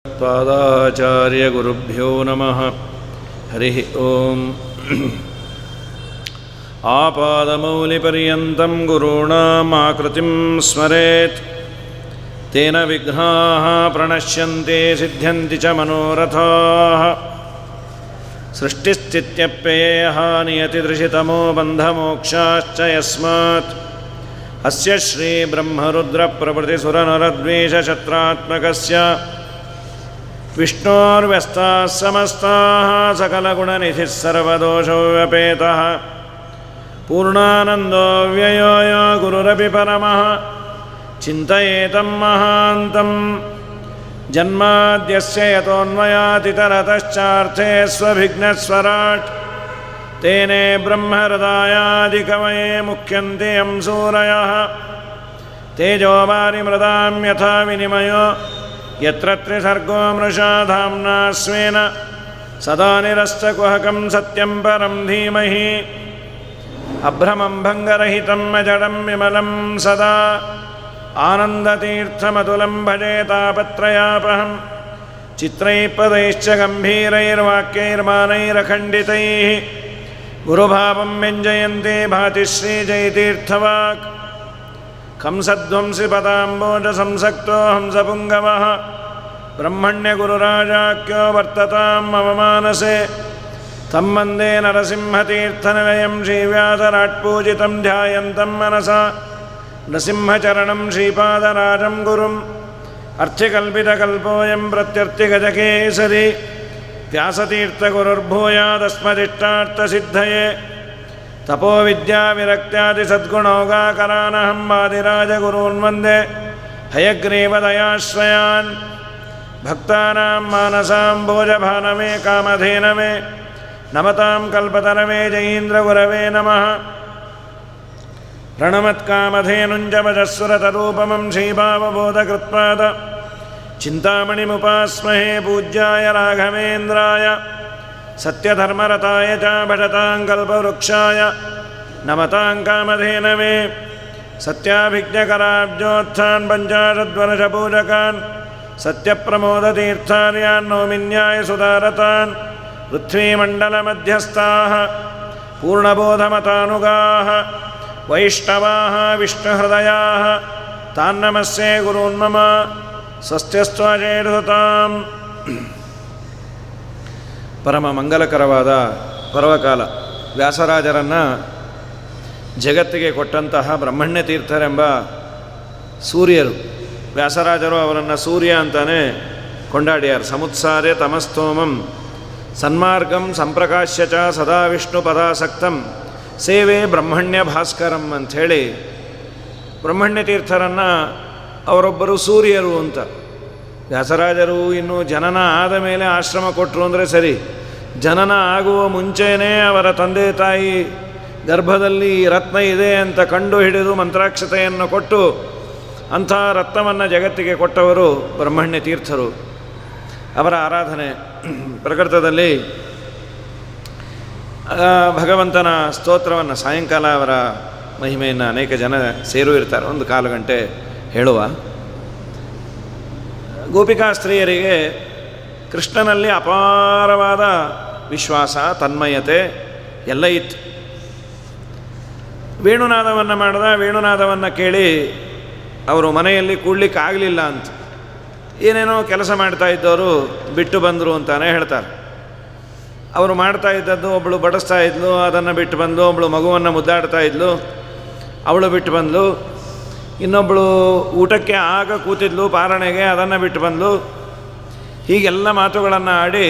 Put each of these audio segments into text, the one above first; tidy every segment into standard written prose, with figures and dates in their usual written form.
ಪಾದಾಚಾರ್ಯಗುರುಭ್ಯೋ ನಮಃ. ಹರಿ ಓಂ. ಆಪಾದಮೌಲಿಪರ್ಯಂತಂ ಗುರುಣಾಂ ಆಕೃತಿಂ ಸ್ಮರೇತ್. ತೇನ ವಿಘ್ನಾಃ ಪ್ರಣಶ್ಯಂತೆ ಸಿದ್ಧ್ಯಂತಿ ಚ ಮನೋರಥಾಃ. ಸೃಷ್ಟಿಸ್ಥಿತ್ಯಪ್ಯಯೇಹ ನಿಯತಿದೃಶಿತಮೋ ಬಂಧಮೋಕ್ಷಾಶ್ಚ ಯಸ್ಮಾತ್ ಅಸ್ಯ ಶ್ರೀ ಬ್ರಹ್ಮರುದ್ರಪ್ರಭೃತಿಸುರನರದ್ವೇಷಶತ್ರಾತ್ಮಕಸ್ಯ ವಿಷ್ಣೋರ್ವ್ಯಸ್ತಾಃ ಸಮಸ್ತಾಃ ಸಕಲಗುಣನಿಧಿಃ ಸರ್ವದೋಷವ್ಯಪೇತಃ ಪೂರ್ಣಾನಂದೋ ವ್ಯಯೋ ಯೋ ಗುರುರಪಿ ಪರಮಃ ಚಿಂತಯೇತಂ ಮಹಾಂತಂ. ಜನ್ಮಾದ್ಯಸ್ಯ ಯತೋನ್ಮಯಾತಿತರತಶ್ಚಾರ್ಥೇ ಸ್ವಭಿಘ್ನಸ್ವರಾಟ್. ತೇನೇ ಬ್ರಹ್ಮಹೃದಾಯಾದಿಕವಯೇ ಮುಖ್ಯಂತೆ ಯಂ ಸೂರಯಃ. ತೇಜೋವಾರಿಮೃದಾಂ ಯಥಾ ವಿನಿಮಯೋ ಯತ್ರ ತ್ರಿಸರ್ಗೋ ಮೃಷಾ ಧಾಮ್ನಾ ಸ್ವೇನ ಸದಾ ನಿರಸ್ತಕುಹಕಂ ಸತ್ಯಂ ಪರಂ ಧೀಮಹಿ. ಅಭ್ರಮಂ ಭಂಗರಹಿತಂ ಅಜಡಂ ವಿಮಲಂ ಸದಾ ಆನಂದತೀರ್ಥಮತುಲಂ ಭಜೆ ತಾಪತ್ರಯಾಪಹಂ. ಚಿತ್ರೈಃ ಪದೈಶ್ಚ ಗಂಭೀರೈರ್ವಾಕ್ಯೈರ್ಮಾನೈರಖಂಡಿತೈಃ ಗುರುಭಾವಂ ವ್ಯಂಜಯಂತೆ ಭಾತಿ ಶ್ರೀಜಯತೀರ್ಥವಾಕ್. ಕಂಸಧ್ವಂಸಿ ಪದಾಂಬೋಜ ಸಂಸಕ್ತೋ ಹಂಸಪುಂಗವಃ ಬ್ರಹ್ಮಣ್ಯಗುರುರಾಜಾಖ್ಯೋ ವರ್ತತಾಂ ಮಮ ಮಾನಸೆ. ತಂ ವಂದೇ ನರಸಿಂಹತೀರ್ಥನಿಲಯಂ ಶ್ರೀವ್ಯಾಸರಾಟ್ಪೂಜಿತಂ ಧ್ಯಾಯಂತಂ ಮನಸಾ ನೃಸಿಂಹಚರಣಂ ಶ್ರೀಪಾದರಾಜಂ ಗುರುಂ. ಅರ್ಥಿಕಲ್ಪಿತಕಲ್ಪೋಯಂ ಪ್ರತ್ಯರ್ಥಿಗಜಕೇಸರಿ ವ್ಯಾಸತೀರ್ಥಗುರುರ್ಭೂಯಾದಸ್ಮದಿಷ್ಟಾರ್ಥಸಿದ್ಧಯೇ. ತಪೋವಿದ್ಯಾವಿರಕ್ತ್ಯಾದಿಸದ್ಗುಣೌಘಾಕರಾನಹಂ ವಾದಿರಾಜಗುರೂನ್ ವಂದೇ ಹಯಗ್ರೀವದಯಾಶ್ರಯಾನ್. ಭಕ್ತಾನಾಂ ಮಾನಸಾಂ ಭೋಜಭಾನವೇ ಕಾಮಧೇನವೇ ನಮತಾಂ ಕಲ್ಪತರವೇ ಜಯೀಂದ್ರಗುರವೇ ನಮಃ. ಪ್ರಣಮತ್ಕಾಮಧೇನುಂಜವಜಸ್ಸುರತರೂಪಮಂ ಶ್ರೀಭಾವಬೋಧಕೃತ್ಪಾದ ಚಿಂತಾಮಣಿಮುಪಾಸ್ಮಹೇ. ಪೂಜ್ಯಾಯ ರಾಘವೇಂದ್ರಾಯ ಸತ್ಯಧರ್ಮರತಾಯ ಚ ಭಜತಾಂ ಕಲ್ಪವೃಕ್ಷಾಯ ನಮತಾಂ ಕಾಮಧೇನವೇ. ಸತ್ಯಾಭಿಜ್ಞಕರಾಬ್ಜೋತ್ಥಾನ್ ಪಂಚಾಶದ್ವರ್ಷಪೂಜಕಾನ್ ಸತ್ಯಪ್ರಮೋದತೀರ್ಥಾರ್ಯಾನ್ ನೌಮಿನ್ಯಾಯ ಸುಧಾರತಾನ್. ಪೃಥ್ವೀಮಂಡಲಮಧ್ಯಸ್ಥಾಃ ಪೂರ್ಣಬೋಧಮತಾನುಗಾಃ ವೈಷ್ಣವಾಃ ವಿಷ್ಣುಹೃದಯಾಃ ತಾನ್ನಮಸ್ಯೆ ಗುರೂನ್ಮಮ. ಸ್ವಸ್ತ್ಯಸ್ತ್ವಜೇರ್ಹೃತಾಂ. ಪರಮ ಮಂಗಲಕರವಾದ ಪರ್ವಕಾಲ ವ್ಯಾಸರಾಜರನ್ನು ಜಗತ್ತಿಗೆ ಕೊಟ್ಟಂತಹ ಬ್ರಹ್ಮಣ್ಯ ತೀರ್ಥರೆಂಬ ಸೂರ್ಯರು. ವ್ಯಾಸರಾಜರು ಅವರನ್ನು ಸೂರ್ಯ ಅಂತಾನೆ ಕೊಂಡಾಡ್ಯಾರ. ಸಮುತ್ಸಾರ್ಯ ತಮಸ್ತೋಮಂ ಸನ್ಮಾರ್ಗಂ ಸಂಪ್ರಕಾಶ್ಯ ಚ ಸದಾ ವಿಷ್ಣು ಪದಾಸಕ್ತಂ ಸೇವೆ ಬ್ರಹ್ಮಣ್ಯ ಭಾಸ್ಕರಂ ಅಂಥೇಳಿ ಬ್ರಹ್ಮಣ್ಯ ತೀರ್ಥರನ್ನು ಅವರೊಬ್ಬರು ಸೂರ್ಯರು ಅಂತ. ವ್ಯಾಸರಾಜರು ಇನ್ನು ಜನನ ಆದ ಮೇಲೆ ಆಶ್ರಮ ಕೊಟ್ಟರು ಅಂದರೆ ಸರಿ, ಜನನ ಆಗುವ ಮುಂಚೆಯೇ ಅವರ ತಂದೆ ತಾಯಿ ಗರ್ಭದಲ್ಲಿ ರತ್ನ ಇದೆ ಅಂತ ಕಂಡು ಹಿಡಿದು ಮಂತ್ರಾಕ್ಷತೆಯನ್ನು ಕೊಟ್ಟು ಅಂಥ ರತ್ನವನ್ನು ಜಗತ್ತಿಗೆ ಕೊಟ್ಟವರು ಬ್ರಹ್ಮಣ್ಯ ತೀರ್ಥರು. ಅವರ ಆರಾಧನೆ ಪ್ರಕೃತದಲ್ಲಿ ಭಗವಂತನ ಸ್ತೋತ್ರವನ್ನು ಸಾಯಂಕಾಲ ಅವರ ಮಹಿಮೆಯನ್ನು ಅನೇಕ ಜನ ಸೇರು ಇರ್ತಾರೆ, ಒಂದು ಕಾಲು ಗಂಟೆ ಹೇಳುವ. ಗೋಪಿಕಾ ಸ್ತ್ರೀಯರಿಗೆ ಕೃಷ್ಣನಲ್ಲಿ ಅಪಾರವಾದ ವಿಶ್ವಾಸ, ತನ್ಮಯತೆ ಎಲ್ಲ ಇತ್ತು. ವೇಣುನಾದವನ್ನು ಮಾಡಿದ. ವೇಣುನಾದವನ್ನು ಕೇಳಿ ಅವರು ಮನೆಯಲ್ಲಿ ಕೂಡ್ಲಿಕ್ಕೆ ಆಗಲಿಲ್ಲ ಅಂತ ಏನೇನೋ ಕೆಲಸ ಮಾಡ್ತಾ ಇದ್ದವರು ಬಿಟ್ಟು ಬಂದರು ಅಂತಾನೆ ಹೇಳ್ತಾರೆ. ಅವರು ಮಾಡ್ತಾ ಇದ್ದದ್ದು, ಒಬ್ಬಳು ಬಡಿಸ್ತಾ ಇದ್ಲು, ಅದನ್ನು ಬಿಟ್ಟು ಬಂದು. ಒಬ್ಬಳು ಮಗುವನ್ನು ಮುದ್ದಾಡ್ತಾ ಇದ್ಲು, ಅವಳು ಬಿಟ್ಟು ಬಂದಳು. ಇನ್ನೊಬ್ಬಳು ಊಟಕ್ಕೆ ಆಗ ಕೂತಿದ್ಲು ಪಾರಣೆಗೆ, ಅದನ್ನು ಬಿಟ್ಟು ಬಂದಳು. ಹೀಗೆಲ್ಲ ಮಾತುಗಳನ್ನು ಆಡಿ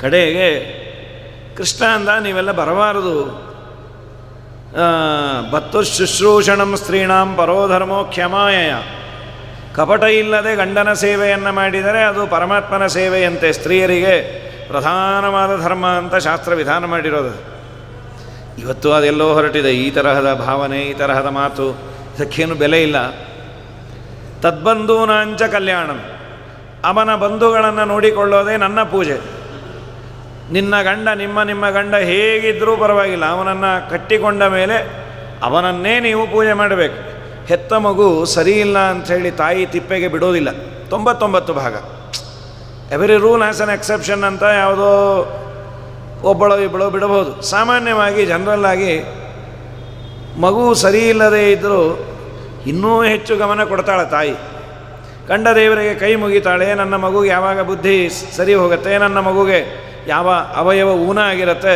ಕಡೆಗೆ ಕೃಷ್ಣ ಅಂದ, ನೀವೆಲ್ಲ ಬರಬಾರದು. ಬತ್ತು ಶುಶ್ರೂಷಣಂ ಸ್ತ್ರೀಣಾಂ ಪರೋಧರ್ಮೋ ಕ್ಷಮಾಯಯ. ಕಪಟ ಇಲ್ಲದೆ ಗಂಡನ ಸೇವೆಯನ್ನು ಮಾಡಿದರೆ ಅದು ಪರಮಾತ್ಮನ ಸೇವೆಯಂತೆ. ಸ್ತ್ರೀಯರಿಗೆ ಪ್ರಧಾನವಾದ ಧರ್ಮ ಅಂತ ಶಾಸ್ತ್ರ ವಿಧಾನ ಮಾಡಿರೋದು. ಇವತ್ತು ಅದೆಲ್ಲೋ ಹೊರಟಿದೆ. ಈ ತರಹದ ಭಾವನೆ, ಈ ತರಹದ ಮಾತು, ಇದಕ್ಕೇನು ಬೆಲೆ ಇಲ್ಲ. ತದ್ಬಂಧೂನಾಂಚ ಕಲ್ಯಾಣಂ. ಅವನ ಬಂಧುಗಳನ್ನು ನೋಡಿಕೊಳ್ಳೋದೇ ನನ್ನ ಪೂಜೆ. ನಿನ್ನ ಗಂಡ, ನಿಮ್ಮ ಗಂಡ ಹೇಗಿದ್ದರೂ ಪರವಾಗಿಲ್ಲ, ಅವನನ್ನು ಕಟ್ಟಿಕೊಂಡ ಮೇಲೆ ಅವನನ್ನೇ ನೀವು ಪೂಜೆ ಮಾಡಬೇಕು. ಹೆತ್ತ ಮಗು ಸರಿಯಿಲ್ಲ ಅಂಥೇಳಿ ತಾಯಿ ತಿಪ್ಪೆಗೆ ಬಿಡೋದಿಲ್ಲ. 99 ಭಾಗ. Every rule has an exception ಅಂತ ಯಾವುದೋ ಒಬ್ಬಳೋ ಇಬ್ಬಳೋ ಬಿಡಬಹುದು. ಸಾಮಾನ್ಯವಾಗಿ ಜನರಲ್ಲಾಗಿ ಮಗು ಸರಿ ಇಲ್ಲದೇ ಇದ್ದರೂ ಇನ್ನೂ ಹೆಚ್ಚು ಗಮನ ಕೊಡ್ತಾಳೆ ತಾಯಿ. ಕಂಡ ದೇವರಿಗೆ ಕೈ ಮುಗಿತಾಳೆ, ನನ್ನ ಮಗುಗೆ ಯಾವಾಗ ಬುದ್ಧಿ ಸರಿ ಹೋಗುತ್ತೆ, ನನ್ನ ಮಗುಗೆ ಯಾವ ಅವಯವ ಊನ ಆಗಿರುತ್ತೆ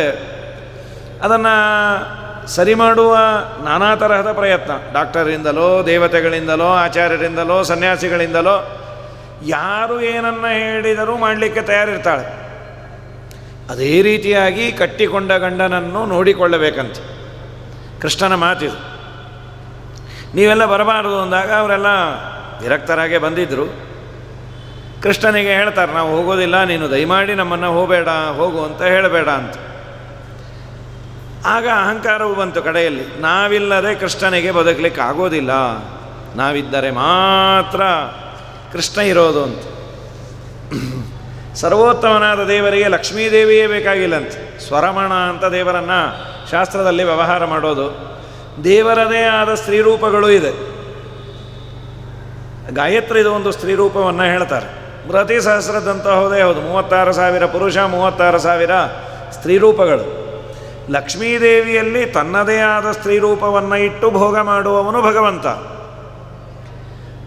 ಅದನ್ನು ಸರಿ ಮಾಡುವ ನಾನಾ ತರಹದ ಪ್ರಯತ್ನ ಡಾಕ್ಟರಿಂದಲೋ, ದೇವತೆಗಳಿಂದಲೋ, ಆಚಾರ್ಯರಿಂದಲೋ, ಸನ್ಯಾಸಿಗಳಿಂದಲೋ ಯಾರು ಏನನ್ನು ಹೇಳಿದರೂ ಮಾಡಲಿಕ್ಕೆ ತಯಾರಿರ್ತಾಳೆ. ಅದೇ ರೀತಿಯಾಗಿ ಕಟ್ಟಿಕೊಂಡ ಗಂಡನನ್ನು ನೋಡಿಕೊಳ್ಳಬೇಕಂತ ಕೃಷ್ಣನ ಮಾತಿದು. ನೀವೆಲ್ಲ ಬರಬಾರದು ಅಂದಾಗ ಅವರೆಲ್ಲ ವಿರಕ್ತರಾಗೆ ಬಂದಿದ್ದರು. ಕೃಷ್ಣನಿಗೆ ಹೇಳ್ತಾರೆ, ನಾವು ಹೋಗೋದಿಲ್ಲ, ನೀನು ದಯಮಾಡಿ ನಮ್ಮನ್ನು ಹೋಗು ಅಂತ ಹೇಳಬೇಡ ಅಂತ. ಆಗ ಅಹಂಕಾರವು ಬಂತು ಕಡೆಯಲ್ಲಿ, ನಾವಿಲ್ಲದೆ ಕೃಷ್ಣನಿಗೆ ಬದುಕಲಿಕ್ಕೆ ಆಗೋದಿಲ್ಲ, ನಾವಿದ್ದರೆ ಮಾತ್ರ ಕೃಷ್ಣ ಇರೋದು ಅಂತ. ಸರ್ವೋತ್ತಮನಾದ ದೇವರಿಗೆ ಲಕ್ಷ್ಮೀದೇವಿಯೇ ಬೇಕಾಗಿಲ್ಲಂತೆ. ಸ್ವರಮಣ ಅಂತ ದೇವರನ್ನು ಶಾಸ್ತ್ರದಲ್ಲಿ ವ್ಯವಹಾರ ಮಾಡೋದು. ದೇವರದೇ ಆದ ಸ್ತ್ರೀರೂಪಗಳು ಇದೆ. ಗಾಯತ್ರಿದು ಒಂದು ಸ್ತ್ರೀರೂಪವನ್ನು ಹೇಳ್ತಾರೆ. ಪ್ರತಿ ಸಹಸ್ರದಂತ ಹೌದೇ ಹೌದು, 36,000 ಪುರುಷ, 36,000 ಸ್ತ್ರೀರೂಪಗಳು. ಲಕ್ಷ್ಮೀದೇವಿಯಲ್ಲಿ ತನ್ನದೇ ಆದ ಸ್ತ್ರೀರೂಪವನ್ನು ಇಟ್ಟು ಭೋಗ ಮಾಡುವವನು ಭಗವಂತ.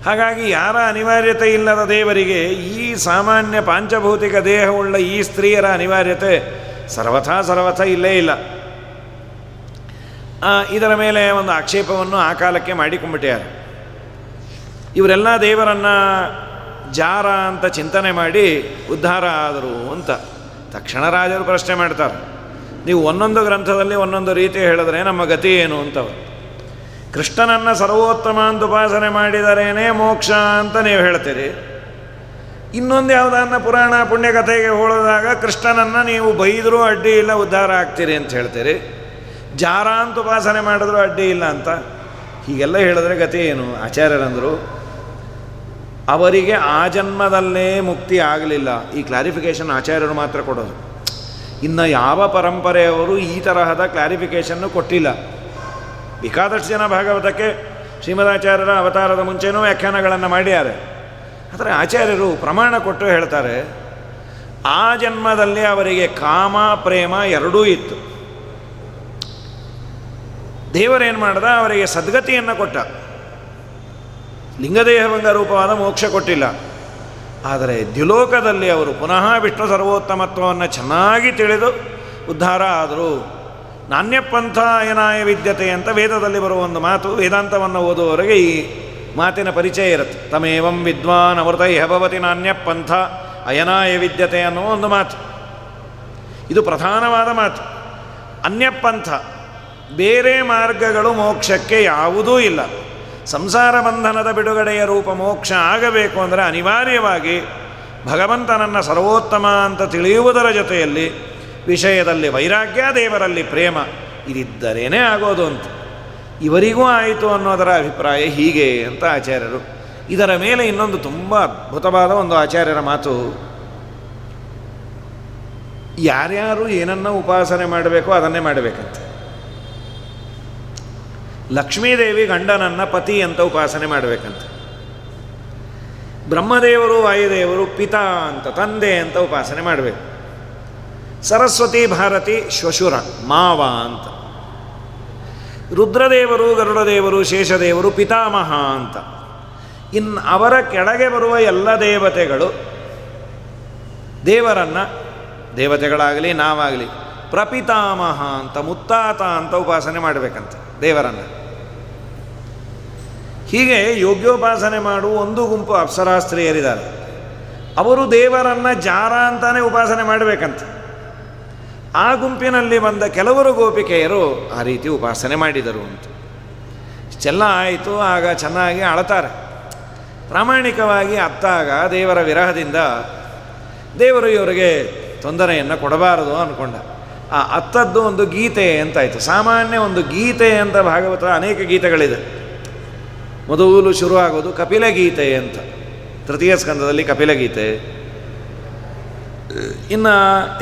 ಹಾಗಾಗಿ ಯಾರ ಅನಿವಾರ್ಯತೆ ಇಲ್ಲದ ದೇವರಿಗೆ ಈ ಸಾಮಾನ್ಯ ಪಾಂಚಭೌತಿಕ ದೇಹವುಳ್ಳ ಈ ಸ್ತ್ರೀಯರ ಅನಿವಾರ್ಯತೆ ಸರ್ವಥಾ ಇಲ್ಲೇ ಇಲ್ಲ. ಇದರ ಮೇಲೆ ಒಂದು ಆಕ್ಷೇಪವನ್ನು ಆ ಕಾಲಕ್ಕೆ ಮಾಡಿಕೊಂಡ್ಬಿಟ್ಟಾರೆ. ಇವರೆಲ್ಲ ದೇವರನ್ನು ಜಾರ ಅಂತ ಚಿಂತನೆ ಮಾಡಿ ಉದ್ಧಾರ ಆದರು ಅಂತ. ತಕ್ಷಣ ರಾಜರು ಪ್ರಶ್ನೆ ಮಾಡ್ತಾರೆ, ನೀವು ಒಂದೊಂದು ಗ್ರಂಥದಲ್ಲಿ ಒಂದೊಂದು ರೀತಿ ಹೇಳಿದ್ರೆ ನಮ್ಮ ಗತಿ ಏನು ಅಂತವರು. ಕೃಷ್ಣನನ್ನು ಸರ್ವೋತ್ತಮ ಅಂತ ಉಪಾಸನೆ ಮಾಡಿದರೇನೇ ಮೋಕ್ಷ ಅಂತ ನೀವು ಹೇಳ್ತೀರಿ. ಇನ್ನೊಂದು ಯಾವುದನ್ನ ಪುರಾಣ ಪುಣ್ಯಕಥೆಗೆ ಹೋಳಿದಾಗ ಕೃಷ್ಣನನ್ನು ನೀವು ಬೈದರೂ ಅಡ್ಡಿ ಇಲ್ಲ, ಉದ್ಧಾರ ಆಗ್ತೀರಿ ಅಂತ ಹೇಳ್ತೀರಿ. ಜಾರ ಅಂತ ಉಪಾಸನೆ ಮಾಡಿದ್ರು ಅಡ್ಡಿ ಇಲ್ಲ ಅಂತ. ಹೀಗೆಲ್ಲ ಹೇಳಿದ್ರೆ ಗತಿ ಏನು? ಆಚಾರ್ಯರಂದರು, ಅವರಿಗೆ ಆ ಜನ್ಮದಲ್ಲೇ ಮುಕ್ತಿ ಆಗಲಿಲ್ಲ. ಈ ಕ್ಲಾರಿಫಿಕೇಷನ್ ಆಚಾರ್ಯರು ಮಾತ್ರ ಕೊಡೋದು. ಇನ್ನು ಯಾವ ಪರಂಪರೆಯವರು ಈ ತರಹದ ಕ್ಲಾರಿಫಿಕೇಷನ್ನು ಕೊಟ್ಟಿಲ್ಲ. ಬೇಕಾದಷ್ಟು ಜನ ಭಾಗವತಕ್ಕೆ ಶ್ರೀಮದಾಚಾರ್ಯರ ಅವತಾರದ ಮುಂಚೆನೂ ವ್ಯಾಖ್ಯಾನಗಳನ್ನು ಮಾಡ್ಯಾರೆ. ಆದರೆ ಆಚಾರ್ಯರು ಪ್ರಮಾಣ ಕೊಟ್ಟು ಹೇಳ್ತಾರೆ, ಆ ಜನ್ಮದಲ್ಲಿ ಅವರಿಗೆ ಕಾಮ ಪ್ರೇಮ ಎರಡೂ ಇತ್ತು. ದೇವರೇನು ಮಾಡ್ದ? ಅವರಿಗೆ ಸದ್ಗತಿಯನ್ನು ಕೊಟ್ಟ. ಲಿಂಗದೇಹಭಂಗ ರೂಪವಾದ ಮೋಕ್ಷ ಕೊಟ್ಟಿಲ್ಲ. ಆದರೆ ದ್ಯುಲೋಕದಲ್ಲಿ ಅವರು ಪುನಃ ವಿಷ್ಣು ಸರ್ವೋತ್ತಮತ್ವವನ್ನು ಚೆನ್ನಾಗಿ ತಿಳಿದು ಉದ್ಧಾರ ಆದರು. ನಾಣ್ಯಪಂಥ ಅಯನಾಯ ವಿದ್ಯತೆ ಅಂತ ವೇದದಲ್ಲಿ ಬರುವ ಒಂದು ಮಾತು. ವೇದಾಂತವನ್ನು ಓದುವವರೆಗೆ ಈ ಮಾತಿನ ಪರಿಚಯ ಇರುತ್ತೆ. ತಮೇವಂ ವಿದ್ವಾನ್ ಅಮೃತೈ ಭವತಿ ನಾಣ್ಯಪಂಥ ಅಯನಾಯ ವಿದ್ಯತೆ ಅನ್ನುವ ಒಂದು ಮಾತು. ಇದು ಪ್ರಧಾನವಾದ ಮಾತು. ಅನ್ಯಪಂಥ, ಬೇರೆ ಮಾರ್ಗಗಳು ಮೋಕ್ಷಕ್ಕೆ ಯಾವುದೂ ಇಲ್ಲ. ಸಂಸಾರ ಬಂಧನದ ಬಿಡುಗಡೆಯ ರೂಪ ಮೋಕ್ಷ ಆಗಬೇಕು ಅಂದರೆ ಅನಿವಾರ್ಯವಾಗಿ ಭಗವಂತನನ್ನು ಸರ್ವೋತ್ತಮ ಅಂತ ತಿಳಿಯುವುದರ ಜೊತೆಯಲ್ಲಿ ವಿಷಯದಲ್ಲಿ ವೈರಾಗ್ಯ, ದೇವರಲ್ಲಿ ಪ್ರೇಮ ಇದಿದ್ದರೇನೇ ಆಗೋದು ಅಂತ. ಇವರಿಗೂ ಆಯಿತು ಅನ್ನೋದರ ಅಭಿಪ್ರಾಯ ಹೀಗೆ ಅಂತ ಆಚಾರ್ಯರು. ಇದರ ಮೇಲೆ ಇನ್ನೊಂದು ತುಂಬ ಅದ್ಭುತವಾದ ಒಂದು ಆಚಾರ್ಯರ ಮಾತು. ಯಾರ್ಯಾರು ಏನನ್ನ ಉಪಾಸನೆ ಮಾಡಬೇಕೋ ಅದನ್ನೇ ಮಾಡಬೇಕಂತ. ಲಕ್ಷ್ಮೀದೇವಿ ಗಂಡನನ್ನು ಪತಿ ಅಂತ ಉಪಾಸನೆ ಮಾಡಬೇಕಂತ. ಬ್ರಹ್ಮದೇವರು ವಾಯುದೇವರು ಪಿತಾ ಅಂತ, ತಂದೆ ಅಂತ ಉಪಾಸನೆ ಮಾಡಬೇಕು. ಸರಸ್ವತಿ ಭಾರತಿ ಶ್ವಶುರ ಮಾವ ಅಂತ. ರುದ್ರದೇವರು ಗರುಡದೇವರು ಶೇಷದೇವರು ಪಿತಾಮಹ ಅಂತ. ಇನ್ನು ಅವರ ಕೆಳಗೆ ಬರುವ ಎಲ್ಲ ದೇವತೆಗಳು ದೇವರನ್ನು, ದೇವತೆಗಳಾಗಲಿ ನಾವಾಗಲಿ, ಪ್ರಪಿತಾಮಹ ಅಂತ, ಮುತ್ತಾತ ಅಂತ ಉಪಾಸನೆ ಮಾಡಬೇಕಂತ ದೇವರನ್ನು. ಹೀಗೆ ಯೋಗ್ಯೋಪಾಸನೆ ಮಾಡುವ ಒಂದು ಗುಂಪು ಅಪ್ಸರಾಸ್ತ್ರೀಯರಿದ್ದಾರೆ. ಅವರು ದೇವರನ್ನು ಜಾರ ಅಂತಾನೆ ಉಪಾಸನೆ ಮಾಡಬೇಕಂತ. ಆ ಗುಂಪಿನಲ್ಲಿ ಬಂದ ಕೆಲವರು ಗೋಪಿಕೆಯರು ಆ ರೀತಿ ಉಪಾಸನೆ ಮಾಡಿದರು ಅಂತ. ಇಷ್ಟೆಲ್ಲ ಆಯಿತು. ಆಗ ಚೆನ್ನಾಗಿ ಅಳತಾರೆ. ಪ್ರಾಮಾಣಿಕವಾಗಿ ಅತ್ತಾಗ ದೇವರ ವಿರಹದಿಂದ ದೇವರು ಇವರಿಗೆ ತೊಂದರೆಯನ್ನು ಕೊಡಬಾರದು ಅಂದ್ಕೊಂಡ. ಆ ಅತ್ತದ್ದು ಒಂದು ಗೀತೆ ಅಂತಾಯಿತು. ಸಾಮಾನ್ಯ ಒಂದು ಗೀತೆ ಅಂತ ಭಾಗವತ ಅನೇಕ ಗೀತೆಗಳಿದೆ. ಮೊದಲು ಶುರುವಾಗೋದು ಕಪಿಲಗೀತೆ ಅಂತ, ತೃತೀಯ ಸ್ಕಂದದಲ್ಲಿ ಕಪಿಲಗೀತೆ. ಇನ್ನು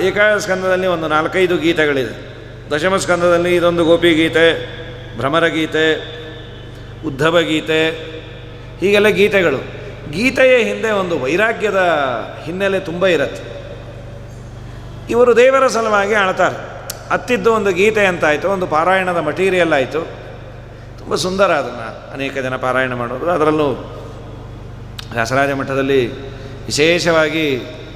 ಏಕಾದಶ ಸ್ಕಂದದಲ್ಲಿ ಒಂದು 4-5 ಗೀತೆಗಳಿದೆ. ದಶಮ ಸ್ಕಂದದಲ್ಲಿ ಇದೊಂದು ಗೋಪಿಗೀತೆ, ಭ್ರಮರಗೀತೆ, ಉದ್ಧವ ಗೀತೆ, ಹೀಗೆಲ್ಲ ಗೀತೆಗಳು. ಗೀತೆಯ ಹಿಂದೆ ಒಂದು ವೈರಾಗ್ಯದ ಹಿನ್ನೆಲೆ ತುಂಬ ಇರುತ್ತೆ. ಇವರು ದೇವರ ಸಲುವಾಗಿ ಆಳ್ತಾರೆ. ಅತ್ತಿದ್ದು ಒಂದು ಗೀತೆ ಅಂತಾಯಿತು, ಒಂದು ಪಾರಾಯಣದ ಮಟೀರಿಯಲ್ ಆಯಿತು. ತುಂಬ ಸುಂದರ, ಅದನ್ನು ಅನೇಕ ಜನ ಪಾರಾಯಣ ಮಾಡೋದು. ಅದರಲ್ಲೂ ವ್ಯಾಸರಾಜ ಮಠದಲ್ಲಿ ವಿಶೇಷವಾಗಿ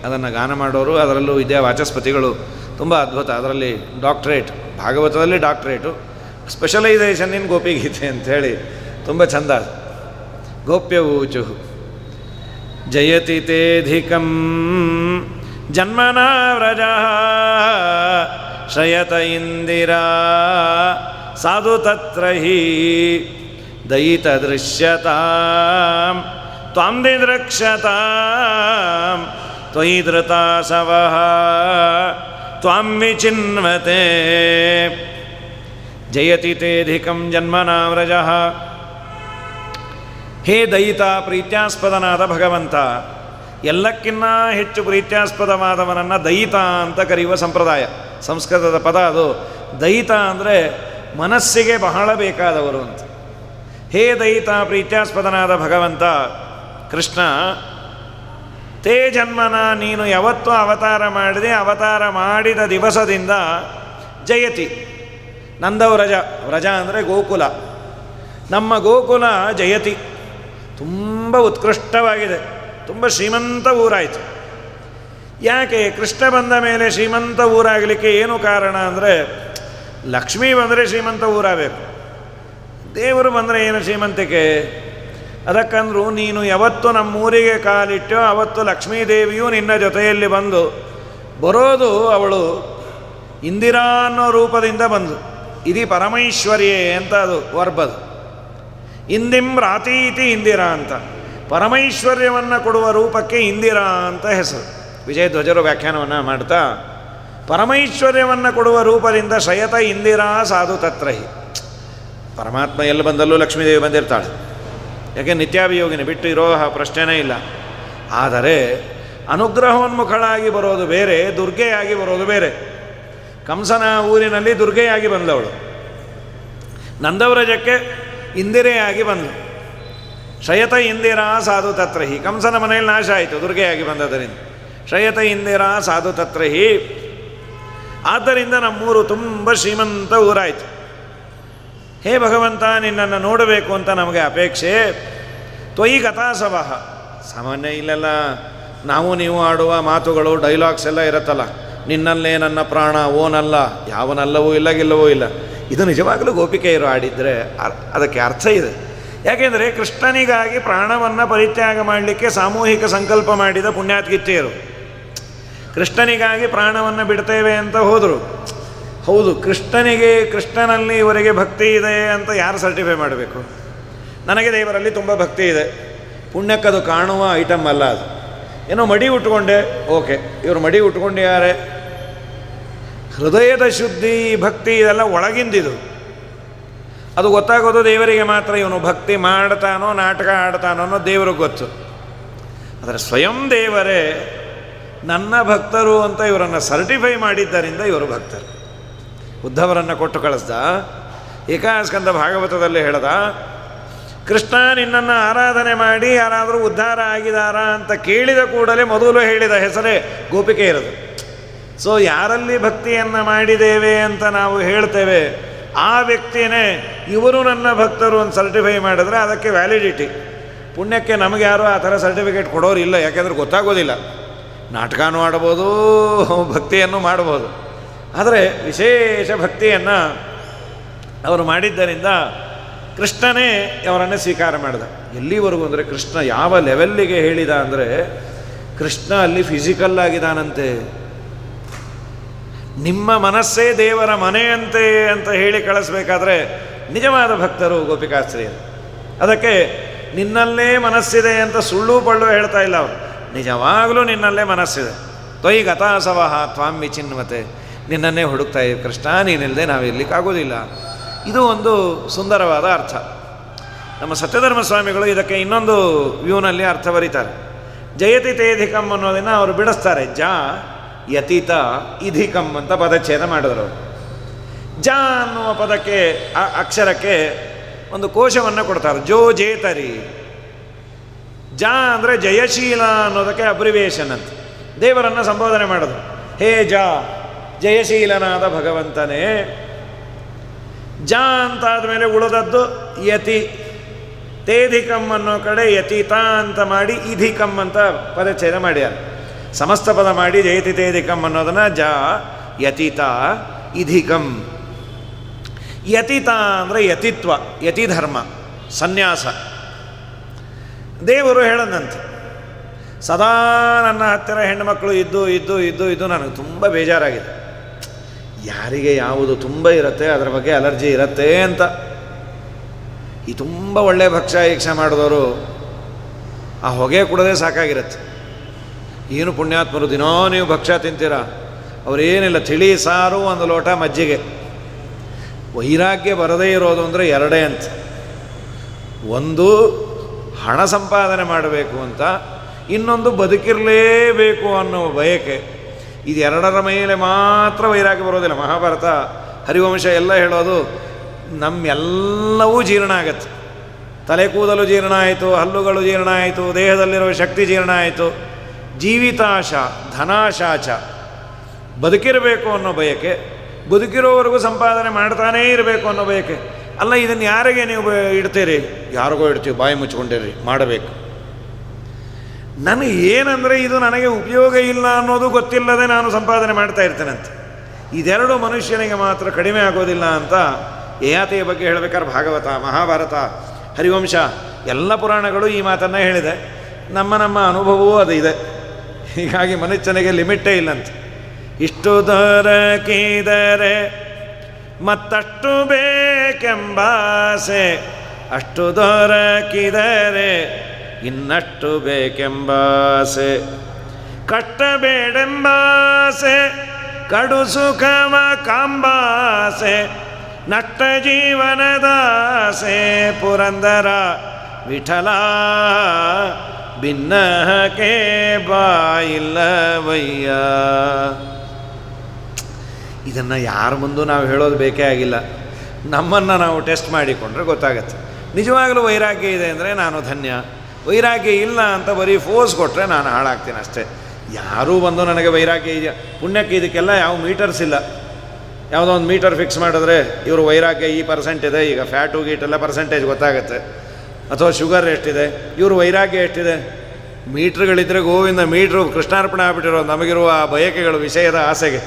ಅದನ್ನು ಗಾನ ಮಾಡೋರು, ಅದರಲ್ಲೂ ವಿದ್ಯಾ ವಾಚಸ್ಪತಿಗಳು ತುಂಬ ಅದ್ಭುತ. ಅದರಲ್ಲಿ ಡಾಕ್ಟ್ರೇಟ್, ಭಾಗವತದಲ್ಲಿ ಡಾಕ್ಟ್ರೇಟು, ಸ್ಪೆಷಲೈಸೇಷನ್ ಇನ್ ಗೋಪಿಗೀತೆ ಅಂಥೇಳಿ ತುಂಬ ಚಂದ. ಗೋಪ್ಯವೂಚು ಜಯತಿ ತೇಧಿಕಂ ಜನ್ಮನಾ ವ್ರಜ ಶ್ರಯತ ಇಂದಿರಾ ಸಾಧು ತತ್ರ ಹಿ ದಯಿತ ದೃಶ್ಯತಾಂ ತ್ವಾಂ ದಿದ್ರಕ್ಷತಾಂ ತ್ವಯಿ ಧೃತಾಸವಃ ತ್ವಾಂ ವಿಚಿನ್ವತೆ ಜಯತಿ ತೇಧಿಕಂ ಜನ್ಮನಾ ವ್ರಜಃ. ಹೇ ದಯಿತ, ಪ್ರೀತ್ಯಾಸ್ಪದನಾದ ಭಗವಂತ, ಎಲ್ಲಕ್ಕಿನ್ನ ಹೆಚ್ಚು ಪ್ರೀತ್ಯಾಸ್ಪದವಾದವನನ್ನು ದಯಿತ ಅಂತ ಕರೆಯುವ ಸಂಪ್ರದಾಯ. ಸಂಸ್ಕೃತದ ಪದ ಅದು. ದಯಿತ ಅಂದರೆ ಮನಸ್ಸಿಗೆ ಬಹಳ ಬೇಕಾದವರು ಅಂತ. ಹೇ ದಯಿತ, ಪ್ರೀತ್ಯಾಸ್ಪದನಾದ ಭಗವಂತ ಕೃಷ್ಣ, ತೇ ಜನ್ಮನ, ನೀನು ಯಾವತ್ತೂ ಅವತಾರ ಮಾಡಿದೆ, ಅವತಾರ ಮಾಡಿದ ದಿವಸದಿಂದ ಜಯತಿ, ನಂದವ್ರಜ, ವ್ರಜ ಅಂದರೆ ಗೋಕುಲ, ನಮ್ಮ ಗೋಕುಲ ಜಯತಿ, ತುಂಬ ಉತ್ಕೃಷ್ಟವಾಗಿದೆ, ತುಂಬ ಶ್ರೀಮಂತ ಊರಾಯಿತು. ಯಾಕೆ ಕೃಷ್ಣ ಬಂದ ಮೇಲೆ ಶ್ರೀಮಂತ ಊರಾಗಲಿಕ್ಕೆ ಏನು ಕಾರಣ ಅಂದರೆ, ಲಕ್ಷ್ಮೀ ಬಂದರೆ ಶ್ರೀಮಂತ ಊರಾಗಬೇಕು, ದೇವರು ಬಂದರೆ ಏನು ಶ್ರೀಮಂತಿಕೆ? ಅದಕ್ಕಂದ್ರೂ ನೀನು ಯಾವತ್ತು ನಮ್ಮೂರಿಗೆ ಕಾಲಿಟ್ಟೋ ಅವತ್ತು ಲಕ್ಷ್ಮೀದೇವಿಯು ನಿನ್ನ ಜೊತೆಯಲ್ಲಿ ಬಂದು, ಬರೋದು ಅವಳು ಇಂದಿರಾ ಅನ್ನೋ ರೂಪದಿಂದ ಬಂದು, ಇದಿ ಪರಮೈಶ್ವರ್ಯೇ ಅಂತ ಅದು ವರ್ಬದು. ಇಂದಿಂ ರಾತೀತಿ ಇಂದಿರಾ ಅಂತ, ಪರಮೈಶ್ವರ್ಯವನ್ನು ಕೊಡುವ ರೂಪಕ್ಕೆ ಇಂದಿರಾ ಅಂತ ಹೆಸರು. ವಿಜಯಧ್ವಜರು ವ್ಯಾಖ್ಯಾನವನ್ನು ಮಾಡ್ತಾ, ಪರಮೈಶ್ವರ್ಯವನ್ನು ಕೊಡುವ ರೂಪದಿಂದ ಶಯತ ಇಂದಿರಾ ಸಾಧು ತತ್ರಹಿ. ಪರಮಾತ್ಮ ಎಲ್ಲಿ ಬಂದಲ್ಲೂ ಲಕ್ಷ್ಮೀದೇವಿ ಬಂದಿರ್ತಾಳೆ, ಯಾಕೆ ನಿತ್ಯಾಭಿಯೋಗಿನಿ, ಬಿಟ್ಟು ಇರೋ ಪ್ರಶ್ನೆನೇ ಇಲ್ಲ. ಆದರೆ ಅನುಗ್ರಹೋನ್ಮುಖಳಾಗಿ ಬರೋದು ಬೇರೆ, ದುರ್ಗೆಯಾಗಿ ಬರೋದು ಬೇರೆ. ಕಂಸನ ಊರಿನಲ್ಲಿ ದುರ್ಗೆಯಾಗಿ ಬಂದವಳು, ನಂದವ್ರಜಕ್ಕೆ ಇಂದಿರೆಯಾಗಿ ಬಂದು, ಶಯತ ಇಂದಿರಾ ಸಾಧು ತತ್ರಹಿ. ಕಂಸನ ಮನೆಯಲ್ಲಿ ನಾಶ ಆಯಿತು ದುರ್ಗೆಯಾಗಿ ಬಂದದರಿಂದ. ಶಯತ ಇಂದಿರಾ ಸಾಧು ತತ್ರಹಿ. ಆದ್ದರಿಂದ ನಮ್ಮೂರು ತುಂಬ ಶ್ರೀಮಂತ ಊರಾಯಿತು. ಹೇ ಭಗವಂತ, ನಿನ್ನನ್ನು ನೋಡಬೇಕು ಅಂತ ನಮಗೆ ಅಪೇಕ್ಷೆ. ತ್ವಯಿ ಗತಾಸವಃ. ಸಾಮಾನ್ಯ ಇಲ್ಲೆಲ್ಲ ನಾವು ನೀವು ಆಡುವ ಮಾತುಗಳು, ಡೈಲಾಗ್ಸ್ ಎಲ್ಲ ಇರುತ್ತಲ್ಲ, ನಿನ್ನಲ್ಲೇ ನನ್ನ ಪ್ರಾಣ, ಓನಲ್ಲ, ಯಾವನಲ್ಲವೂ ಇಲ್ಲ, ಗಿಲ್ಲವೂ ಇಲ್ಲ. ಇದು ನಿಜವಾಗಲೂ ಗೋಪಿಕೆಯರು ಆಡಿದರೆ ಅದಕ್ಕೆ ಅರ್ಥ ಇದೆ. ಯಾಕೆಂದರೆ ಕೃಷ್ಣನಿಗಾಗಿ ಪ್ರಾಣವನ್ನು ಪರಿತ್ಯಾಗ ಮಾಡಲಿಕ್ಕೆ ಸಾಮೂಹಿಕ ಸಂಕಲ್ಪ ಮಾಡಿದ ಪುಣ್ಯಾತ್ಗಿತ್ತೆಯರು. ಕೃಷ್ಣನಿಗಾಗಿ ಪ್ರಾಣವನ್ನು ಬಿಡ್ತೇವೆ ಅಂತ ಹೋದರು. ಹೌದು, ಕೃಷ್ಣನಲ್ಲಿ ಇವರಿಗೆ ಭಕ್ತಿ ಇದೆ ಅಂತ ಯಾರು ಸರ್ಟಿಫೈ ಮಾಡಬೇಕು? ನನಗೆ ದೇವರಲ್ಲಿ ತುಂಬ ಭಕ್ತಿ ಇದೆ, ಪುಣ್ಯಕ್ಕದು ಕಾಣುವ ಐಟಮ್ ಅಲ್ಲ ಅದು. ಏನೋ ಮಡಿ ಉಟ್ಕೊಂಡೆ, ಓಕೆ, ಇವರು ಮಡಿ ಉಟ್ಕೊಂಡಿದ್ದಾರೆ. ಹೃದಯದ ಶುದ್ಧಿ, ಭಕ್ತಿ ಇದೆಲ್ಲ ಒಳಗಿಂದಿದು. ಅದು ಗೊತ್ತಾಗೋದು ದೇವರಿಗೆ ಮಾತ್ರ. ಇವನು ಭಕ್ತಿ ಮಾಡ್ತಾನೋ ನಾಟಕ ಆಡ್ತಾನೋ ಅನ್ನೋ ದೇವ್ರಿಗೆ ಗೊತ್ತು. ಆದರೆ ಸ್ವಯಂ ದೇವರೇ ನನ್ನ ಭಕ್ತರು ಅಂತ ಇವರನ್ನು ಸರ್ಟಿಫೈ ಮಾಡಿದ್ದರಿಂದ ಇವರು ಭಕ್ತರು. ಉದ್ಧವರನ್ನು ಕೊಟ್ಟು ಕಳಿಸ್ದ. ಏಕಾಸ್ಕಂದ ಭಾಗವತದಲ್ಲಿ ಹೇಳ್ದ, ಕೃಷ್ಣ ನಿನ್ನನ್ನು ಆರಾಧನೆ ಮಾಡಿ ಯಾರಾದರೂ ಉದ್ಧಾರ ಆಗಿದಾರಾ ಅಂತ ಕೇಳಿದ ಕೂಡಲೇ ಮೊದಲು ಹೇಳಿದ ಹೆಸರೇ ಗೋಪಿಕೆ ಇರೋದು. ಸೊ ಯಾರಲ್ಲಿ ಭಕ್ತಿಯನ್ನು ಮಾಡಿದ್ದೇವೆ ಅಂತ ನಾವು ಹೇಳ್ತೇವೆ, ಆ ವ್ಯಕ್ತಿಯೇ ಇವರು ನನ್ನ ಭಕ್ತರು ಅಂತ ಸರ್ಟಿಫೈ ಮಾಡಿದ್ರೆ ಅದಕ್ಕೆ ವ್ಯಾಲಿಡಿಟಿ. ಪುಣ್ಯಕ್ಕೆ ನಮಗೆ ಯಾರೂ ಆ ಥರ ಸರ್ಟಿಫಿಕೇಟ್ ಕೊಡೋರು ಇಲ್ಲ, ಯಾಕೆಂದ್ರೆ ಗೊತ್ತಾಗೋದಿಲ್ಲ. ನಾಟಕನೂ ಆಡ್ಬೋದು, ಭಕ್ತಿಯನ್ನು ಮಾಡ್ಬೋದು. ಆದರೆ ವಿಶೇಷ ಭಕ್ತಿಯನ್ನು ಅವರು ಮಾಡಿದ್ದರಿಂದ ಕೃಷ್ಣನೇ ಅವರನ್ನೇ ಸ್ವೀಕಾರ ಮಾಡಿದ. ಎಲ್ಲಿವರೆಗೂ ಅಂದರೆ, ಕೃಷ್ಣ ಯಾವ ಲೆವೆಲ್ಲಿಗೆ ಹೇಳಿದ ಅಂದರೆ, ಕೃಷ್ಣ ಅಲ್ಲಿ ಫಿಸಿಕಲ್ ಆಗಿದ್ದಾನಂತೆ. ನಿಮ್ಮ ಮನಸ್ಸೇ ದೇವರ ಮನೆಯಂತೆ ಅಂತ ಹೇಳಿ ಕಳಿಸ್ಬೇಕಾದ್ರೆ ನಿಜವಾದ ಭಕ್ತರು ಗೋಪಿಕಾಸ್ತ್ರೀಯರು. ಅದಕ್ಕೆ ನಿನ್ನಲ್ಲೇ ಮನಸ್ಸಿದೆ ಅಂತ ಸುಳ್ಳು ಪಳ್ಳು ಹೇಳ್ತಾ ಇಲ್ಲ ಅವರು, ನಿಜವಾಗಲೂ ನಿನ್ನಲ್ಲೇ ಮನಸ್ಸಿದೆ. ತ್ವಯಿ ಗತಾಸವಃ ತ್ವಾಂ ವಿಚಿನ್ವತೆ. ನಿನ್ನನ್ನೇ ಹುಡುಕ್ತಾ ಇದ್ದೀವಿ ಕೃಷ್ಣ, ನೀನಿಲ್ಲದೆ ನಾವಿರ್ಲಿಕ್ಕಾಗೋದಿಲ್ಲ. ಇದು ಒಂದು ಸುಂದರವಾದ ಅರ್ಥ. ನಮ್ಮ ಸತ್ಯಧರ್ಮ ಸ್ವಾಮಿಗಳು ಇದಕ್ಕೆ ಇನ್ನೊಂದು ವ್ಯೂನಲ್ಲಿ ಅರ್ಥ ಬರೀತಾರೆ. ಜಯತಿ ತೇಧಿಕಂ ಅನ್ನೋದನ್ನು ಅವರು ಬಿಡಿಸ್ತಾರೆ. ಜ ಯತೀತ ಇಧಿಕಂ ಅಂತ ಪದಚ್ಛೇದ ಮಾಡಿದ್ರು ಅವರು. ಜ ಅನ್ನುವ ಪದಕ್ಕೆ, ಆ ಅಕ್ಷರಕ್ಕೆ ಒಂದು ಕೋಶವನ್ನು ಕೊಡ್ತಾರೆ. ಜೋ ಜೇತರಿ. ಜ ಅಂದರೆ ಜಯಶೀಲ ಅನ್ನೋದಕ್ಕೆ ಅಬ್ರಿವೇಷನ್ ಅಂತ. ದೇವರನ್ನು ಸಂಬೋಧನೆ ಮಾಡೋದು, ಹೇ ಜ ಜಯಶೀಲನಾದ ಭಗವಂತನೇ. ಜ ಅಂತಾದ ಮೇಲೆ ಉಳಿದದ್ದು ಯತಿ. ತೇಧಿಕಂ ಅನ್ನೋ ಕಡೆ ಯತಿತ ಅಂತ ಮಾಡಿ ಇಧಿಕಂ ಅಂತ ಪದಚ್ಛೇದ ಮಾಡ್ಯಾರ. ಸಮಸ್ತ ಪದ ಮಾಡಿ ಜಯತಿ ತೇಧಿಕಂ ಅನ್ನೋದನ್ನು ಜ ಯತಿತ ಇಧಿಕಂ. ಯತಿತ ಅಂದರೆ ಯತಿತ್ವ, ಯತಿಧರ್ಮ, ಸನ್ಯಾಸ. ದೇವರು ಹೇಳದಂತೆ, ಸದಾ ನನ್ನ ಹತ್ತಿರ ಹೆಣ್ಣುಮಕ್ಕಳು ಇದ್ದು ನನಗೆ ತುಂಬ ಬೇಜಾರಾಗಿದೆ. ಯಾರಿಗೆ ಯಾವುದು ತುಂಬ ಇರುತ್ತೆ ಅದರ ಬಗ್ಗೆ ಅಲರ್ಜಿ ಇರುತ್ತೆ ಅಂತ. ಈ ತುಂಬ ಒಳ್ಳೆಯ ಭಕ್ಷ್ಯ ಈಕ್ಷೆ ಮಾಡಿದವರು ಆ ಹೊಗೆ ಕುಡೋದೇ ಸಾಕಾಗಿರುತ್ತೆ. ಏನು ಪುಣ್ಯಾತ್ಮರು ದಿನೋ ನೀವು ಭಕ್ಷ್ಯ ತಿಂತೀರಾ, ಅವರೇನಿಲ್ಲ, ತಿಳಿ ಸಾರು, ಒಂದು ಲೋಟ ಮಜ್ಜಿಗೆ. ವೈರಾಗ್ಯ ಬರದೇ ಇರೋದು ಅಂದರೆ ಎರಡೇ ಅಂತ. ಒಂದು ಹಣ ಸಂಪಾದನೆ ಮಾಡಬೇಕು ಅಂತ, ಇನ್ನೊಂದು ಬದುಕಿರಲೇಬೇಕು ಅನ್ನೋ ಬಯಕೆ. ಇದೆರಡರ ಮೇಲೆ ಮಾತ್ರ ವೈರಾಗ್ಯ ಬರೋದಿಲ್ಲ. ಮಹಾಭಾರತ ಹರಿವಂಶ ಎಲ್ಲ ಹೇಳೋದು ನಮ್ಮೆಲ್ಲವೂ ಜೀರ್ಣ ಆಗತ್ತೆ. ತಲೆ ಕೂದಲು ಜೀರ್ಣ ಆಯಿತು, ಹಲ್ಲುಗಳು ಜೀರ್ಣ ಆಯಿತು, ದೇಹದಲ್ಲಿರೋ ಶಕ್ತಿ ಜೀರ್ಣ ಆಯಿತು. ಜೀವಿತಾಶ ಧನಾಶಾಚ, ಬದುಕಿರಬೇಕು ಅನ್ನೋ ಬಯಕೆ, ಬದುಕಿರೋವರೆಗೂ ಸಂಪಾದನೆ ಮಾಡ್ತಾನೇ ಇರಬೇಕು ಅನ್ನೋ ಬಯಕೆ. ಅಲ್ಲ, ಇದನ್ನು ಯಾರಿಗೆ ನೀವು ಇಡ್ತೀರಿ? ಯಾರಿಗೋ ಇಡ್ತೀವಿ, ಬಾಯಿ ಮುಚ್ಕೊಂಡಿರಿ, ಮಾಡಬೇಕು. ನನಗೆ ಏನಂದರೆ ಇದು ನನಗೆ ಉಪಯೋಗ ಇಲ್ಲ ಅನ್ನೋದು ಗೊತ್ತಿಲ್ಲದೆ ನಾನು ಸಂಪಾದನೆ ಮಾಡ್ತಾ ಇರ್ತೇನಂತೆ. ಇದೆರಡು ಮನುಷ್ಯನಿಗೆ ಮಾತ್ರ ಕಡಿಮೆ ಆಗೋದಿಲ್ಲ ಅಂತ ಯಯಾತಿಯ ಬಗ್ಗೆ ಹೇಳಬೇಕಾದ್ರೆ ಭಾಗವತ, ಮಹಾಭಾರತ, ಹರಿವಂಶ ಎಲ್ಲ ಪುರಾಣಗಳು ಈ ಮಾತನ್ನು ಹೇಳಿದೆ. ನಮ್ಮ ಅನುಭವವೂ ಅದು ಇದೆ. ಹೀಗಾಗಿ ಮನುಷ್ಯನಿಗೆ ಲಿಮಿಟ್ಟೇ ಇಲ್ಲಂತೆ. ಇಷ್ಟು ದೊರಕಿದರೆ ಮತ್ತಷ್ಟು ಬೇಕೆಂಬಾಸೆ, ಅಷ್ಟು ದೊರಕಿದರೆ ಇನ್ನಷ್ಟು ಬೇಕೆಂಬಾಸೆ, ಕಷ್ಟಬೇಡೆಂಬಾಸೆ, ಕಡು ಸುಖವ ಕಾಂಬಾಸೆ, ನಷ್ಟ ಜೀವನದಾಸೆ, ಪುರಂದರ ವಿಠಲ ಭಿನ್ನಹಕ್ಕೆ ಬಾಯಿಲ್ಲವಯ್ಯ. ಇದನ್ನು ಯಾರ ಮುಂದೂ ನಾವು ಹೇಳೋದು ಬೇಕೇ ಆಗಿಲ್ಲ. ನಮ್ಮನ್ನು ನಾವು ಟೆಸ್ಟ್ ಮಾಡಿಕೊಂಡ್ರೆ ಗೊತ್ತಾಗತ್ತೆ. ನಿಜವಾಗಲೂ ವೈರಾಗ್ಯ ಇದೆ ಅಂದರೆ ನಾನು ಧನ್ಯ, ವೈರಾಗ್ಯ ಇಲ್ಲ ಅಂತ ಬರೀ ಫೋರ್ಸ್ ಕೊಟ್ಟರೆ ನಾನು ಹಾಳಾಗ್ತೀನಿ ಅಷ್ಟೇ. ಯಾರೂ ಬಂದು ನನಗೆ ವೈರಾಗ್ಯ ಇದೆಯಾ, ಪುಣ್ಯಕ್ಕೆ ಇದಕ್ಕೆಲ್ಲ ಯಾವ ಮೀಟರ್ಸ್ ಇಲ್ಲ. ಯಾವುದೋ ಒಂದು ಮೀಟರ್ ಫಿಕ್ಸ್ ಮಾಡಿದ್ರೆ ಇವರು ವೈರಾಗ್ಯ ಈ ಪರ್ಸೆಂಟ್ ಇದೆ, ಈಗ ಫ್ಯಾಟು ಗೀಟೆಲ್ಲ ಪರ್ಸೆಂಟೇಜ್ ಗೊತ್ತಾಗುತ್ತೆ. ಅಥವಾ ಶುಗರ್ ಎಷ್ಟಿದೆ, ಇವರು ವೈರಾಗ್ಯ ಎಷ್ಟಿದೆ. ಮೀಟ್ರ್ಗಳಿದ್ದರೆ ಗೋವಿಂದ, ಮೀಟ್ರು ಕೃಷ್ಣಾರ್ಪಣೆ ಆಗ್ಬಿಟ್ಟಿರೋ ನಮಗಿರುವ ಆ ಬಯಕೆಗಳು ವಿಷಯದ ಆಸೆಗೆ.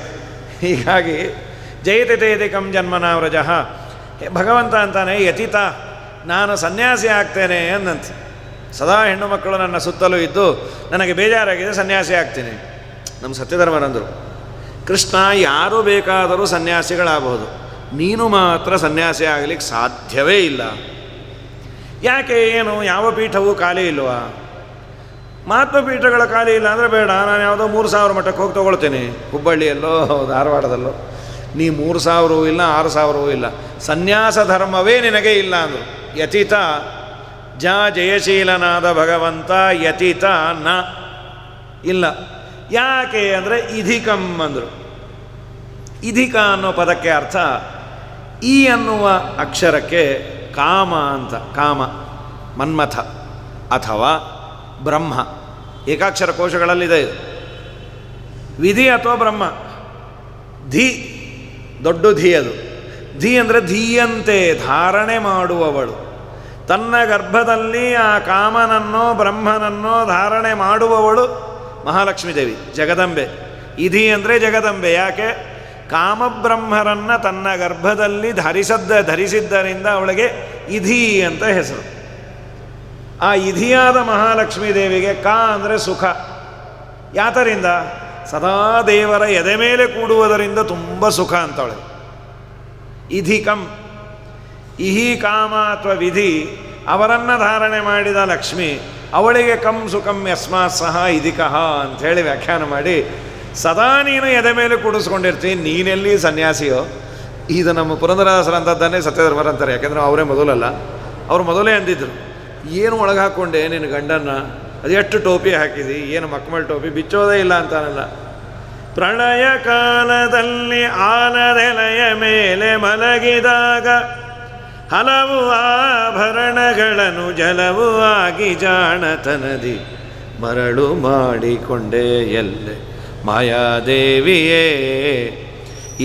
ಹೀಗಾಗಿ ಜಯತಿ ತೇಧಿಕಂ ಜನ್ಮನ ವ್ರಜಃ, ಭಗವಂತ ಅಂತಾನೆ ಯತಿತ, ನಾನು ಸನ್ಯಾಸಿ ಆಗ್ತೇನೆ ಅಂದಂತೆ. ಸದಾ ಹೆಣ್ಣು ಮಕ್ಕಳು ನನ್ನ ಸುತ್ತಲೂ ಇದ್ದು ನನಗೆ ಬೇಜಾರಾಗಿದೆ, ಸನ್ಯಾಸಿ ಆಗ್ತೀನಿ. ನಮ್ಮ ಸತ್ಯಧರ್ಮರಂದರು, ಕೃಷ್ಣ ಯಾರು ಬೇಕಾದರೂ ಸನ್ಯಾಸಿಗಳಾಗಬಹುದು, ನೀನು ಮಾತ್ರ ಸನ್ಯಾಸಿ ಆಗಲಿಕ್ಕೆ ಸಾಧ್ಯವೇ ಇಲ್ಲ. ಯಾಕೆ, ಏನು, ಯಾವ ಪೀಠವೂ ಖಾಲಿ ಇಲ್ವಾ? ಮಹಾತ್ಮ ಪೀಠಗಳ ಖಾಲಿ ಇಲ್ಲ ಅಂದರೆ ಬೇಡ, ನಾನು ಯಾವುದೋ 3000 ಮಠಕ್ಕೆ ಹೋಗಿ ತೊಗೊಳ್ತೇನೆ, ಹುಬ್ಬಳ್ಳಿಯಲ್ಲೋ ಧಾರವಾಡದಲ್ಲೋ. ನೀ 3000 ಇಲ್ಲ 6000 ಇಲ್ಲ, ಸನ್ಯಾಸ ಧರ್ಮವೇ ನಿನಗೆ ಇಲ್ಲ ಅಂದರು. ಯತಿತ ಜಯಶೀಲನಾದ ಭಗವಂತ ಯತಿತ ನ ಇಲ್ಲ. ಯಾಕೆ ಅಂದರೆ ಇಧಿಕಂ ಅಂದರು. ಇಧಿಕ ಅನ್ನೋ ಪದಕ್ಕೆ ಅರ್ಥ ಈ ಅನ್ನುವ ಅಕ್ಷರಕ್ಕೆ ಕಾಮ ಅಂತ, ಕಾಮ, ಮನ್ಮಥ ಅಥವಾ ಬ್ರಹ್ಮ, ಏಕಾಕ್ಷರ ಕೋಶಗಳಲ್ಲಿದೆ ಇದು. ವಿಧಿ ಅಥವಾ ಬ್ರಹ್ಮ. ಧಿ, ದೊಡ್ಡ ಧಿ ಅದು. ಧಿ ಅಂದರೆ ಧೀಯಂತೆ, ಧಾರಣೆ ಮಾಡುವವಳು. ತನ್ನ ಗರ್ಭದಲ್ಲಿ ಆ ಕಾಮನನ್ನೋ ಬ್ರಹ್ಮನನ್ನೋ ಧಾರಣೆ ಮಾಡುವವಳು ಮಹಾಲಕ್ಷ್ಮೀ ದೇವಿ, ಜಗದಂಬೆ. ಇಧಿ ಅಂದರೆ ಜಗದಂಬೆ. ಯಾಕೆ? ಕಾಮಬ್ರಹ್ಮರನ್ನು ತನ್ನ ಗರ್ಭದಲ್ಲಿ ಧರಿಸಿದ್ದರಿಂದ ಅವಳಿಗೆ ಇಧಿ ಅಂತ ಹೆಸರು. ಆ ಇಧಿಯಾದ ಮಹಾಲಕ್ಷ್ಮೀ ದೇವಿಗೆ ಕಾ ಅಂದರೆ ಸುಖ. ಯಾತರಿಂದ? ಸದಾ ದೇವರ ಎದೆ ಮೇಲೆ ಕೂಡುವುದರಿಂದ ತುಂಬ ಸುಖ ಅಂತವಳೆ. ಇಧಿಕಂ, ಇಹಿ ಕಾಮ ಅಥವಾ ವಿಧಿ, ಅವರನ್ನು ಧಾರಣೆ ಮಾಡಿದ ಲಕ್ಷ್ಮಿ, ಅವಳಿಗೆ ಕಂ ಸುಖಂ ಯಸ್ಮಾತ್ ಸಹ ಇಧಿಕಃ ಅಂಥೇಳಿ ವ್ಯಾಖ್ಯಾನ ಮಾಡಿ, ಸದಾ ನೀನು ಎದೆ ಮೇಲೆ ಕೂಡಿಸ್ಕೊಂಡಿರ್ತೀನಿ, ನೀನೆಲ್ಲಿ ಸನ್ಯಾಸಿಯೋ. ಇದು ನಮ್ಮ ಪುರಂದರದಾಸರಂಥದ್ದನ್ನೇ ಸತ್ಯಧರ್ಮರಂತಾರೆ. ಯಾಕೆಂದರೆ ಅವರೇ ಮೊದಲಲ್ಲ, ಅವರು ಮೊದಲೇ ಅಂದಿದ್ರು, ಏನು ಒಳಗೆ ಹಾಕ್ಕೊಂಡೆ ನಿನ್ನ ಗಂಡನ್ನು, ಅದು ಎಷ್ಟು ಟೋಪಿ ಹಾಕಿದಿ, ಏನು ಮಕ್ಮಲ್ ಟೋಪಿ, ಬಿಚ್ಚೋದೇ ಇಲ್ಲ ಅಂತಾನಲ್ಲ. ಪ್ರಳಯ ಕಾಲದಲ್ಲಿ ಆಲದೆಲೆಯ ಮೇಲೆ ಮಲಗಿದಾಗ ಹಲವು ಆಭರಣಗಳನ್ನು ಜಲವು ಆಗಿ ಜಾಣತನದಿ ಮರಳು ಮಾಡಿಕೊಂಡೆ ಎಲ್ಲೆ ಮಾಯಾದೇವಿಯೇ.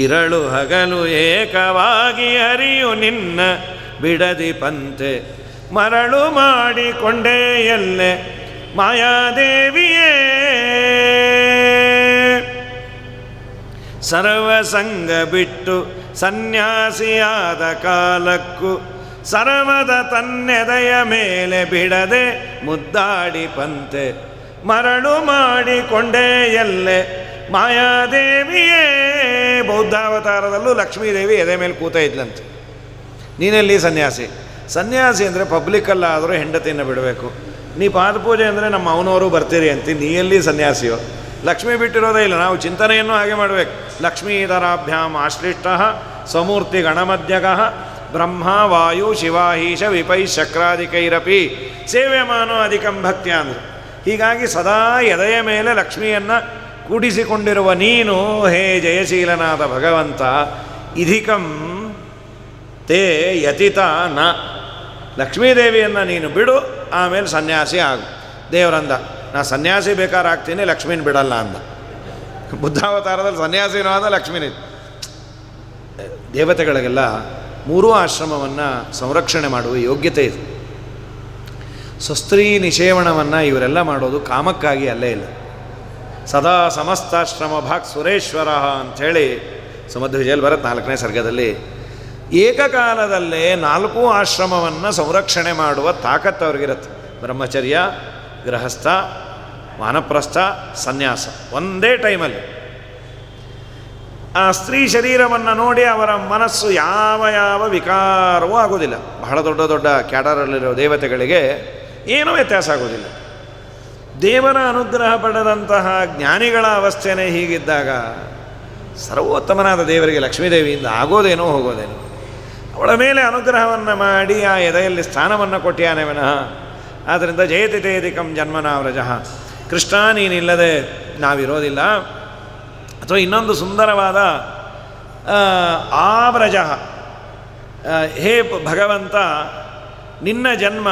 ಇರಳು ಹಗಲು ಏಕವಾಗಿ ಹರಿಯು ನಿನ್ನ ಬಿಡದಿ ಪಂತೆ ಮರಳು ಮಾಡಿಕೊಂಡೆ ಎಲ್ಲೆ ಮಾಯಾದೇವಿಯೇ. ಸರ್ವಸಂಗ ಬಿಟ್ಟು ಸನ್ಯಾಸಿಯಾದ ಕಾಲಕ್ಕೂ ಸರ್ವದ ತನ್ನೆದೆಯ ಮೇಲೆ ಬಿಡದೆ ಮುದ್ದಾಡಿ ಪಂತೆ ಮರಳು ಮಾಡಿಕೊಂಡೆ ಎಲ್ಲೆ ಮಾಯಾದೇವಿಯೇ. ಬೌದ್ಧಾವತಾರದಲ್ಲೂ ಲಕ್ಷ್ಮೀದೇವಿ ಎದೆ ಮೇಲೆ ಕೂತ ಇದ್ಲಂತೆ. ನೀನೆಲ್ಲಿ ಸನ್ಯಾಸಿ? ಸನ್ಯಾಸಿ ಅಂದರೆ ಪಬ್ಲಿಕ್ಕಲ್ಲಾದರೂ ಹೆಂಡತಿಯನ್ನು ಬಿಡಬೇಕು. ನೀ ಪಾದಪೂಜೆ ಅಂದರೆ ನಮ್ಮ ಅವನವರು ಬರ್ತೀರಿ ಅಂತಿ, ನೀ ಎಲ್ಲಿ ಸನ್ಯಾಸಿಯೋ? ಲಕ್ಷ್ಮೀ ಬಿಟ್ಟಿರೋದೇ ಇಲ್ಲ. ನಾವು ಚಿಂತನೆಯನ್ನು ಹಾಗೆ ಮಾಡಬೇಕು. ಲಕ್ಷ್ಮೀಧರಾಭ್ಯಾಮ್ ಆಶ್ಲಿಷ್ಟ ಸಮೂರ್ತಿ ಗಣಮಧ್ಯಗಃ ಬ್ರಹ್ಮ ವಾಯು ಶಿವಾಹೀಶ ವಿಪೈ ಶಕ್ರಾದಿಕೈರಪಿ ಸೇವ್ಯಮಾನೋ ಅಧಿಕಂ ಭಕ್ತಿಯ ಅಂದರು. ಹೀಗಾಗಿ ಸದಾ ಎದೆಯ ಮೇಲೆ ಲಕ್ಷ್ಮಿಯನ್ನು ಕೂಡಿಸಿಕೊಂಡಿರುವ ನೀನು ಹೇ ಜಯಶೀಲನಾದ ಭಗವಂತ, ಇಧಿಕಂ ತೇ ಯತಿತ ನ. ಲಕ್ಷ್ಮೀದೇವಿಯನ್ನು ನೀನು ಬಿಡು, ಆಮೇಲೆ ಸನ್ಯಾಸಿ ಆಗು. ದೇವರಂದ, ನಾ ಸನ್ಯಾಸಿ ಬೇಕಾದ್ರೆ ಆಗ್ತೀನಿ, ಲಕ್ಷ್ಮೀನ ಬಿಡಲ್ಲ ಅಂದ. ಬುದ್ಧಾವತಾರದಲ್ಲಿ ಸನ್ಯಾಸಿನೂ ಆದ, ಲಕ್ಷ್ಮೀನ. ದೇವತೆಗಳಿಗೆಲ್ಲ ಮೂರೂ ಆಶ್ರಮವನ್ನು ಸಂರಕ್ಷಣೆ ಮಾಡುವ ಯೋಗ್ಯತೆ ಇದೆ. ಸ್ವಸ್ತ್ರೀ ನಿಷೇವಣವನ್ನು ಇವರೆಲ್ಲ ಮಾಡೋದು ಕಾಮಕ್ಕಾಗಿ ಅಲ್ಲೇ ಇಲ್ಲ. ಸದಾ ಸಮಸ್ತಾಶ್ರಮ ಭಾಗ್ ಸುರೇಶ್ವರ ಅಂಥೇಳಿ ಸುಮಧ್ವಿಜಯಲ್ಲಿ ಬರುತ್ತೆ 4ನೇ ಸರ್ಗದಲ್ಲಿ. ಏಕಕಾಲದಲ್ಲೇ 4 ಆಶ್ರಮವನ್ನು ಸಂರಕ್ಷಣೆ ಮಾಡುವ ತಾಕತ್ತು ಅವ್ರಿಗಿರುತ್ತೆ. ಬ್ರಹ್ಮಚರ್ಯ, ಗೃಹಸ್ಥ, ವಾನಪ್ರಸ್ಥ, ಸನ್ಯಾಸ ಒಂದೇ ಟೈಮಲ್ಲಿ. ಆ ಸ್ತ್ರೀ ಶರೀರವನ್ನು ನೋಡಿ ಅವರ ಮನಸ್ಸು ಯಾವ ವಿಕಾರವೂ ಆಗೋದಿಲ್ಲ. ಬಹಳ ದೊಡ್ಡ ದೊಡ್ಡ ಕ್ಯಾಡರಲ್ಲಿರೋ ದೇವತೆಗಳಿಗೆ ಏನೂ ವ್ಯತ್ಯಾಸ ಆಗೋದಿಲ್ಲ. ದೇವರ ಅನುಗ್ರಹ ಪಡೆದಂತಹ ಜ್ಞಾನಿಗಳ ಅವಸ್ಥೆನೇ ಹೀಗಿದ್ದಾಗ ಸರ್ವೋತ್ತಮನಾದ ದೇವರಿಗೆ ಲಕ್ಷ್ಮೀದೇವಿಯಿಂದ ಆಗೋದೇನೋ ಹೋಗೋದೇನೋ. ಅವಳ ಮೇಲೆ ಅನುಗ್ರಹವನ್ನು ಮಾಡಿ ಆ ಎದೆಯಲ್ಲಿ ಸ್ಥಾನವನ್ನು ಕೊಟ್ಟಿಯಾನೆ ವಿನಃ. ಆದ್ದರಿಂದ ಜಯತಿ ತೇದಿಕಂ ಜನ್ಮನಾವ್ರಜಃ. ಕೃಷ್ಣ ನೀನಿಲ್ಲದೆ ನಾವಿರೋದಿಲ್ಲ. ಅಥವಾ ಇನ್ನೊಂದು ಸುಂದರವಾದ ಆವ್ರಜ, ಹೇ ಭಗವಂತ, ನಿನ್ನ ಜನ್ಮ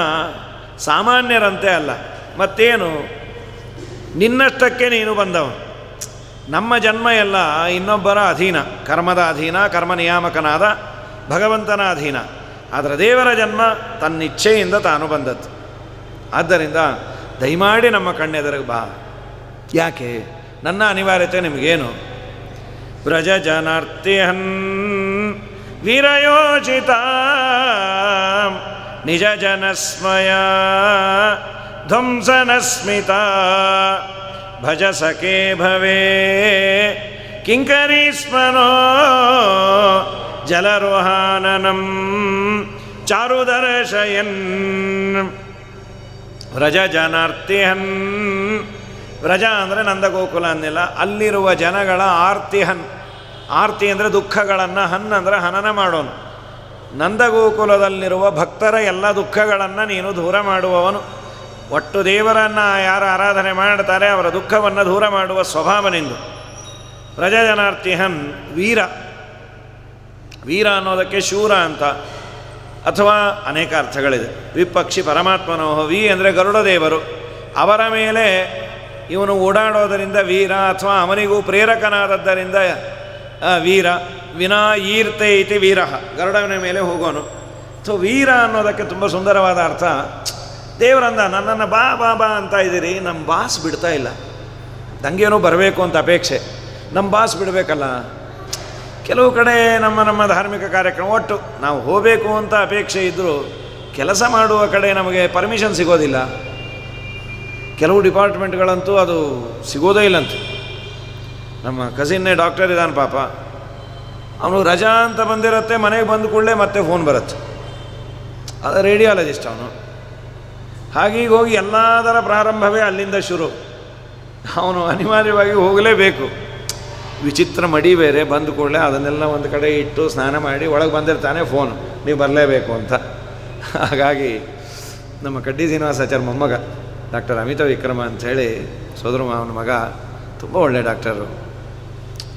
ಸಾಮಾನ್ಯರಂತೆ ಅಲ್ಲ. ಮತ್ತೇನು, ನಿನ್ನಷ್ಟಕ್ಕೆ ನೀನು ಬಂದವನು. ನಮ್ಮ ಜನ್ಮ ಎಲ್ಲ ಇನ್ನೊಬ್ಬರ ಅಧೀನ, ಕರ್ಮದ ಅಧೀನ, ಕರ್ಮ ನಿಯಾಮಕನಾದ ಭಗವಂತನ ಅಧೀನ. ಆದರೆ ದೇವರ ಜನ್ಮ ತನ್ನಿಚ್ಛೆಯಿಂದ ತಾನು ಬಂದದ್ದು. ಆದ್ದರಿಂದ ದಯಮಾಡಿ ನಮ್ಮ ಕಣ್ಣೆದುರಿಗೆ ಬಾ. ಯಾಕೆ? ನನ್ನ ಅನಿವಾರ್ಯತೆ ನಿಮಗೇನು? ವ್ರಜ ಜನಾರ್ತಿಹನ್ ವೀರಯೋಚಿತ ನಿಜ ಜನಸ್ಮಯ ಧ್ವಂಸನಸ್ಮಿತ ಭಜ ಸಖೇ ಭವೇ ಕಿಂಕರೀಸ್ಮನೋ ಜಲರೋಹಾನನಂ ಚಾರುದರ್ಶಯನ್. ವ್ರಜ ಜನಾರ್ತಿಹನ್. ವ್ರಜ ಅಂದರೆ ನಂದಗೋಕುಲ ಅಂದಿಲ್ಲ, ಅಲ್ಲಿರುವ ಜನಗಳ ಆರ್ತಿಹನ್. ಆರ್ತಿ ಅಂದರೆ ದುಃಖಗಳನ್ನು, ಹನ್ ಅಂದರೆ ಹನನ ಮಾಡೋನು. ನಂದಗೋಕುಲದಲ್ಲಿರುವ ಭಕ್ತರ ಎಲ್ಲ ದುಃಖಗಳನ್ನು ನೀನು ದೂರ ಮಾಡುವವನು. ಒಟ್ಟು ದೇವರನ್ನು ಯಾರು ಆರಾಧನೆ ಮಾಡ್ತಾರೆ ಅವರ ದುಃಖವನ್ನು ದೂರ ಮಾಡುವ ಸ್ವಭಾವ ನಿಂದು. ವ್ರಜ ಜನಾರ್ತಿಹನ್ ವೀರ. ವೀರ ಅನ್ನೋದಕ್ಕೆ ಶೂರ ಅಂತ, ಅಥವಾ ಅನೇಕ ಅರ್ಥಗಳಿದೆ. ವಿಪಕ್ಷಿ ಪರಮಾತ್ಮನೋಹ. ವಿ ಅಂದರೆ ಗರುಡ ದೇವರು, ಅವರ ಮೇಲೆ ಇವನು ಓಡಾಡೋದರಿಂದ ವೀರ, ಅಥವಾ ಅವನಿಗೂ ಪ್ರೇರಕನಾದದ್ದರಿಂದ ವೀರ. ವಿನಾ ಈರ್ತೆ ಇತಿ ವೀರ, ಗರುಡನ ಮೇಲೆ ಹೋಗೋನು. ಸೊ ವೀರ ಅನ್ನೋದಕ್ಕೆ ತುಂಬ ಸುಂದರವಾದ ಅರ್ಥ. ದೇವರಂದ, ನನ್ನನ್ನು ಬಾ ಬಾ ಬಾ ಅಂತ ಇದ್ದೀರಿ, ನಮ್ಮ ಬಾಸ್ ಬಿಡ್ತಾ ಇಲ್ಲ. ನನಗೇನೋ ಬರಬೇಕು ಅಂತ ಅಪೇಕ್ಷೆ, ನಮ್ಮ ಬಾಸ್ ಬಿಡಬೇಕಲ್ಲ. ಕೆಲವು ಕಡೆ ನಮ್ಮ ಧಾರ್ಮಿಕ ಕಾರ್ಯಕ್ರಮ ಒಟ್ಟು ನಾವು ಹೋಗಬೇಕು ಅಂತ ಅಪೇಕ್ಷೆ ಇದ್ದರೂ ಕೆಲಸ ಮಾಡುವ ಕಡೆ ನಮಗೆ ಪರ್ಮಿಷನ್ ಸಿಗೋದಿಲ್ಲ. ಕೆಲವು ಡಿಪಾರ್ಟ್ಮೆಂಟ್ಗಳಂತೂ ಅದು ಸಿಗೋದೇ ಇಲ್ಲಂತೆ. ನಮ್ಮ ಕಸಿನ್ನೇ ಡಾಕ್ಟರ್ ಇದ್ದಾನೆ ಪಾಪ, ಅವನು ರಜಾ ಅಂತ ಬಂದಿರುತ್ತೆ, ಮನೆಗೆ ಬಂದ ಕೂಡಲೇ ಮತ್ತೆ ಫೋನ್ ಬರುತ್ತೆ. ಅದು ರೇಡಿಯಾಲಜಿಸ್ಟ್ ಅವನು. ಹಾಗೀಗ ಹೋಗಿ ಎಲ್ಲದರ ಪ್ರಾರಂಭವೇ ಅಲ್ಲಿಂದ ಶುರು. ಅವನು ಅನಿವಾರ್ಯವಾಗಿ ಹೋಗಲೇಬೇಕು. ವಿಚಿತ್ರ ಮಡಿ ಬೇರೆ, ಬಂದ ಕೂಡಲೇ ಅದನ್ನೆಲ್ಲ ಒಂದು ಕಡೆ ಇಟ್ಟು ಸ್ನಾನ ಮಾಡಿ ಒಳಗೆ ಬಂದಿರ್ತಾನೆ, ಫೋನ್ ನೀವು ಬರಲೇಬೇಕು ಅಂತ. ಹಾಗಾಗಿ ನಮ್ಮ ಕಡ್ಡಿ ಶ್ರೀನಿವಾಸಾಚಾರ್ಯ ಮೊಮ್ಮಗ ಡಾಕ್ಟರ್ ಅಮಿತ ವಿಕ್ರಮ ಅಂಥೇಳಿ ಸೋದರ ಮಾವನ ಮಗ, ತುಂಬ ಒಳ್ಳೆಯ ಡಾಕ್ಟರು,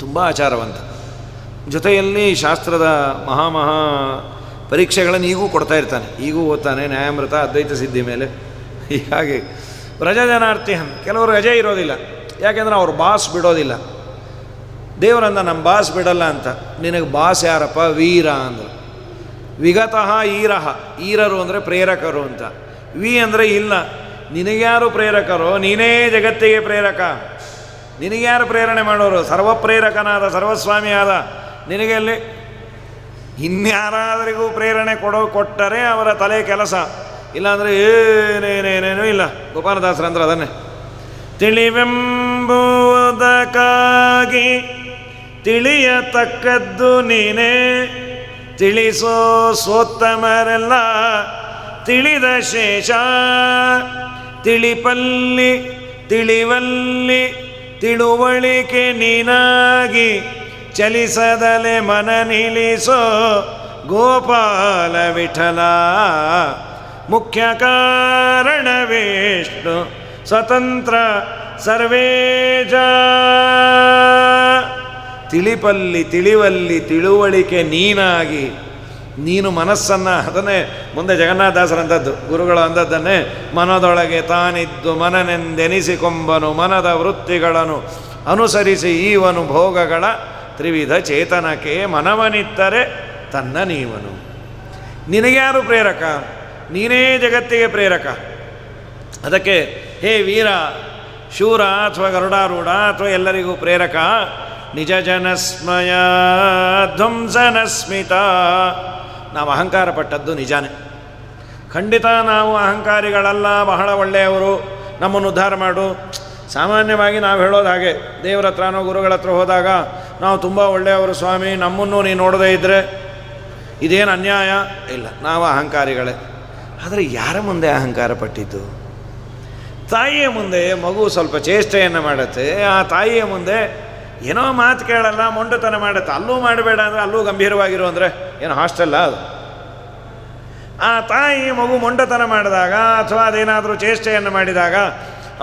ತುಂಬ ಆಚಾರವಂತ, ಜೊತೆಯಲ್ಲಿ ಶಾಸ್ತ್ರದ ಮಹಾ ಪರೀಕ್ಷೆಗಳನ್ನು ಈಗೂ ಕೊಡ್ತಾ ಇರ್ತಾನೆ, ಈಗೂ ಓದ್ತಾನೆ ನ್ಯಾಯಾಮೃತ ಅದ್ವೈತ ಸಿದ್ಧಿ ಮೇಲೆ. ಹೀಗಾಗಿ ವ್ರಜಜನಾರ್ಥಿಹನ್, ಕೆಲವರು ರಜೆ ಇರೋದಿಲ್ಲ, ಯಾಕೆಂದರೆ ಅವ್ರ ಬಾಸ್ ಬಿಡೋದಿಲ್ಲ. ದೇವರಂದ ನಮ್ಮ ಬಾಸ್ ಬಿಡಲ್ಲ ಅಂತ. ನಿನಗೆ ಬಾಸ್ ಯಾರಪ್ಪ? ವೀರ ಅಂದರು. ವಿಗತಃ ಈರಹ, ಈರರು ಅಂದರೆ ಪ್ರೇರಕರು ಅಂತ. ವಿ ಅಂದರೆ ಇಲ್ಲ, ನಿನಗ್ಯಾರು ಪ್ರೇರಕರೋ? ನೀನೇ ಜಗತ್ತಿಗೆ ಪ್ರೇರಕ. ನಿನಗ್ಯಾರು ಪ್ರೇರಣೆ ಮಾಡೋರು? ಸರ್ವಪ್ರೇರಕನಾದ ಸರ್ವಸ್ವಾಮಿಯಾದ ನಿನಗೆಲ್ಲಿ ಇನ್ಯಾರಾದರಿಗೂ ಪ್ರೇರಣೆ ಕೊಟ್ಟರೆ ಅವರ ತಲೆ ಕೆಲಸ, ಇಲ್ಲಾಂದರೆ ಏನೇನೇನೇನೂ ಇಲ್ಲ. ಗೋಪಾಲದಾಸರಂದ್ರೆ ಅದನ್ನೇ, ತಿಳಿವೆಂಬುದಕ್ಕಾಗಿ ತಿಳಿಯತಕ್ಕದ್ದು ನೀನೇ, ತಿಳಿಸೋ ಸೋತ್ತಮರೆಲ್ಲ ತಿಳಿದ ಶೇಷ. ತಿಳಿಪಲ್ಲಿ ತಿಳಿವಲ್ಲಿ ತಿಳುವಳಿಕೆ ನೀನಾಗಿ ಚಲಿಸದಲೆ ಮನ ನಿಲ್ಲಿಸೋ ಗೋಪಾಲ ವಿಠಲ. ಮುಖ್ಯ ಕಾರಣ ವಿಷ್ಣು ಸ್ವತಂತ್ರ ಸರ್ವೇಜ. ತಿಳಿಪಲ್ಲಿ ತಿಳಿವಲ್ಲಿ ತಿಳುವಳಿಕೆ ನೀನಾಗಿ, ನೀನು ಮನಸ್ಸನ್ನು, ಅದನ್ನೇ ಮುಂದೆ ಜಗನ್ನಾಥದಾಸರಂಥದ್ದು ಗುರುಗಳು ಅಂದದ್ದನ್ನೇ, ಮನದೊಳಗೆ ತಾನಿದ್ದು ಮನನೆಂದೆನಿಸಿಕೊಂಬನು ಮನದ ವೃತ್ತಿಗಳನ್ನು ಅನುಸರಿಸಿ ಈವನು ಭೋಗಗಳ ತ್ರಿವಿಧ ಚೇತನಕ್ಕೆ ಮನವನಿತ್ತರೆ ತನ್ನ ನೀವನು. ನಿನಗ್ಯಾರು ಪ್ರೇರಕ? ನೀನೇ ಜಗತ್ತಿಗೆ ಪ್ರೇರಕ. ಅದಕ್ಕೆ ಹೇ ವೀರ, ಶೂರ ಅಥವಾ ಗರುಡಾರೂಢ ಅಥವಾ ಎಲ್ಲರಿಗೂ ಪ್ರೇರಕ, ನಿಜ ಜನಸ್ಮಯ ಧ್ವಂಸನಸ್ಮಿತ. ನಾವು ಅಹಂಕಾರ ಪಟ್ಟದ್ದು ನಿಜಾನೇ, ಖಂಡಿತ ನಾವು ಅಹಂಕಾರಿಗಳಲ್ಲ, ಬಹಳ ಒಳ್ಳೆಯವರು, ನಮ್ಮನ್ನು ಉದ್ಧಾರ ಮಾಡು. ಸಾಮಾನ್ಯವಾಗಿ ನಾವು ಹೇಳೋದು ಹಾಗೆ, ದೇವರ ಹತ್ರನೋ ಗುರುಗಳ ಹತ್ರ ಹೋದಾಗ ನಾವು ತುಂಬ ಒಳ್ಳೆಯವರು ಸ್ವಾಮಿ, ನಮ್ಮನ್ನು ನೀನು ನೋಡದೇ ಇದ್ದರೆ ಇದೇನು ಅನ್ಯಾಯ ಇಲ್ಲ, ನಾವು ಅಹಂಕಾರಿಗಳೇ. ಆದರೆ ಯಾರ ಮುಂದೆ ಅಹಂಕಾರ ಪಟ್ಟಿದ್ದು? ತಾಯಿಯ ಮುಂದೆ ಮಗು ಸ್ವಲ್ಪ ಚೇಷ್ಟೆಯನ್ನು ಮಾಡುತ್ತೆ, ಆ ತಾಯಿಯ ಮುಂದೆ ಏನೋ ಮಾತು ಕೇಳಲ್ಲ, ಮೊಂಡುತನ ಮಾಡುತ್ತೆ. ಅಲ್ಲೂ ಮಾಡಬೇಡ ಅಂದರೆ ಅಲ್ಲೂ ಗಂಭೀರವಾಗಿರು ಅಂದರೆ ಏನು ಹಾಸ್ಟೆಲ್ಲ ಅದು? ಆ ತಾಯಿ ಮಗು ಮೊಂಡುತನ ಮಾಡಿದಾಗ ಅಥವಾ ಅದೇನಾದರೂ ಚೇಷ್ಟೆಯನ್ನು ಮಾಡಿದಾಗ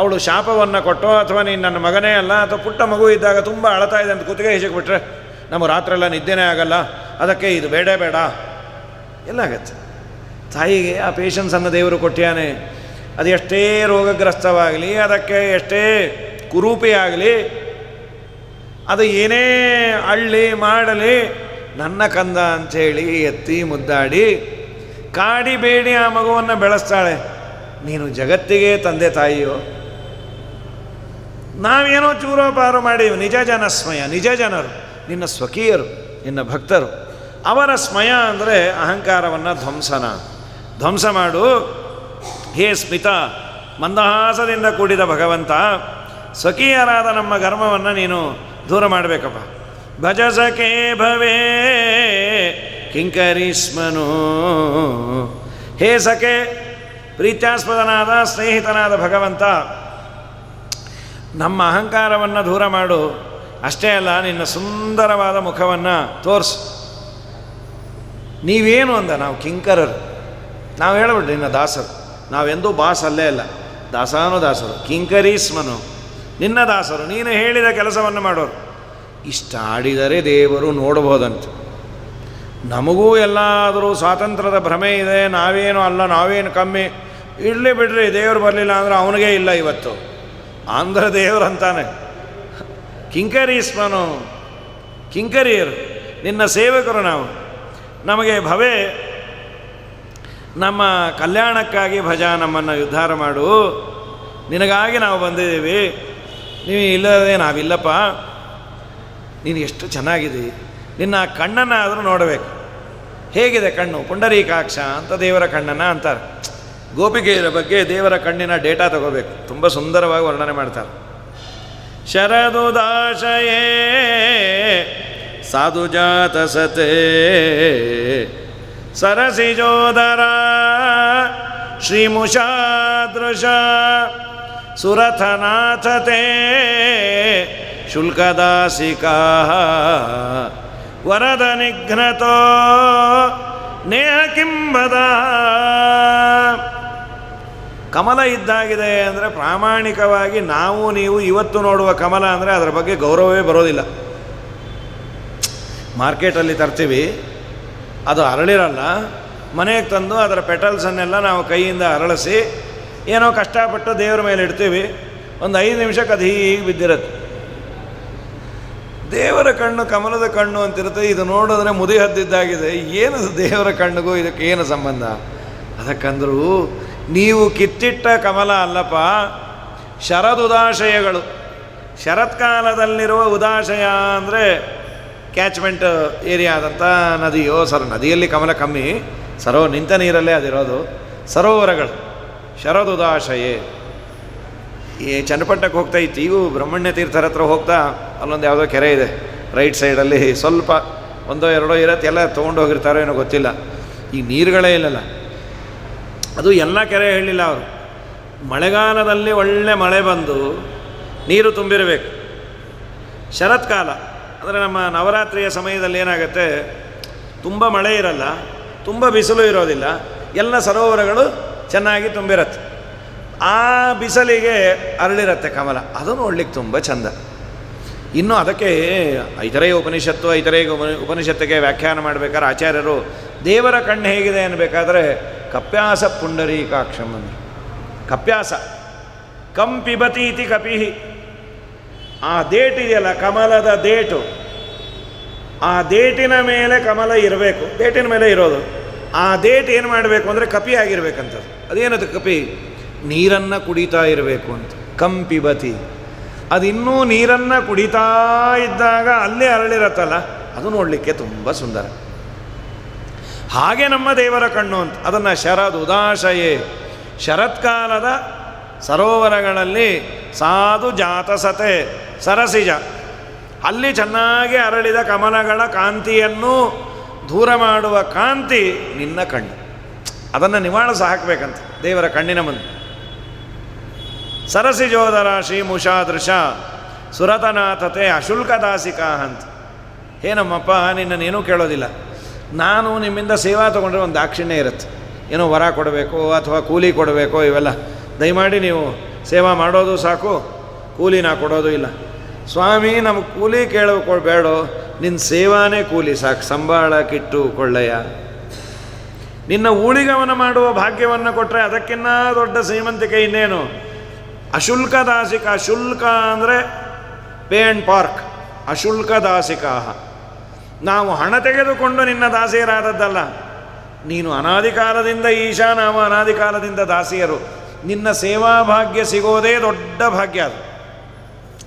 ಅವಳು ಶಾಪವನ್ನು ಕೊಟ್ಟು, ಅಥವಾ ನೀನು ನನ್ನ ಮಗನೇ ಅಲ್ಲ, ಅಥವಾ ಪುಟ್ಟ ಮಗು ಇದ್ದಾಗ ತುಂಬ ಅಳ್ತಾ ಇದೆ ಅಂತ ಕುತ್ತಿಗೆ ಹಿಸಿಕ್ಬಿಟ್ರೆ ನಮ್ಮ ರಾತ್ರೆಲ್ಲ ನಿದ್ದೆನೇ ಆಗಲ್ಲ, ಅದಕ್ಕೆ ಇದು ಬೇಡ ಬೇಡ ಎಲ್ಲಾಗತ್ತೆ. ತಾಯಿಗೆ ಆ ಪೇಷನ್ಸನ್ನು ದೇವರು ಕೊಟ್ಟಿಯಾನೆ. ಅದು ಎಷ್ಟೇ ರೋಗಗ್ರಸ್ತವಾಗಲಿ, ಅದಕ್ಕೆ ಎಷ್ಟೇ ಕುರೂಪಿಯಾಗಲಿ, ಅದು ಏನೇ ಅಳ್ಳಿ ಮಾಡಲಿ, ನನ್ನ ಕಂದ ಅಂಥೇಳಿ ಎತ್ತಿ ಮುದ್ದಾಡಿ ಕಾಡಿಬೇಡಿ ಆ ಮಗುವನ್ನು ಬೆಳೆಸ್ತಾಳೆ. ನೀನು ಜಗತ್ತಿಗೆ ತಂದೆ ತಾಯಿಯೋ? ನಾವೇನೋ ಚೂರೋಪಾರು ಮಾಡಿ, ನಿಜ ಜನಸ್ಮಯ, ನಿಜ ಜನರು ನಿನ್ನ ಸ್ವಕೀಯರು, ನಿನ್ನ ಭಕ್ತರು, ಅವರ ಸ್ಮಯ ಅಂದರೆ ಅಹಂಕಾರವನ್ನು ಧ್ವಂಸ ಮಾಡು. ಹೇ ಸ್ಮಿತ, ಮಂದಹಾಸದಿಂದ ಕೂಡಿದ ಭಗವಂತ, ಸ್ವಕೀಯರಾದ ನಮ್ಮ ಗರ್ವವನ್ನು ನೀನು ದೂರ ಮಾಡಬೇಕಪ್ಪ. ಭಜಸಕೆ ಭವೇ ಕಿಂಕರೀಸ್ಮನು. ಹೇ ಸಖೆ, ಪ್ರೀತ್ಯಾಸ್ಪದನಾದ ಸ್ನೇಹಿತನಾದ ಭಗವಂತ, ನಮ್ಮ ಅಹಂಕಾರವನ್ನು ದೂರ ಮಾಡು. ಅಷ್ಟೇ ಅಲ್ಲ, ನಿನ್ನ ಸುಂದರವಾದ ಮುಖವನ್ನು ತೋರಿಸು. ನೀವೇನು ಅಂದ? ನಾವು ಕಿಂಕರರು. ನಾವು ಹೇಳ್ಬಿಡ್ರಿ ನಿನ್ನ ದಾಸರು. ನಾವೆಂದೂ ಬಾಸ್ ಅಲ್ಲೇ ಅಲ್ಲ, ದಾಸಾನುದಾಸರು. ಕಿಂಕರೀಸ್ಮನು, ನಿನ್ನ ದಾಸರು, ನೀನು ಹೇಳಿದ ಕೆಲಸವನ್ನು ಮಾಡೋರು. ಇಷ್ಟ ಆಡಿದರೆ ದೇವರು ನೋಡ್ಬೋದಂತೆ. ನಮಗೂ ಎಲ್ಲಾದರೂ ಸ್ವಾತಂತ್ರ್ಯದ ಭ್ರಮೆ ಇದೆ, ನಾವೇನು ಅಲ್ಲ, ನಾವೇನು ಕಮ್ಮಿ, ಇರಲಿ ಬಿಡ್ರಿ, ದೇವರು ಬರಲಿಲ್ಲ ಅಂದರೆ ಅವನಿಗೆ ಇಲ್ಲ ಇವತ್ತು ಆಂಧ್ರ ದೇವರಂತಾನೆ. ಕಿಂಕರೀಸ್ಮನು, ಕಿಂಕರಿಯರು, ನಿನ್ನ ಸೇವಕರು ನಾವು. ನಮಗೆ ಭವೆ, ನಮ್ಮ ಕಲ್ಯಾಣಕ್ಕಾಗಿ ಭಜ, ನಮ್ಮನ್ನು ಉದ್ಧಾರ ಮಾಡು. ನಿನಗಾಗಿ ನಾವು ಬಂದಿದ್ದೀವಿ, ನೀವು ಇಲ್ಲದೆ ನಾವಿಲ್ಲಪ್ಪ. ನೀನು ಎಷ್ಟು ಚೆನ್ನಾಗಿದೆ, ನಿನ್ನ ಕಣ್ಣನ್ನು ಆದರೂ ನೋಡಬೇಕು. ಹೇಗಿದೆ ಕಣ್ಣು? ಪುಂಡರೀಕಾಕ್ಷ ಅಂತ ದೇವರ ಕಣ್ಣನ್ನು ಅಂತಾರೆ. ಗೋಪಿಕೆಯರ ಬಗ್ಗೆ ದೇವರ ಕಣ್ಣಿನ ಡೇಟಾ ತಗೋಬೇಕು, ತುಂಬ ಸುಂದರವಾಗಿ ವರ್ಣನೆ ಮಾಡ್ತಾರೆ. ಶರದುದಾಶಯೇ ಸಾಧುಜಾತ ಸತೆ ಸರಸಿಜೋದರ ಶ್ರೀಮುಷಾದೃಶ ಸುರಥನಾಥತೆ ಶುಲ್ಕದಾಸಿಕಾ ವರದ ನಿಘ್ನತೋ ನೇಹ ಕಿಂಬದ. ಕಮಲ ಇದ್ದಾಗಿದೆ ಅಂದರೆ ಪ್ರಾಮಾಣಿಕವಾಗಿ ನಾವು ನೀವು ಇವತ್ತು ನೋಡುವ ಕಮಲ ಅಂದರೆ ಅದರ ಬಗ್ಗೆ ಗೌರವವೇ ಬರೋದಿಲ್ಲ. ಮಾರ್ಕೆಟಲ್ಲಿ ತರ್ತೀವಿ, ಅದು ಅರಳಿರಲ್ಲ. ಮನೆಗೆ ತಂದು ಅದರ ಪೆಟಲ್ಸನ್ನೆಲ್ಲ ನಾವು ಕೈಯಿಂದ ಅರಳಿಸಿ ಏನೋ ಕಷ್ಟಪಟ್ಟು ದೇವರ ಮೇಲೆ ಇಡ್ತೀವಿ. ಒಂದು 5 ನಿಮಿಷಕ್ಕೆ ಅದು ಹೀಗೆ ಬಿದ್ದಿರುತ್ತೆ. ದೇವರ ಕಣ್ಣು ಕಮಲದ ಕಣ್ಣು ಅಂತಿರುತ್ತೆ. ಇದು ನೋಡಿದ್ರೆ ಮುದಿ ಹದ್ದಿದ್ದಾಗಿದೆ. ಏನು ದೇವರ ಕಣ್ಣಿಗೂ ಇದಕ್ಕೆ ಏನು ಸಂಬಂಧ? ಅದಕ್ಕಂದರೂ ನೀವು ಕಿತ್ತಿಟ್ಟ ಕಮಲ ಅಲ್ಲಪ್ಪ, ಶರದುದಾಶಯಗಳು. ಶರತ್ಕಾಲದಲ್ಲಿರುವ ಉದಾಶಯ ಅಂದರೆ ಕ್ಯಾಚ್ಮೆಂಟ್ ಏರಿಯಾ ಆದಂಥ ನದಿಯೋ ನದಿಯಲ್ಲಿ ಕಮಲ ಕಮ್ಮಿ, ನಿಂತ ನೀರಲ್ಲೇ ಅದಿರೋದು. ಸರೋವರಗಳು ಶರದುದಾಶಯೇ. ಈ ಚನ್ನಪಟ್ಟಣಕ್ಕೆ ಹೋಗ್ತಾ ಇತ್ತು, ಈಗೂ ಬ್ರಹ್ಮಣ್ಯ ತೀರ್ಥರ ಹತ್ರ ಹೋಗ್ತಾ ಅಲ್ಲೊಂದು ಯಾವುದೋ ಕೆರೆ ಇದೆ ರೈಟ್ ಸೈಡಲ್ಲಿ, ಸ್ವಲ್ಪ 1-2 ಇರತ್ತೆ, ಎಲ್ಲ ತೊಗೊಂಡು ಹೋಗಿರ್ತಾರೋ ಏನೋ ಗೊತ್ತಿಲ್ಲ. ಈ ನೀರುಗಳೇ ಇಲ್ಲಲ್ಲ, ಅದು ಎಲ್ಲ ಕೆರೆ ಹೇಳಿಲ್ಲ ಅವರು. ಮಳೆಗಾಲದಲ್ಲಿ ಒಳ್ಳೆ ಮಳೆ ಬಂದು ನೀರು ತುಂಬಿರಬೇಕು. ಶರತ್ಕಾಲ ಅಂದರೆ ನಮ್ಮ ನವರಾತ್ರಿಯ ಸಮಯದಲ್ಲಿ ಏನಾಗುತ್ತೆ, ತುಂಬ ಮಳೆ ಇರಲ್ಲ, ತುಂಬ ಬಿಸಿಲು ಇರೋದಿಲ್ಲ, ಎಲ್ಲ ಸರೋವರಗಳು ಚೆನ್ನಾಗಿ ತುಂಬಿರತ್ತೆ. ಆ ಬಿಸಿಲಿಗೆ ಅರಳಿರತ್ತೆ ಕಮಲ. ಅದು ನೋಡ್ಲಿಕ್ಕೆ ತುಂಬ ಚಂದ. ಇನ್ನು ಅದಕ್ಕೆ ಐತರೇಯ ಉಪನಿಷತ್ತಿಗೆ ವ್ಯಾಖ್ಯಾನ ಮಾಡಬೇಕಾದ್ರೆ ಆಚಾರ್ಯರು ದೇವರ ಕಣ್ಣು ಹೇಗಿದೆ ಅನ್ನಬೇಕಾದ್ರೆ ಕಪ್ಯಾಸ ಪುಂಡರೀಕಾಕ್ಷಂ ಅಂದರು. ಕಪ್ಯಾಸ ಕಂ ಪಿಬತಿ ಇತಿ ಕಪಿಹಿ. ಆ ದೇಟಿದೆಯಲ್ಲ, ಕಮಲದ ದೇಟು, ಆ ದೇಟಿನ ಮೇಲೆ ಕಮಲ ಇರಬೇಕು, ದೇಟಿನ ಮೇಲೆ ಇರೋದು. ಆ ದೇಟ್ ಏನು ಮಾಡಬೇಕು ಅಂದರೆ ಕಪಿ ಆಗಿರ್ಬೇಕಂತದ್ದು. ಅದೇನದು ಕಪಿ? ನೀರನ್ನು ಕುಡಿತಾ ಇರಬೇಕು ಅಂತ. ಕಂಪಿಬತಿ, ಅದಿನ್ನೂ ನೀರನ್ನು ಕುಡಿತಾ ಇದ್ದಾಗ ಅಲ್ಲೇ ಅರಳಿರತ್ತಲ್ಲ, ಅದು ನೋಡಲಿಕ್ಕೆ ತುಂಬ ಸುಂದರ. ಹಾಗೆ ನಮ್ಮ ದೇವರ ಕಣ್ಣು ಅಂತ. ಅದನ್ನು ಶರದುದಾಶಯೇ, ಶರತ್ಕಾಲದ ಸರೋವರಗಳಲ್ಲಿ ಸಾಧು ಜಾತಸತೆ ಸರಸಿಜ, ಅಲ್ಲಿ ಚೆನ್ನಾಗಿ ಅರಳಿದ ಕಮಲಗಳ ಕಾಂತಿಯನ್ನು ದೂರ ಮಾಡುವ ಕಾಂತಿ ನಿನ್ನ ಕಣ್ಣು. ಅದನ್ನು ನಿವಾಳಿಸಿ ಹಾಕಬೇಕಂತ ದೇವರ ಕಣ್ಣಿನ ಮುಂದೆ. ಸರಸಿಜೋದರಾಶಿ ಮುಷಾದೃಶ ಸುರತನಾಥತೆ ಅಶುಲ್ಕದಾಸಿಕಾ ಅಂತ. ಏನಮ್ಮಪ್ಪ, ನಿನ್ನನ್ನೇನೂ ಕೇಳೋದಿಲ್ಲ, ನಾನು ನಿಮ್ಮಿಂದ ಸೇವಾ ತೊಗೊಂಡ್ರೆ ಒಂದು ದಾಕ್ಷಿಣ್ಯ ಇರುತ್ತೆ, ಏನೋ ವರ ಕೊಡಬೇಕು ಅಥವಾ ಕೂಲಿ ಕೊಡಬೇಕು, ಇವೆಲ್ಲ ದಯಮಾಡಿ ನೀವು ಸೇವಾ ಮಾಡೋದು ಸಾಕು, ಕೂಲಿ ನಾ ಕೊಡೋದು ಇಲ್ಲ. ಸ್ವಾಮಿ, ನಮಗೆ ಕೂಲಿ ಬೇಡೋ, ನಿನ್ನ ಸೇವಾನೇ ಕೂಲಿ ಸಾಕು, ಸಂಬಾಳ ಕಿಟ್ಟು ಕೊಳ್ಳಯ್ಯ. ನಿನ್ನ ಊಳಿಗಮನ ಮಾಡುವ ಭಾಗ್ಯವನ್ನು ಕೊಟ್ಟರೆ ಅದಕ್ಕಿನ್ನ ದೊಡ್ಡ ಶ್ರೀಮಂತಿಕೆ ಇನ್ನೇನು. ಅಶುಲ್ಕ ದಾಸಿಕ, ಶುಲ್ಕ ಅಂದರೆ ಪೇ ಆ್ಯಂಡ್ ಪಾರ್ಕ್, ಅಶುಲ್ಕ ದಾಸಿಕಾ. ನಾವು ಹಣ ತೆಗೆದುಕೊಂಡು ನಿನ್ನ ದಾಸಿಯರಾದದ್ದಲ್ಲ, ನೀನು ಅನಾದಿ ಕಾಲದಿಂದ ಈಶಾ, ನಾವು ಅನಾದಿ ಕಾಲದಿಂದ ದಾಸಿಯರು. ನಿನ್ನ ಸೇವಾ ಭಾಗ್ಯ ಸಿಗೋದೇ ದೊಡ್ಡ ಭಾಗ್ಯ, ಅದು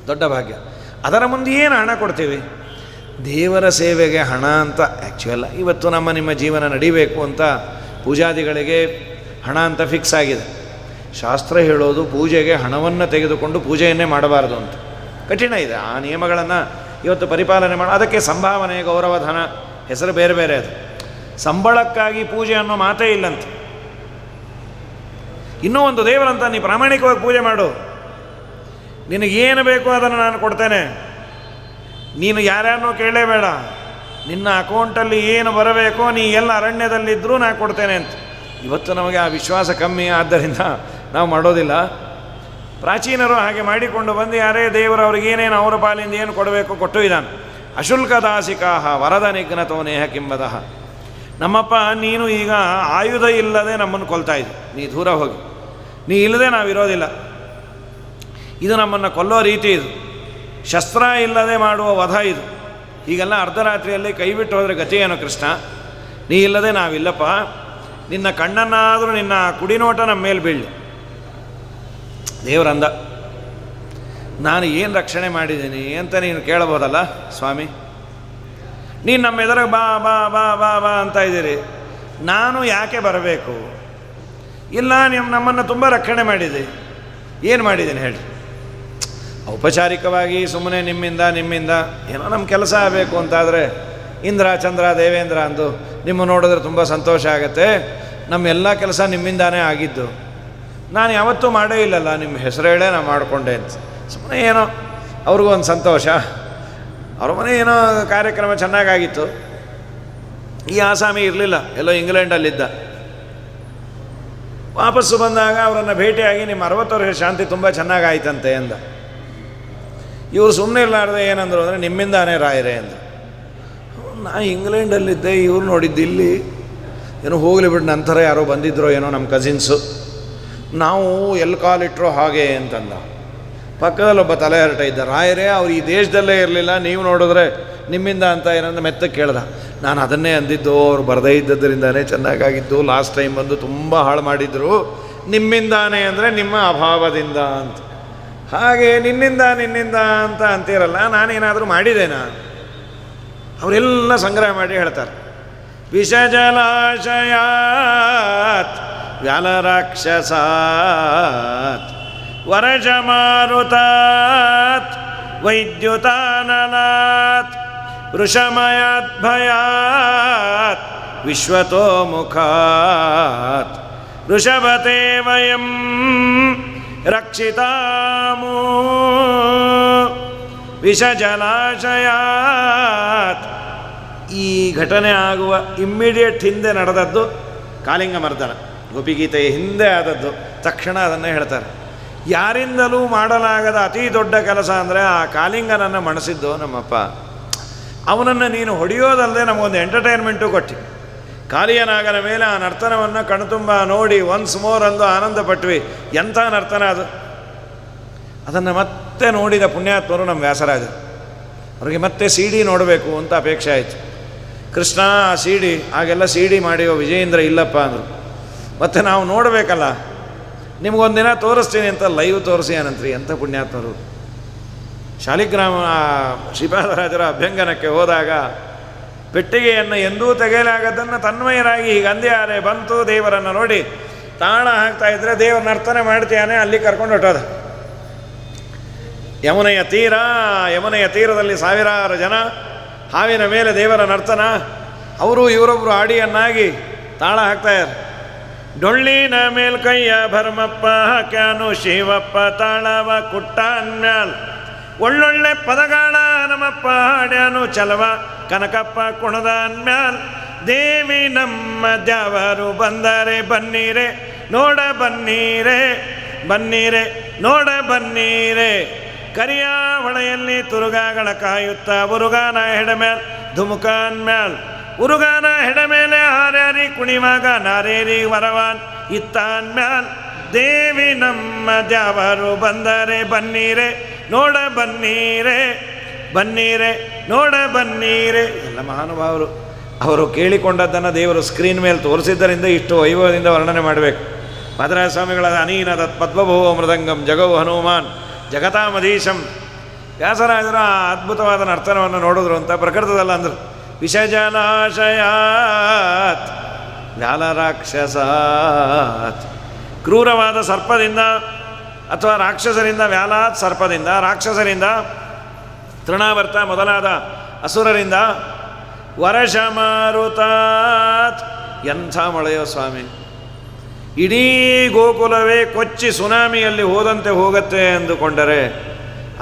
ದೊಡ್ಡ ಭಾಗ್ಯ. ಅದರ ಮುಂದೆ ಏನು ಹಣ ಕೊಡ್ತೀವಿ? ದೇವರ ಸೇವೆಗೆ ಹಣ ಅಂತ ಆ್ಯಕ್ಚುಯಲ್ಲ. ಇವತ್ತು ನಿಮ್ಮ ಜೀವನ ನಡಿಬೇಕು ಅಂತ ಪೂಜಾದಿಗಳಿಗೆ ಹಣ ಅಂತ ಫಿಕ್ಸ್ ಆಗಿದೆ. ಶಾಸ್ತ್ರ ಹೇಳೋದು ಪೂಜೆಗೆ ಹಣವನ್ನು ತೆಗೆದುಕೊಂಡು ಪೂಜೆಯನ್ನೇ ಮಾಡಬಾರ್ದು ಅಂತ. ಕಠಿಣ ಇದೆ ಆ ನಿಯಮಗಳನ್ನು ಇವತ್ತು ಪರಿಪಾಲನೆ ಮಾಡಿ. ಅದಕ್ಕೆ ಸಂಭಾವನೆ, ಗೌರವಧನ ಹೆಸರು ಬೇರೆ ಬೇರೆ. ಅದು ಸಂಬಳಕ್ಕಾಗಿ ಪೂಜೆ ಅನ್ನೋ ಮಾತೇ ಇಲ್ಲಂತೆ. ಇನ್ನೂ ಒಂದು ದೇವರಂತ, ನೀ ಪ್ರಾಮಾಣಿಕವಾಗಿ ಪೂಜೆ ಮಾಡು, ನಿನಗೇನು ಬೇಕೋ ಅದನ್ನು ನಾನು ಕೊಡ್ತೇನೆ, ನೀನು ಯಾರ್ಯಾರನ್ನೂ ಕೇಳಲೇಬೇಡ, ನಿನ್ನ ಅಕೌಂಟಲ್ಲಿ ಏನು ಬರಬೇಕೋ, ನೀ ಎಲ್ಲ ಅರಣ್ಯದಲ್ಲಿದ್ದರೂ ನಾನು ಕೊಡ್ತೇನೆ ಅಂತ. ಇವತ್ತು ನಮಗೆ ಆ ವಿಶ್ವಾಸ ಕಮ್ಮಿ, ಆದ್ದರಿಂದ ನಾವು ಮಾಡೋದಿಲ್ಲ. ಪ್ರಾಚೀನರು ಹಾಗೆ ಮಾಡಿಕೊಂಡು ಬಂದು ಯಾರೇ ದೇವರು ಅವ್ರಿಗೇನೇನು ಅವರ ಪಾಲಿಂದ ಏನು ಕೊಡಬೇಕು ಕೊಟ್ಟು ಇದ್ದಾನೆ. ಅಶುಲ್ಕ ದಾಸಿಕಾಹ ವರದ ನಿಘ್ನತೋ ನೇಹ ಕಿಂಬದಹ. ನಮ್ಮಪ್ಪ, ನೀನು ಈಗ ಆಯುಧ ಇಲ್ಲದೆ ನಮ್ಮನ್ನು ಕೊಲ್ತಾ ಇದ್ದಿ, ನೀ ದೂರ ಹೋಗಿ, ನೀ ಇಲ್ಲದೆ ನಾವಿರೋದಿಲ್ಲ. ಇದು ನಮ್ಮನ್ನು ಕೊಲ್ಲೋ ರೀತಿ, ಇದು ಶಸ್ತ್ರ ಇಲ್ಲದೆ ಮಾಡುವ ವಧ ಇದು. ಹೀಗೆಲ್ಲ ಅರ್ಧರಾತ್ರಿಯಲ್ಲಿ ಕೈ ಬಿಟ್ಟು ಹೋದರೆ ಗತಿ ಏನು ಕೃಷ್ಣ? ನೀ ಇಲ್ಲದೆ ನಾವಿಲ್ಲಪ್ಪ, ನಿನ್ನ ಕಣ್ಣನ್ನಾದರೂ ನಿನ್ನ ಕುಡಿನೋಟ ನಮ್ಮ ಮೇಲೆ ಬೀಳಲಿ. ದೇವರಂದ, ನಾನು ಏನು ರಕ್ಷಣೆ ಮಾಡಿದ್ದೀನಿ ಅಂತ ನೀನು ಕೇಳಬಹುದಲ್ಲ ಸ್ವಾಮಿ. ನೀನು ನಮ್ಮ ಎದುರಿಗೆ ಬಾ ಬಾ ಬಾ ಬಾ ಬಾ ಅಂತ ಇದ್ದೀರಿ, ನಾನು ಯಾಕೆ ಬರಬೇಕು? ಇಲ್ಲ, ನಮ್ಮನ್ನು ತುಂಬ ರಕ್ಷಣೆ ಮಾಡಿದೆ, ಏನು ಮಾಡಿದ್ದೀನಿ ಹೇಳಿ? ಔಪಚಾರಿಕವಾಗಿ ಸುಮ್ಮನೆ ನಿಮ್ಮಿಂದ ಏನೋ ನಮ್ಮ ಕೆಲಸ ಆಗಬೇಕು ಅಂತಾದರೆ ಇಂದ್ರ ಚಂದ್ರ ದೇವೇಂದ್ರ ಅಂದು ನಿಮ್ಮ ನೋಡಿದ್ರೆ ತುಂಬ ಸಂತೋಷ ಆಗುತ್ತೆ. ನಮ್ಮೆಲ್ಲ ಕೆಲಸ ನಿಮ್ಮಿಂದಾನೇ ಆಗಿದ್ದು, ನಾನು ಯಾವತ್ತೂ ಮಾಡೇ ಇಲ್ಲಲ್ಲ, ನಿಮ್ಮ ಹೆಸರು ಹೇಳೇ ನಾನು ಮಾಡಿಕೊಂಡೆ ಅಂತ. ಸುಮ್ಮನೆ ಏನೋ ಅವ್ರಿಗೂ ಒಂದು ಸಂತೋಷ, ಅವ್ರ ಮನೆ ಏನೋ ಕಾರ್ಯಕ್ರಮ ಚೆನ್ನಾಗಾಗಿತ್ತು. ಈ ಆಸಾಮಿ ಇರಲಿಲ್ಲ, ಎಲ್ಲೋ ಇಂಗ್ಲೆಂಡಲ್ಲಿದ್ದ. ವಾಪಸ್ಸು ಬಂದಾಗ ಅವರನ್ನು ಭೇಟಿಯಾಗಿ ನಿಮ್ಮ 60 ವರ್ಷ ಶಾಂತಿ ತುಂಬ ಚೆನ್ನಾಗಾಯ್ತಂತೆ ಅಂದ. ಇವರು ಸುಮ್ಮನೆ ಇರಲಾರ್ದೆ ಏನಂದರು ಅಂದರೆ ನಿಮ್ಮಿಂದಾನೇ ರಾಯರೇ ಅಂದರು. ನಾ ಇಂಗ್ಲೆಂಡಲ್ಲಿದ್ದೆ, ಇವ್ರು ನೋಡಿದ್ದು ಇಲ್ಲಿ, ಏನೋ ಹೋಗಲಿ ಬಿಟ್ಟು ನಂತರ ಯಾರೋ ಬಂದಿದ್ರೋ ಏನೋ ನಮ್ಮ ಕಸಿನ್ಸು, ನಾವು ಎಲ್ಲಿ ಕಾಲಿಟ್ರೋ ಹಾಗೆ ಅಂತಂದ. ಪಕ್ಕದಲ್ಲೊಬ್ಬ ತಲೆ ಹರಟ ಇದ್ದ, ರಾಯರೇ ಅವ್ರು ಈ ದೇಶದಲ್ಲೇ ಇರಲಿಲ್ಲ, ನೀವು ನೋಡಿದ್ರೆ ನಿಮ್ಮಿಂದ ಅಂತ ಏನಂದ್ರೆ ಮೆತ್ತಗೆ ಕೇಳ್ದ. ನಾನು ಅದನ್ನೇ ಅಂದಿದ್ದು, ಅವ್ರು ಬರದೇ ಇದ್ದದ್ದರಿಂದಾನೇ ಚೆನ್ನಾಗಾಗಿದ್ದು, ಲಾಸ್ಟ್ ಟೈಮ್ ಬಂದು ತುಂಬ ಹಾಳು ಮಾಡಿದ್ರು, ನಿಮ್ಮಿಂದಾನೇ ಅಂದರೆ ನಿಮ್ಮ ಅಭಾವದಿಂದ ಅಂತ. ಹಾಗೆ ನಿನ್ನಿಂದ ಅಂತ ಅಂತೀರಲ್ಲ, ನಾನೇನಾದರೂ ಮಾಡಿದ್ದೇನಾ? ಅವರೆಲ್ಲ ಸಂಗ್ರಹ ಮಾಡಿ ಹೇಳ್ತಾರೆ. ವಿಷಜಲಾಶಯಾತ್ ವ್ಯಾಲರಾಕ್ಷಸಾತ್ ವರಜಮಾರುತಾತ್ ವೈದ್ಯುತಾನಲಾತ್ ವೃಷಮಯಾತ್ ಭಯಾತ್ ವಿಶ್ವತೋಮುಖಾತ್ ವೃಷಭತೆ ವಯಂ ರಕ್ಷಿತಾಮೋ ವಿಷಜಲಾಶಯಾತ್. ಈ ಘಟನೆ ಆಗುವ ಇಮ್ಮಿಡಿಯೇಟ್ ಹಿಂದೆ ನಡೆದದ್ದು ಕಾಳಿಂಗ ಮರ್ದನ, ಗೋಪಿಗೀತೆಯ ಹಿಂದೆ ಆದದ್ದು. ತಕ್ಷಣ ಅದನ್ನೇ ಹೇಳ್ತಾರೆ. ಯಾರಿಂದಲೂ ಮಾಡಲಾಗದ ಅತಿ ದೊಡ್ಡ ಕೆಲಸ ಅಂದರೆ ಆ ಕಾಳಿಂಗನನ್ನು ಮಣಿಸಿದ್ದು ನಮ್ಮಪ್ಪ. ಅವನನ್ನು ನೀನು ಹೊಡೆಯೋದಲ್ಲದೆ ನಮಗೊಂದು ಎಂಟರ್ಟೈನ್ಮೆಂಟು ಕೊಟ್ಟು, ಕಾಳಿಯನಾಗನ ಮೇಲೆ ಆ ನರ್ತನವನ್ನು ಕಣ್ತುಂಬ ನೋಡಿ ಒನ್ಸ್ ಮೋರ್ ಅಂದು ಆನಂದ ಪಟ್ವಿ. ಎಂಥ ನರ್ತನ ಅದು! ಅದನ್ನು ಮತ್ತೆ ನೋಡಿದ ಪುಣ್ಯಾತ್ಮರು ನಮ್ಮ ವ್ಯಾಸರಾಜರು. ಅವ್ರಿಗೆ ಮತ್ತೆ ಸಿ ಡಿ ನೋಡಬೇಕು ಅಂತ ಅಪೇಕ್ಷೆ ಆಯಿತು. ಕೃಷ್ಣ ಆ ಸಿ ಡಿ, ಆಗೆಲ್ಲ ಸಿ ಡಿ ಮಾಡಿಯೋ ವಿಜಯೇಂದ್ರ ಇಲ್ಲಪ್ಪ ಅಂದರು. ಮತ್ತು ನಾವು ನೋಡಬೇಕಲ್ಲ, ನಿಮಗೊಂದಿನ ತೋರಿಸ್ತೀನಿ ಅಂತ ಲೈವ್ ತೋರಿಸಿ ಅನಂತ್ರಿ. ಎಂಥ ಪುಣ್ಯಾತ್ಮರು! ಶಾಲಿಗ್ರಾಮ ಶ್ರೀಪಾದರಾಜರ ಅಭ್ಯಂಗನಕ್ಕೆ ಹೋದಾಗ ಪೆಟ್ಟಿಗೆಯನ್ನು ಎಂದೂ ತೆಗೆಯಲಾಗದನ್ನು ತನ್ಮಯರಾಗಿ ಹೀಗೆ ಅಂದ್ಯಾರೆ ಬಂತು. ದೇವರನ್ನು ನೋಡಿ ತಾಳ ಹಾಕ್ತಾಯಿದ್ರೆ ದೇವರ ನರ್ತನೆ ಮಾಡ್ತೀಯಾನೆ, ಅಲ್ಲಿ ಕರ್ಕೊಂಡು ಹೊಟ್ಟೋದ. ಯಮುನೆಯ ತೀರದಲ್ಲಿ ಸಾವಿರಾರು ಜನ, ಹಾವಿನ ಮೇಲೆ ದೇವರ ನರ್ತನ, ಅವರು ಇವರೊಬ್ಬರು ಆಡಿಯನ್ನಾಗಿ ತಾಳ ಹಾಕ್ತಾಯಿದ್ದಾರೆ. ಡೊಳ್ಳಿನ ಮೇಲ್ಕೈಯ ಭರ್ಮಪ್ಪ ಹಾಕ್ಯಾನು ಶಿವಪ್ಪ ತಾಳವ ಕುಟ್ಟಾನ್ಮ್ಯಾಲ್, ಒಳ್ಳೊಳ್ಳೆ ಪದಗಾಳ ನಮ್ಮಪ್ಪ ಹಾಡ್ಯಾನು ಚಲವ ಕನಕಪ್ಪ ಕುಣದ ಅನ್ಮ್ಯಾಲ್. ದೇವಿ ನಮ್ಮ ದ್ಯಾವರು ಬಂದರೆ ಬನ್ನೀರೆ ನೋಡ ಬನ್ನೀರೆ, ಬನ್ನೀರೆ ನೋಡ ಬನ್ನೀರೆ. ಕರಿಯ ಹೊಳೆಯಲ್ಲಿ ತುರುಗಾಗಳ ಕಾಯುತ್ತ ಉರುಗಾನ ಹೆಡಮ್ಯಾಲ್ ಧುಮುಕಾನ್ ಮ್ಯಾಲ್. ಉರುಗಾನ ಹೆಡ ಮೇಲೆ ಹಾರ್ಯಾರಿ ಕುಣಿವಾಗ ನಾರೇರಿ ವರವಾನ್ ಇತ್ತಾನ್ ಮ್ಯಾಲ್. ದೇವಿ ನಮ್ಮ ದ್ಯಾವರು ಬಂದರೆ ಬನ್ನೀರೆ ನೋಡ ಬನ್ನೀರೆ, ಬನ್ನೀರೆ ನೋಡ ಬನ್ನೀರೆ. ಎಲ್ಲ ಮಹಾನುಭಾವರು ಅವರು ಕೇಳಿಕೊಂಡದ್ದನ್ನು ದೇವರು ಸ್ಕ್ರೀನ್ ಮೇಲೆ ತೋರಿಸಿದ್ದರಿಂದ ಇಷ್ಟು ವೈಭವದಿಂದ ವರ್ಣನೆ ಮಾಡಬೇಕು. ಮಧುರಾಯ ಸ್ವಾಮಿಗಳ ಅನೀನದ ಪದ್ಮಭುವ ಮೃದಂಗಂ ಜಗವು ಹನುಮಾನ್ ಜಗತಾಮಧೀಶಂ. ವ್ಯಾಸರಾಜರ ಅದ್ಭುತವಾದ ನರ್ತನವನ್ನು ನೋಡಿದ್ರು ಅಂತ ಪ್ರಕೃತದಲ್ಲ ಅಂದರು. ವಿಷಜಲಾಶಯಾತ್ ವ್ಯಾಲರಾಕ್ಷಸಾತ್, ಕ್ರೂರವಾದ ಸರ್ಪದಿಂದ ಅಥವಾ ರಾಕ್ಷಸರಿಂದ, ವ್ಯಾಲಾತ್ ಸರ್ಪದಿಂದ, ರಾಕ್ಷಸರಿಂದ, ತೃಣಾವರ್ತ ಮೊದಲಾದ ಅಸುರರಿಂದ, ವರಷಮಾರುತಾತ್. ಎಂಥ ಮಳೆಯೋ ಸ್ವಾಮಿ! ಇಡೀ ಗೋಕುಲವೇ ಕೊಚ್ಚಿ ಸುನಾಮಿಯಲ್ಲಿ ಹೋದಂತೆ ಹೋಗುತ್ತೆ ಎಂದುಕೊಂಡರೆ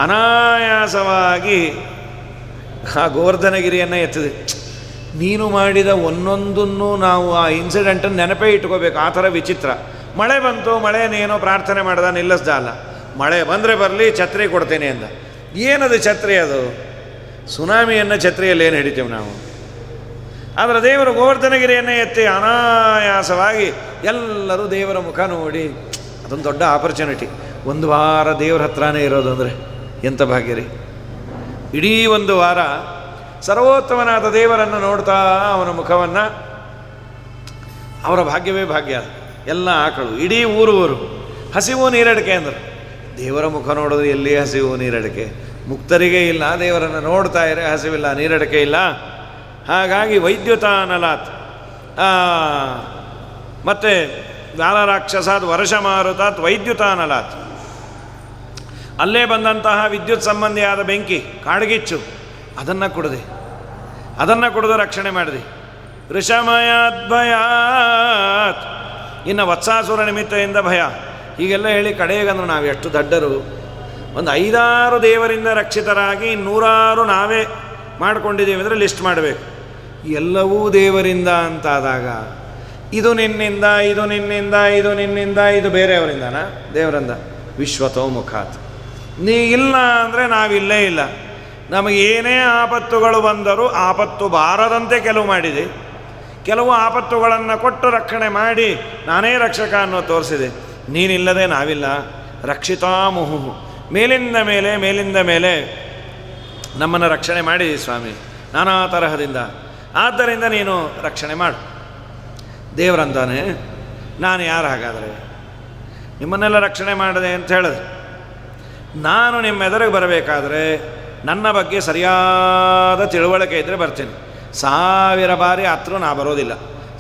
ಅನಾಯಾಸವಾಗಿ ಆ ಗೋವರ್ಧನಗಿರಿಯನ್ನು ಎತ್ತಿದೆ. ನೀನು ಮಾಡಿದ ಒಂದೊಂದನ್ನು ನಾವು ಆ ಇನ್ಸಿಡೆಂಟನ್ನು ನೆನಪೇ ಇಟ್ಕೋಬೇಕು. ಆ ಥರ ವಿಚಿತ್ರ. ಮಳೆ ಬಂತು, ಮಳೆನೇನೋ ಪ್ರಾರ್ಥನೆ ಮಾಡ್ದ, ನಿಲ್ಲಿಸ್ದ ಅಲ್ಲ. ಮಳೆ ಬಂದರೆ ಬರಲಿ, ಛತ್ರಿ ಕೊಡ್ತೇನೆ ಅಂದ. ಏನದು ಛತ್ರಿ? ಅದು ಸುನಾಮಿಯನ್ನು ಛತ್ರಿಯಲ್ಲಿ ಏನು ಹಿಡಿತೇವೆ ನಾವು? ಆದರೆ ದೇವರು ಗೋವರ್ಧನಗಿರಿಯನ್ನು ಎತ್ತಿ ಅನಾಯಾಸವಾಗಿ ಎಲ್ಲರೂ ದೇವರ ಮುಖ ನೋಡಿ, ಅದೊಂದು ದೊಡ್ಡ ಆಪರ್ಚುನಿಟಿ. ಒಂದು ವಾರ ದೇವರ ಹತ್ರನೇ ಇರೋದು ಅಂದರೆ ಎಂಥ ಭಾಗ್ಯ ರೀ! ಇಡೀ ಒಂದು ವಾರ ಸರ್ವೋತ್ತಮನಾದ ದೇವರನ್ನು ನೋಡ್ತಾ ಅವನ ಮುಖವನ್ನು, ಅವರ ಭಾಗ್ಯವೇ ಭಾಗ್ಯ. ಎಲ್ಲ ಆಕಳು, ಇಡೀ ಊರು ಹಸಿವು ನೀರಡಿಕೆ ಅಂದರು. ದೇವರ ಮುಖ ನೋಡೋದು ಎಲ್ಲಿ ಹಸಿವು ನೀರಡಿಕೆ? ಮುಕ್ತರಿಗೆ ಇಲ್ಲ, ದೇವರನ್ನು ನೋಡ್ತಾ ಇರೆ ಹಸಿವಿಲ್ಲ, ನೀರಡಿಕೆ ಇಲ್ಲ. ಹಾಗಾಗಿ ವೈದ್ಯುತಾನಲಾತ್, ಮತ್ತು ವ್ಯಾಲರಾಕ್ಷಸಾತ್ ವರಷಮಾರುತಾತ್ ವೈದ್ಯುತಾನಲಾತ್. ಅಲ್ಲೇ ಬಂದಂತಹ ವಿದ್ಯುತ್ ಸಂಬಂಧಿಯಾದ ಬೆಂಕಿ, ಕಾಡ್ಗಿಚ್ಚು, ಅದನ್ನು ಕುಡಿದು ರಕ್ಷಣೆ ಮಾಡಿದೆ. ವೃಷಮಯಾತ್ ಭಯಾತ್, ಇನ್ನು ವತ್ಸಾಸುರ ನಿಮಿತ್ತದಿಂದ ಭಯ. ಹೀಗೆಲ್ಲ ಹೇಳಿ ಕಡೆಗಂದ್ರೆ ನಾವು ಎಷ್ಟು ದಡ್ಡರು. ಒಂದು 5-6 ದೇವರಿಂದ ರಕ್ಷಿತರಾಗಿ 100 ನಾವೇ ಮಾಡ್ಕೊಂಡಿದ್ದೀವಿ ಅಂದರೆ ಲಿಸ್ಟ್ ಮಾಡಬೇಕು. ಎಲ್ಲವೂ ದೇವರಿಂದ ಅಂತಾದಾಗ ಇದು ನಿನ್ನಿಂದ, ಇದು ನಿನ್ನಿಂದ, ಇದು ನಿನ್ನಿಂದ, ಇದು ಬೇರೆಯವರಿಂದನಾ? ದೇವರಿಂದ. ವಿಶ್ವತೋಮುಖಾತ್, ನೀ ಇಲ್ಲ ಅಂದರೆ ನಾವಿಲ್ಲೇ ಇಲ್ಲ. ನಮಗೇನೇ ಆಪತ್ತುಗಳು ಬಂದರೂ ಆಪತ್ತು ಬಾರದಂತೆ ಕೆಲವು ಮಾಡಿದೆ, ಕೆಲವು ಆಪತ್ತುಗಳನ್ನು ಕೊಟ್ಟು ರಕ್ಷಣೆ ಮಾಡಿ ನಾನೇ ರಕ್ಷಕ ಅನ್ನೋ ತೋರಿಸಿದೆ. ನೀನಿಲ್ಲದೆ ನಾವಿಲ್ಲ. ರಕ್ಷಿತಾಮುಹು, ಮೇಲಿಂದ ಮೇಲೆ ನಮ್ಮನ್ನು ರಕ್ಷಣೆ ಮಾಡಿ ಸ್ವಾಮಿ ನಾನಾ ತರಹದಿಂದ. ಆದ್ದರಿಂದ ನೀನು ರಕ್ಷಣೆ ಮಾಡು. ದೇವರಂತಾನೆ, ನಾನು ಯಾರು ಹಾಗಾದರೆ ನಿಮ್ಮನ್ನೆಲ್ಲ ರಕ್ಷಣೆ ಮಾಡಿದೆ ಅಂತ ಹೇಳಿದ್ರೆ? ನಾನು ನಿಮ್ಮ ಎದುರಿಗೆ ಬರಬೇಕಾದ್ರೆ ನನ್ನ ಬಗ್ಗೆ ಸರಿಯಾದ ತಿಳುವಳಿಕೆ ಇದ್ದರೆ ಬರ್ತೀನಿ. 1000 ಬಾರಿ ಹತ್ರ ನಾ ಬರೋದಿಲ್ಲ.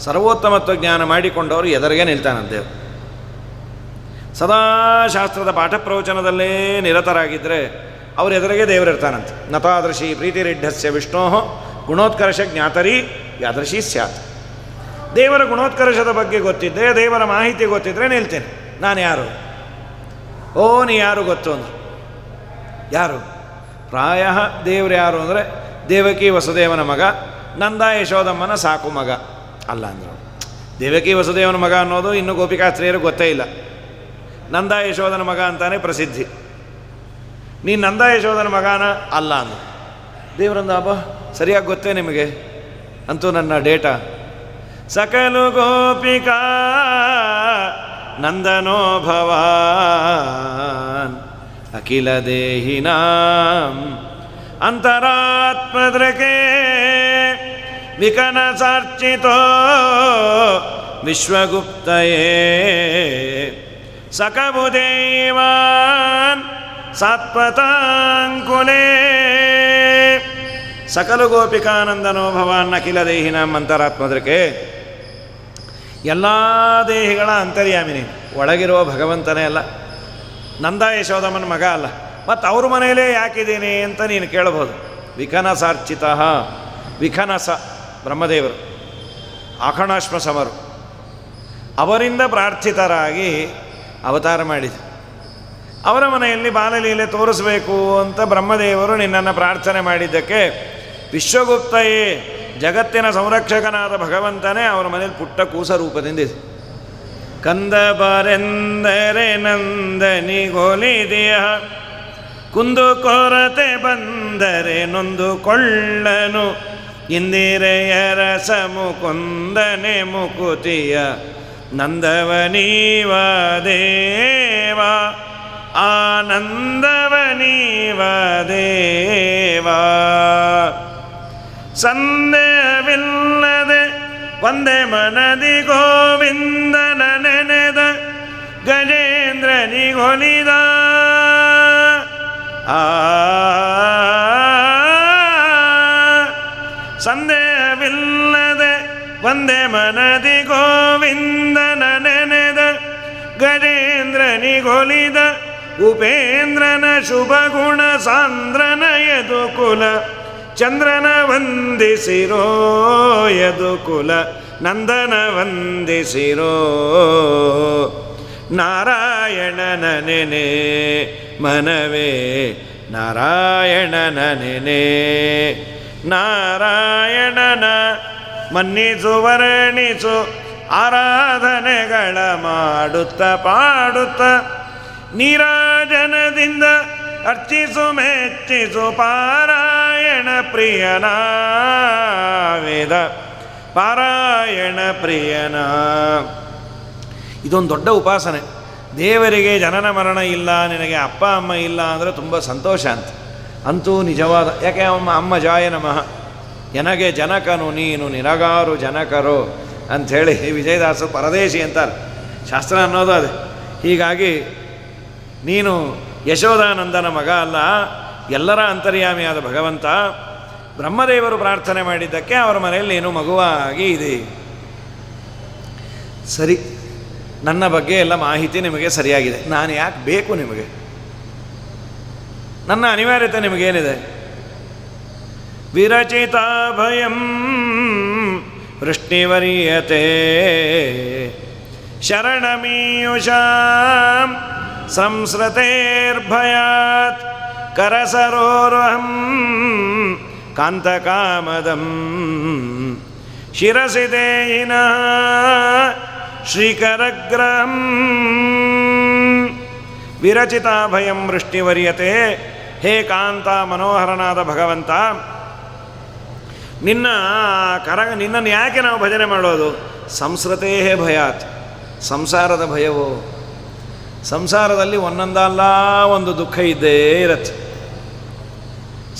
ಸರ್ವೋತ್ತಮತ್ವ ಜ್ಞಾನ ಮಾಡಿಕೊಂಡವರು ಎದುರಿಗೆ ನಿಲ್ತಾನಂತೆ. ಸದಾ ಶಾಸ್ತ್ರದ ಪಾಠ ಪ್ರವಚನದಲ್ಲೇ ನಿರತರಾಗಿದ್ದರೆ ಅವ್ರ ಎದುರಿಗೆ ದೇವರಿರ್ತಾನಂತೆ. ನತಾದೃಶಿ ಪ್ರೀತಿರಿಢ್ಯಸ್ಯ ವಿಷ್ಣೋ ಗುಣೋತ್ಕರ್ಷ ಜ್ಞಾತರಿ ಯಾದೃಶಿ ಸ್ಯಾತ್. ದೇವರ ಗುಣೋತ್ಕರ್ಷದ ಬಗ್ಗೆ ಗೊತ್ತಿದ್ದರೆ, ದೇವರ ಮಾಹಿತಿ ಗೊತ್ತಿದ್ದರೆ ನಿಲ್ತೇನೆ. ನಾನು ಯಾರು? ಓ ನೀ ಯಾರು ಗೊತ್ತು ಅಂದ್ರೆ ಯಾರು? ಪ್ರಾಯ ದೇವರು ಯಾರು ಅಂದರೆ ದೇವಕಿ ವಸುದೇವನ ಮಗ, ನಂದ ಯಶೋದಮ್ಮನ ಸಾಕು ಮಗ ಅಲ್ಲ ಅಂದರು. ದೇವಕಿ ವಸುದೇವನ ಮಗ ಅನ್ನೋದು ಇನ್ನೂ ಗೋಪಿಕಾಸ್ತ್ರೀಯರು ಗೊತ್ತೇ ಇಲ್ಲ. ನಂದ ಯಶೋದನ ಮಗ ಅಂತಾನೆ ಪ್ರಸಿದ್ಧಿ. ನೀನು ನಂದ ಯಶೋದನ ಮಗನ ಅಲ್ಲ ಅಂದ. ದೇವರಂದ, ಅಬ್ಬ ಸರಿಯಾಗಿ ಗೊತ್ತೇ ನಿಮಗೆ, ಅಂತೂ ನನ್ನ ಡೇಟಾ. ಸಕಲು ಗೋಪಿಕಾ ನಂದನೋ ಭವಾನ್ ಅಖಿಲ ದೇಹಿನಾಂ ಅಂತರಾತ್ಮದೃಕೆ ವಿಕನಸಾರ್ಚಿತೋ ವಿಶ್ವಗುಪ್ತಯೇ ಸಕಬುದೇವಾನ್ ಸಾತ್ವತಾಂಕುಲೇ. ಸಕಲ ಗೋಪಿಕಾನಂದನೋ ಭವಾನ್ ಅಖಿಲ ದೇಹಿನಾಂ ಅಂತರಾತ್ಮದೃಕೆ. ಎಲ್ಲ ದೇಹಿಗಳ ಅಂತರ್ಯಾಮಿನಿ, ಒಳಗಿರುವ ಭಗವಂತನೇ ಅಲ್ಲ, ನಂದ ಯಶೋದಮ್ಮನ ಮಗ ಅಲ್ಲ. ಮತ್ತು ಅವ್ರ ಮನೆಯಲ್ಲೇ ಯಾಕಿದ್ದೀನಿ ಅಂತ ನೀನು ಕೇಳಬಹುದು. ವಿಖನಸಾರ್ಚಿತ, ವಿಖನಸ ಬ್ರಹ್ಮದೇವರು, ಆಖಣಾಶ್ಮ ಸಮರು, ಅವರಿಂದ ಪ್ರಾರ್ಥಿತರಾಗಿ ಅವತಾರ ಮಾಡಿದೆ. ಅವರ ಮನೆಯಲ್ಲಿ ಬಾಲಲೀಲೆ ತೋರಿಸಬೇಕು ಅಂತ ಬ್ರಹ್ಮದೇವರು ನಿನ್ನನ್ನು ಪ್ರಾರ್ಥನೆ ಮಾಡಿದ್ದಕ್ಕೆ ವಿಶ್ವಗುಪ್ತಯೇ, ಜಗತ್ತಿನ ಸಂರಕ್ಷಕನಾದ ಭಗವಂತನೇ ಅವರ ಮನೆಯಲ್ಲಿ ಪುಟ್ಟ ಕೂಸ ರೂಪದಿಂದಿದೆ. ಕಂದ ಬರೆಂದರೆ ನಂದನಿಗೊಲಿದೆಯ, ಕುಂದು ಕೊರತೆ ಬಂದರೆ ನೊಂದುಕೊಳ್ಳನು, ಇಂದಿರೆಯರ ಸಮುಕುಂದನೆ ಮುಕುತಿಯ ನಂದವನೀವ ದೇವ, ಆನಂದವನೀವ ದೇವ. ಸಂದೇಹವಿಲ್ಲದೆ ಒಂದೇ ಮನದಿ ಗೋವಿಂದನ ನೆನೆದ ಗಜೇಂದ್ರನಿಗೊಲಿದ, ಸಂದೇಹವಿಲ್ಲದೆ ಒಂದೇ ಮನದಿ ಗೋವಿಂದನ ನೆನೆದ ಗಜೇಂದ್ರನಿಗೊಲಿದ, ಉಪೇಂದ್ರನ ಶುಭಗುಣ ಸಾಂದ್ರನ ಯದುಕುಲ ಚಂದ್ರನ ವಂದಿಸಿರೋ ಯದುಕುಲ ನಂದನ ವಂದಿಸಿರೋ. ನಾರಾಯಣನ ನೆನೆ ಮನವೇ ನಾರಾಯಣನ ನೆನೆ, ನಾರಾಯಣನ ಮನ್ನಿಸು ವರ್ಣಿಸು ಆರಾಧನೆಗಳ ಮಾಡುತ್ತ ಪಾಡುತ್ತ, ನೀರಾಜನದಿಂದ ಅರ್ಚಿಸು ಮೆಚ್ಚಿಸು ಪಾರಾಯಣ ಪ್ರಿಯನ ವೇದ ಪಾರಾಯಣ ಪ್ರಿಯನ. ಇದೊಂದು ದೊಡ್ಡ ಉಪಾಸನೆ. ದೇವರಿಗೆ ಜನನ ಮರಣ ಇಲ್ಲ, ನಿನಗೆ ಅಪ್ಪ ಅಮ್ಮ ಇಲ್ಲ ಅಂದರೆ ತುಂಬ ಸಂತೋಷ ಅಂತ. ಅಂತೂ ನಿಜವಾದ, ಯಾಕೆ ಅಮ್ಮ ಜಾಯ ನಮಃ, ನನಗೆ ಜನಕನು ನೀನು ನಿನಗಾರು ಜನಕರು ಅಂಥೇಳಿ ವಿಜಯದಾಸು ಪರದೇಶಿ ಅಂತಾರೆ. ಶಾಸ್ತ್ರ ಅನ್ನೋದು ಅದೇ. ಹೀಗಾಗಿ ನೀನು ಯಶೋದಾನಂದನ ಮಗ ಅಲ್ಲ, ಎಲ್ಲರ ಅಂತರ್ಯಾಮಿಯಾದ ಭಗವಂತ. ಬ್ರಹ್ಮದೇವರು ಪ್ರಾರ್ಥನೆ ಮಾಡಿದ್ದಕ್ಕೆ ಅವರ ಮನೆಯಲ್ಲಿ ನೀನು ಮಗುವಾಗಿ ಇದೆ. ಸರಿ, ನನ್ನ ಬಗ್ಗೆ ಎಲ್ಲ ಮಾಹಿತಿ ನಿಮಗೆ ಸರಿಯಾಗಿದೆ. ನಾನು ಯಾಕೆ ಬೇಕು ನಿಮಗೆ? ನನ್ನ ಅನಿವಾರ್ಯತೆ ನಿಮಗೇನಿದೆ? ವಿರಚಿತ ಭಯಂ ವೃಷ್ಟಿವರ್ಯತೆ ಶರಣಮೀಯುಷಾಂ ಸಂಸ್ರತೇರ್ಭಯಾತ್ ಕರಸರೋರಹಂ ಕಾಂತಕಾಮದಂ ಶಿರಸಿ ದೇಹಿನಃ ಶ್ರೀಕರಗ್ರಹಂ. ವಿರಚಿತ ಭಯಂ ವೃಷ್ಟಿವರ್ಯತೆ, ಹೇ ಕಾಂತ ಮನೋಹರನಾದ ಭಗವಂತ, ನಿನ್ನನ್ನು ಯಾಕೆ ನಾವು ಭಜನೆ ಮಾಡೋದು? ಸಂಸ್ರತೇ ಭಯಾತ್, ಸಂಸಾರದ ಭಯವು. ಸಂಸಾರದಲ್ಲಿ ಒಂದೊಂದಲ್ಲ ಒಂದು ದುಃಖ ಇದ್ದೇ ಇರತ್ತೆ.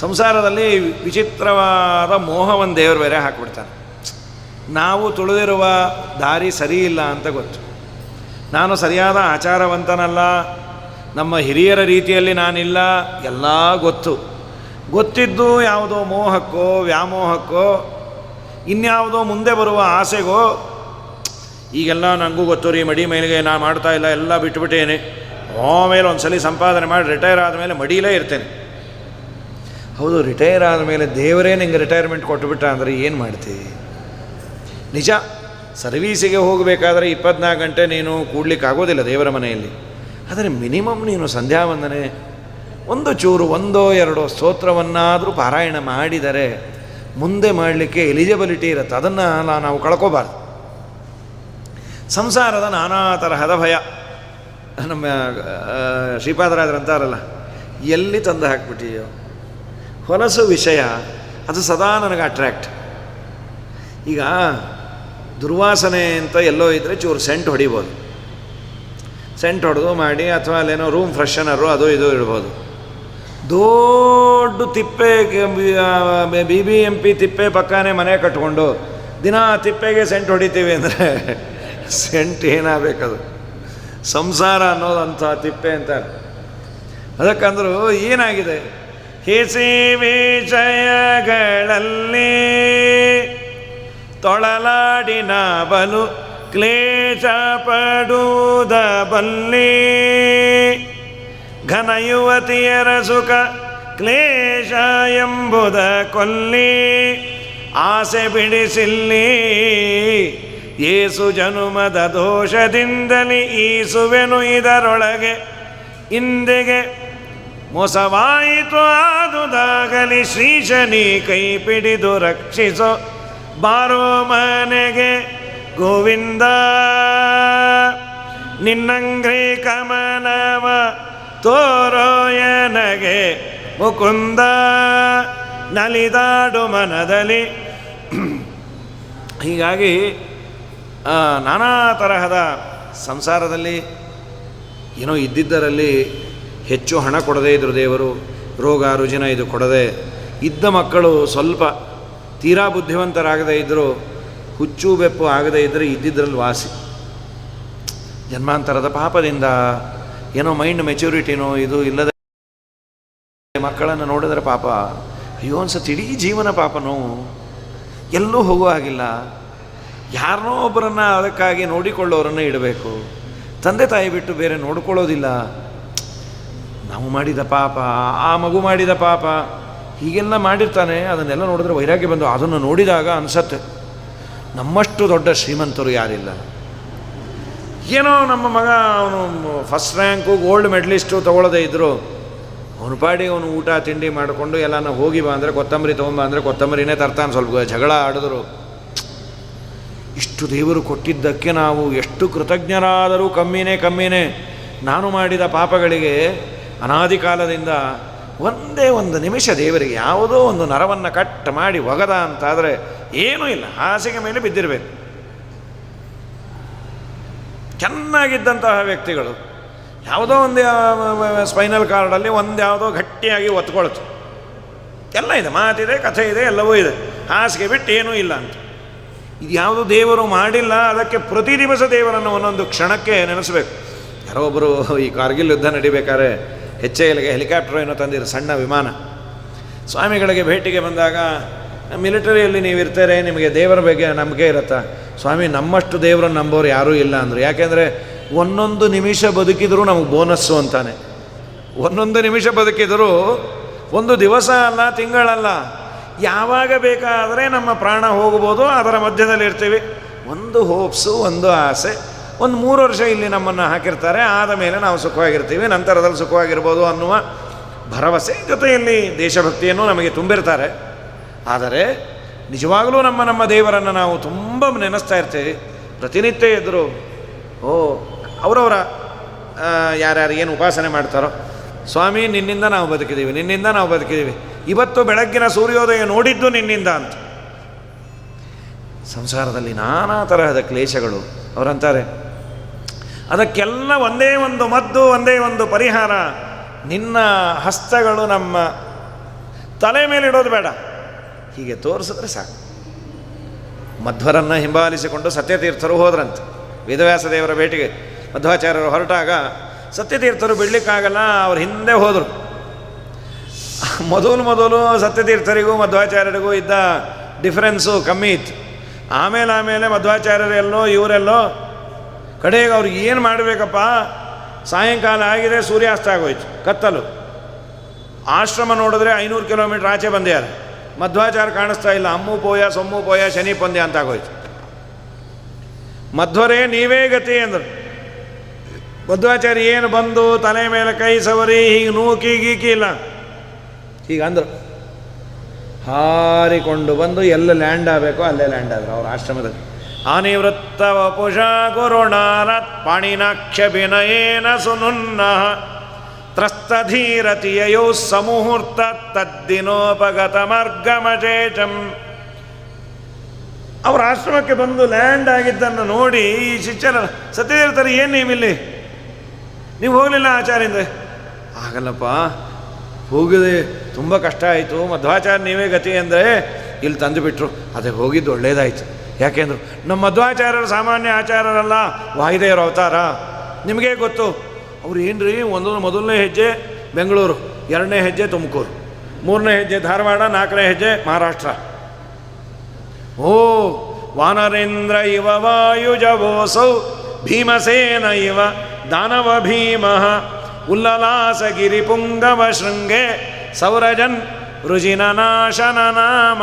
ಸಂಸಾರದಲ್ಲಿ ವಿಚಿತ್ರವಾದ ಮೋಹವನ್ನು ದೇವರು ಬೇರೆ ಹಾಕಿಬಿಡ್ತಾನೆ. ನಾವು ತುಳಿದಿರುವ ದಾರಿ ಸರಿ ಇಲ್ಲ ಅಂತ ಗೊತ್ತು, ನಾನು ಸರಿಯಾದ ಆಚಾರವಂತನಲ್ಲ, ನಮ್ಮ ಹಿರಿಯರ ರೀತಿಯಲ್ಲಿ ನಾನಿಲ್ಲ, ಎಲ್ಲ ಗೊತ್ತಿದ್ದು ಯಾವುದೋ ಮೋಹಕ್ಕೋ ವ್ಯಾಮೋಹಕ್ಕೋ ಇನ್ಯಾವುದೋ ಮುಂದೆ ಬರುವ ಆಸೆಗೋ, ಈಗೆಲ್ಲ ನನಗೂ ಗೊತ್ತು ರೀ, ಮಡಿ ಮೇಲೆಗೆ ನಾನು ಮಾಡ್ತಾ ಇಲ್ಲ, ಎಲ್ಲ ಬಿಟ್ಟುಬಿಟ್ಟೇನೆ, ಆಮೇಲೆ ಒಂದು ಸಲ ಸಂಪಾದನೆ ಮಾಡಿ ರಿಟೈರ್ ಆದಮೇಲೆ ಮಡಿಲೇ ಇರ್ತೇನೆ. ಹೌದು, ರಿಟೈರ್ ಆದಮೇಲೆ ದೇವರೇ ನಿಂಗೆ ರಿಟೈರ್ಮೆಂಟ್ ಕೊಟ್ಟುಬಿಟ್ಟ ಅಂದರೆ ಏನು ಮಾಡ್ತೀವಿ? ನಿಜ, ಸರ್ವೀಸಿಗೆ ಹೋಗಬೇಕಾದ್ರೆ 24 ಗಂಟೆ ನೀನು ಕೂಡ್ಲಿಕ್ಕಾಗೋದಿಲ್ಲ ದೇವರ ಮನೆಯಲ್ಲಿ. ಆದರೆ ಮಿನಿಮಮ್ ನೀನು ಸಂಧ್ಯಾ ವಂದನೆ ಒಂದು ಚೂರು 1-2 ಸ್ತೋತ್ರವನ್ನಾದರೂ ಪಾರಾಯಣ ಮಾಡಿದರೆ ಮುಂದೆ ಮಾಡಲಿಕ್ಕೆ ಎಲಿಜಿಬಿಲಿಟಿ ಇರುತ್ತೆ. ಅದನ್ನು ನಾವು ಕಳ್ಕೋಬಾರ್ದು. ಸಂಸಾರದ ನಾನಾ ತರಹದ ಭಯ. ನಮ್ಮ ಶ್ರೀಪಾದರಾಜರು ಅಂತಾರಲ್ಲ, ಎಲ್ಲಿ ತಂದು ಹಾಕ್ಬಿಟ್ಟಿಯೋ ಹೊಲಸು ವಿಷಯ, ಅದು ಸದಾ ನನಗೆ ಅಟ್ರ್ಯಾಕ್ಟ್. ಈಗ ದುರ್ವಾಸನೆ ಅಂತ ಎಲ್ಲೋ ಇದ್ದರೆ ಚೂರು ಸೆಂಟ್ ಹೊಡಿಬೋದು, ಸೆಂಟ್ ಹೊಡೆದು ಮಾಡಿ, ಅಥವಾ ಅಲ್ಲೇನೋ ರೂಮ್ ಫ್ರೆಶನರು ಅದು ಇದು ಇಡ್ಬೋದು. ದೊಡ್ಡ ತಿಪ್ಪೆ BBMP ತಿಪ್ಪೆ ಪಕ್ಕನೇ ಮನೆ ಕಟ್ಕೊಂಡು ದಿನ ತಿಪ್ಪೆಗೆ ಸೆಂಟ್ ಹೊಡಿತೀವಿ ಅಂದರೆ ಸೆಂಟ್ ಏನಾಗಬೇಕದು? ಸಂಸಾರ ಅನ್ನೋದು ಅಂಥ ತಿಪ್ಪೆ ಅಂತಾರೆ. ಅದಕ್ಕಂದ್ರೂ ಏನಾಗಿದೆ, ಹೇಸಿ ವಿಷಯಗಳಲ್ಲಿ ತೊಳಲಾಡಿನ ಬಲು ಕ್ಲೇಶ ಪಡುವುದ ಬಲ್ಲಿ, ಘನ ಯುವತಿಯರ ಸುಖ ಕ್ಲೇಶ ಎಂಬುದ ಕೊಲ್ಲಿ, ಆಸೆ ಬಿಡಿಸಿಲ್ಲಿ ಏಸು ಜನುಮದ ದೋಷದಿಂದಲಿ ಈಸುವೆನು ಇದರೊಳಗೆ, ಇಂದೆಗೆ ಮೋಸವಾಯಿತು ಆದುದಾಗಲಿ ಶ್ರೀಶನಿ ಕೈ ಪಿಡಿದು ರಕ್ಷಿಸೋ ಬಾರೋ ಮನೆಗೆ ಗೋವಿಂದ. ನಿನ್ನಂಗ್ರಿ ಕಮನವ ತೋರೋಯನಗೆ ಮುಕುಂದ, ನಲಿದಾಡು ಮನದಲ್ಲಿ. ಹೀಗಾಗಿ ನಾನಾ ತರಹದ ಸಂಸಾರದಲ್ಲಿ ಏನೋ ಇದ್ದಿದ್ದರಲ್ಲಿ ಹೆಚ್ಚು ಹಣ ಕೊಡದೇ ಇದ್ದರು ದೇವರು, ರೋಗ ರುಜಿನ ಇದು ಕೊಡದೆ ಇದ್ದ ಮಕ್ಕಳು ಸ್ವಲ್ಪ ತೀರಾ ಬುದ್ಧಿವಂತರಾಗದೇ ಇದ್ದರು, ಹುಚ್ಚು ಬೆಪ್ಪು ಆಗದೇ ಇದ್ದರೆ ಇದ್ದಿದ್ರಲ್ಲಿ ವಾಸಿ. ಜನ್ಮಾಂತರದ ಪಾಪದಿಂದ ಏನೋ ಮೈಂಡ್ ಮೆಚ್ಯೂರಿಟಿನೋ ಇದು ಇಲ್ಲದೆ ಮಕ್ಕಳನ್ನು ನೋಡಿದರೆ ಪಾಪ ಅಯ್ಯೋ ಅನ್ಸತ್ತೆ. ಇಡೀ ಜೀವನ ಪಾಪನೋ, ಎಲ್ಲೂ ಹೋಗೋ ಹಾಗಿಲ್ಲ. ಯಾರನ್ನೋ ಒಬ್ಬರನ್ನು ಅದಕ್ಕಾಗಿ ನೋಡಿಕೊಳ್ಳೋರನ್ನೇ ಇಡಬೇಕು. ತಂದೆ ತಾಯಿ ಬಿಟ್ಟು ಬೇರೆ ನೋಡ್ಕೊಳ್ಳೋದಿಲ್ಲ. ನಾವು ಮಾಡಿದ ಪಾಪ, ಆ ಮಗು ಮಾಡಿದ ಪಾಪ, ಹೀಗೆಲ್ಲ ಮಾಡಿರ್ತಾನೆ. ಅದನ್ನೆಲ್ಲ ನೋಡಿದ್ರೆ ವೈರಾಗ್ಯ ಬಂದು ಅದನ್ನು ನೋಡಿದಾಗ ಅನಿಸತ್ತೆ ನಮ್ಮಷ್ಟು ದೊಡ್ಡ ಶ್ರೀಮಂತರು ಯಾರಿಲ್ಲ. ಏನೋ ನಮ್ಮ ಮಗ ಅವನು ಫಸ್ಟ್ ರ್ಯಾಂಕು ಗೋಲ್ಡ್ ಮೆಡಲಿಸ್ಟು ತೊಗೊಳ್ಳೋದೇ ಇದ್ದರು, ಅವನು ಪಾಡಿಗೆ ಅವನು ಊಟ ತಿಂಡಿ ಮಾಡಿಕೊಂಡು ಎಲ್ಲನೂ ಹೋಗಿ ಬಾ ಅಂದರೆ ಕೊತ್ತಂಬರಿ ತೊಗೊಂಬ ಅಂದರೆ ಕೊತ್ತಂಬರಿನೇ ತರ್ತಾನೆ. ಸ್ವಲ್ಪ ಜಗಳ ಆಡಿದ್ರು. ಇಷ್ಟು ದೇವರು ಕೊಟ್ಟಿದ್ದಕ್ಕೆ ನಾವು ಎಷ್ಟು ಕೃತಜ್ಞರಾದರೂ ಕಮ್ಮಿನೇ. ನಾನು ಮಾಡಿದ ಪಾಪಗಳಿಗೆ ಅನಾದಿ ಕಾಲದಿಂದ ಒಂದೇ ಒಂದು ನಿಮಿಷ ದೇವರಿಗೆ ಯಾವುದೋ ಒಂದು ನರವನ್ನು ಕಟ್ ಮಾಡಿ ಒಗದ ಅಂತಾದರೆ ಏನೂ ಇಲ್ಲ, ಹಾಸಿಗೆ ಮೇಲೆ ಬಿದ್ದಿರಬೇಕು. ಚೆನ್ನಾಗಿದ್ದಂತಹ ವ್ಯಕ್ತಿಗಳು ಯಾವುದೋ ಒಂದು ಸ್ಪೈನಲ್ ಕಾರ್ಡಲ್ಲಿ ಒಂದು ಯಾವುದೋ ಗಟ್ಟಿಯಾಗಿ ಒತ್ಕೊಳ್ತು. ಎಲ್ಲ ಇದೆ, ಮಾತಿದೆ, ಕಥೆ ಇದೆ, ಎಲ್ಲವೂ ಇದೆ, ಹಾಸಿಗೆ ಬಿಟ್ಟು ಏನೂ ಇಲ್ಲ ಅಂತ. ಇದು ಯಾವುದು ದೇವರು ಮಾಡಿಲ್ಲ. ಅದಕ್ಕೆ ಪ್ರತಿ ದಿವಸ ದೇವರನ್ನು ಒಂದೊಂದು ಕ್ಷಣಕ್ಕೆ ನೆನೆಸಬೇಕು. ಯಾರೋ ಒಬ್ಬರು ಈ ಕಾರ್ಗಿಲ್ ಯುದ್ಧ ನಡಿಬೇಕಾದ್ರೆ HALಗೆ ಹೆಲಿಕಾಪ್ಟರ್ ಏನೋ ತಂದಿರು, ಸಣ್ಣ ವಿಮಾನ. ಸ್ವಾಮಿಗಳಿಗೆ ಭೇಟಿಗೆ ಬಂದಾಗ, ಮಿಲಿಟರಿಯಲ್ಲಿ ನೀವು ಇರ್ತಾರೆ, ನಿಮಗೆ ದೇವರ ಬಗ್ಗೆ ನಂಬಿಕೆ ಇರುತ್ತಾ? ಸ್ವಾಮಿ, ನಮ್ಮಷ್ಟು ದೇವರನ್ನು ನಂಬೋರು ಯಾರೂ ಇಲ್ಲ ಅಂದರು. ಯಾಕೆಂದರೆ ಒಂದೊಂದು ನಿಮಿಷ ಬದುಕಿದರೂ ನಮಗೆ ಬೋನಸ್ಸು ಅಂತಾನೆ. ಒಂದೊಂದು ನಿಮಿಷ ಬದುಕಿದರೂ ಒಂದು ದಿವಸ ಅಲ್ಲ, ತಿಂಗಳಲ್ಲ, ಯಾವಾಗ ಬೇಕಾದರೆ ನಮ್ಮ ಪ್ರಾಣ ಹೋಗ್ಬೋದು. ಅದರ ಮಧ್ಯದಲ್ಲಿ ಇರ್ತೀವಿ. ಒಂದು ಹೋಪ್ಸು, ಒಂದು ಆಸೆ, ಒಂದು 3 ವರ್ಷ ಇಲ್ಲಿ ನಮ್ಮನ್ನು ಹಾಕಿರ್ತಾರೆ, ಆದ ಮೇಲೆ ನಾವು ಸುಖವಾಗಿರ್ತೀವಿ, ನಂತರದಲ್ಲಿ ಸುಖವಾಗಿರ್ಬೋದು ಅನ್ನುವ ಭರವಸೆ, ಜೊತೆಯಲ್ಲಿ ದೇಶಭಕ್ತಿಯನ್ನು ನಮಗೆ ತುಂಬಿರ್ತಾರೆ. ಆದರೆ ನಿಜವಾಗಲೂ ನಮ್ಮ ದೇವರನ್ನು ನಾವು ತುಂಬ ನೆನೆಸ್ತಾ ಇರ್ತೀವಿ. ಪ್ರತಿನಿತ್ಯ ಎದುರು ಅವರವರ ಯಾರ್ಯಾರು ಏನು ಉಪಾಸನೆ ಮಾಡ್ತಾರೋ, ಸ್ವಾಮಿ ನಿನ್ನಿಂದ ನಾವು ಬದುಕಿದ್ದೀವಿ, ನಿನ್ನಿಂದ ನಾವು ಬದುಕಿದ್ದೀವಿ, ಇವತ್ತು ಬೆಳಗ್ಗಿನ ಸೂರ್ಯೋದಯ ನೋಡಿದ್ದು ನಿನ್ನಿಂದ ಅಂತ. ಸಂಸಾರದಲ್ಲಿ ನಾನಾ ತರಹದ ಕ್ಲೇಶಗಳು. ಅವರಂತಾರೆ ಅದಕ್ಕೆಲ್ಲ ಒಂದೇ ಒಂದು ಮದ್ದು, ಒಂದೇ ಒಂದು ಪರಿಹಾರ. ನಿನ್ನ ಹಸ್ತಗಳು ನಮ್ಮ ತಲೆ ಮೇಲೆ ಇಡೋದು ಬೇಡ, ಹೀಗೆ ತೋರಿಸಿದ್ರೆ ಸಾಕು. ಮಧ್ವರನ್ನು ಹಿಂಬಾಲಿಸಿಕೊಂಡು ಸತ್ಯತೀರ್ಥರು ಹೋದ್ರಂತೆ ವೇದವ್ಯಾಸ ದೇವರ ಭೇಟಿಗೆ. ಮಧ್ವಾಚಾರ್ಯರು ಹೊರಟಾಗ ಸತ್ಯತೀರ್ಥರು ಬಿಡಲಿಕ್ಕಾಗಲ್ಲ, ಅವ್ರ ಹಿಂದೆ ಹೋದರು. ಮೊದಲು ಸತ್ಯತೀರ್ಥರಿಗೂ ಮಧ್ವಾಚಾರ್ಯರಿಗೂ ಇದ್ದ ಡಿಫರೆನ್ಸು ಕಮ್ಮಿ ಇತ್ತು. ಆಮೇಲೆ ಮಧ್ವಾಚಾರ್ಯರೆಲ್ಲೋ ಇವರೆಲ್ಲೋ, ಕಡೆಗೆ ಅವ್ರಿಗೆ ಏನು ಮಾಡಬೇಕಪ್ಪ, ಸಾಯಂಕಾಲ ಆಗಿದೆ, ಸೂರ್ಯಾಸ್ತ ಆಗೋಯ್ತು, ಕತ್ತಲು. ಆಶ್ರಮ ನೋಡಿದ್ರೆ 500 ಕಿಲೋಮೀಟ್ರ್ ಆಚೆ ಬಂದ್ಯಾರ. ಮಧ್ವಾಚಾರ್ಯ ಕಾಣಿಸ್ತಾ ಇಲ್ಲ, ಅಮ್ಮು ಪೋಯ ಸೊಮ್ಮು ಪೋಯ ಶನಿ ಪಂದ್ಯ ಅಂತ ಆಗೋಯ್ತು. ಮಧ್ವರೇ ನೀವೇ ಗತಿ ಅಂದರು. ಮಧ್ವಾಚಾರ್ಯ ಏನು ಬಂದು ತಲೆ ಮೇಲೆ ಕೈ ಸವರಿ ಹೀಗೆ ನೂಕಿ ಗೀಕಿ ಇಲ್ಲ, ಹೀಗಂದರು. ಹಾರಿಕೊಂಡು ಬಂದು ಎಲ್ಲ ಲ್ಯಾಂಡ್ ಆಗಬೇಕೋ ಅಲ್ಲೇ ಲ್ಯಾಂಡ್ ಆದರು ಅವ್ರ ಆಶ್ರಮದಲ್ಲಿ. ಅನಿವೃತ್ತ ವಪುಷ ಗುರುಣಾರತ್ ಪಾಣಿನಾಕ್ಷಭಿನಯೇನ ಸುನುನ್ನಃ ತ್ರಸ್ತಧೀರತಿಯೋ ಸಮುಹೂರ್ತ ತದ್ದಿನೋಪಗತ ಮಾರ್ಗಮಜೇಜಂ. ಅವರ ಆಶ್ರಮಕ್ಕೆ ಬಂದು ಲ್ಯಾಂಡ್ ಆಗಿದ್ದನ್ನು ನೋಡಿ ಈ ಶಿಷ್ಯರ ಸತ್ಯತೀರ್ಥರು ಏನು ನೀವಿಲ್ಲಿ, ನೀವು ಹೋಗಲಿಲ್ಲ ಆಚಾರ್ಯಂದ್ರೆ? ಆಗಲ್ಲಪ್ಪ, ಹೋಗಿದೆ, ತುಂಬ ಕಷ್ಟ ಆಯಿತು, ಮಧ್ವಾಚಾರ್ಯ ನೀವೇ ಗತಿ ಅಂದರೆ ಇಲ್ಲಿ ತಂದುಬಿಟ್ರು. ಅದೇ ಹೋಗಿದ್ದು ಒಳ್ಳೇದಾಯಿತು. ಯಾಕೆಂದರು ನಮ್ಮ ಮಧ್ವಾಚಾರ್ಯರು ಸಾಮಾನ್ಯ ಆಚಾರ್ಯರಲ್ಲ, ವಾಯುದೇವರ ಅವತಾರ. ನಿಮಗೇ ಗೊತ್ತು, ಅವ್ರು ಏನ್ರಿ, ಮೊದಲನೇ ಹೆಜ್ಜೆ ಬೆಂಗಳೂರು, 2ನೇ ಹೆಜ್ಜೆ ತುಮಕೂರು, 3ನೇ ಹೆಜ್ಜೆ ಧಾರವಾಡ, 4ನೇ ಹೆಜ್ಜೆ ಮಹಾರಾಷ್ಟ್ರ. ಓ ವಾನರೇಂದ್ರ ಇವ ವಾಯುಜವೋಸೌ ಭೀಮಸೇನ ಇವ ದಾನವ ಭೀಮಃ ಉಲ್ಲಲಾಸಗಿರಿ ಪುಂಗವ ಶೃಂಗೆ ಸೌರಜನ್ ರುಜಿನ ನಾಶನ ನಾಮ.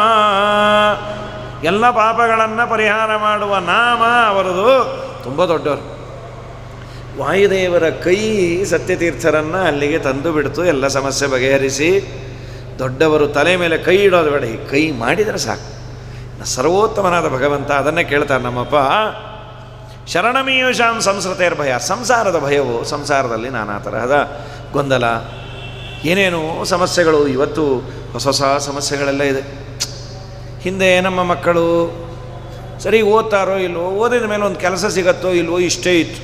ಎಲ್ಲ ಪಾಪಗಳನ್ನು ಪರಿಹಾರ ಮಾಡುವ ನಾಮ ಅವರದು, ತುಂಬ ದೊಡ್ಡವರು. ವಾಯುದೇವರ ಕೈ ಸತ್ಯತೀರ್ಥರನ್ನು ಅಲ್ಲಿಗೆ ತಂದು ಬಿಡ್ತು, ಎಲ್ಲ ಸಮಸ್ಯೆ ಬಗೆಹರಿಸಿ. ದೊಡ್ಡವರು ತಲೆ ಮೇಲೆ ಕೈ ಇಡೋದು ಬೇಡ, ಈ ಕೈ ಮಾಡಿದರೆ ಸಾಕು. ಸರ್ವೋತ್ತಮನಾದ ಭಗವಂತ ಅದನ್ನೇ ಕೇಳ್ತಾರೆ ನಮ್ಮಪ್ಪ. ಶರಣಮೀಯುಷಾಂ ಸಂಸ್ಕೃತೇರ್ ಭಯ. ಸಂಸಾರದ ಭಯವು, ಸಂಸಾರದಲ್ಲಿ ನಾನಾ ತರಹದ ಗೊಂದಲ, ಏನೇನೋ ಸಮಸ್ಯೆಗಳು. ಇವತ್ತು ಹೊಸ ಹೊಸ ಸಮಸ್ಯೆಗಳೆಲ್ಲ ಇದೆ. ಹಿಂದೆ ನಮ್ಮ ಮಕ್ಕಳು ಸರಿ ಓದ್ತಾರೋ ಇಲ್ವೋ, ಓದಿದ ಮೇಲೆ ಒಂದು ಕೆಲಸ ಸಿಗತ್ತೋ ಇಲ್ವೋ, ಇಷ್ಟೇ ಇತ್ತು.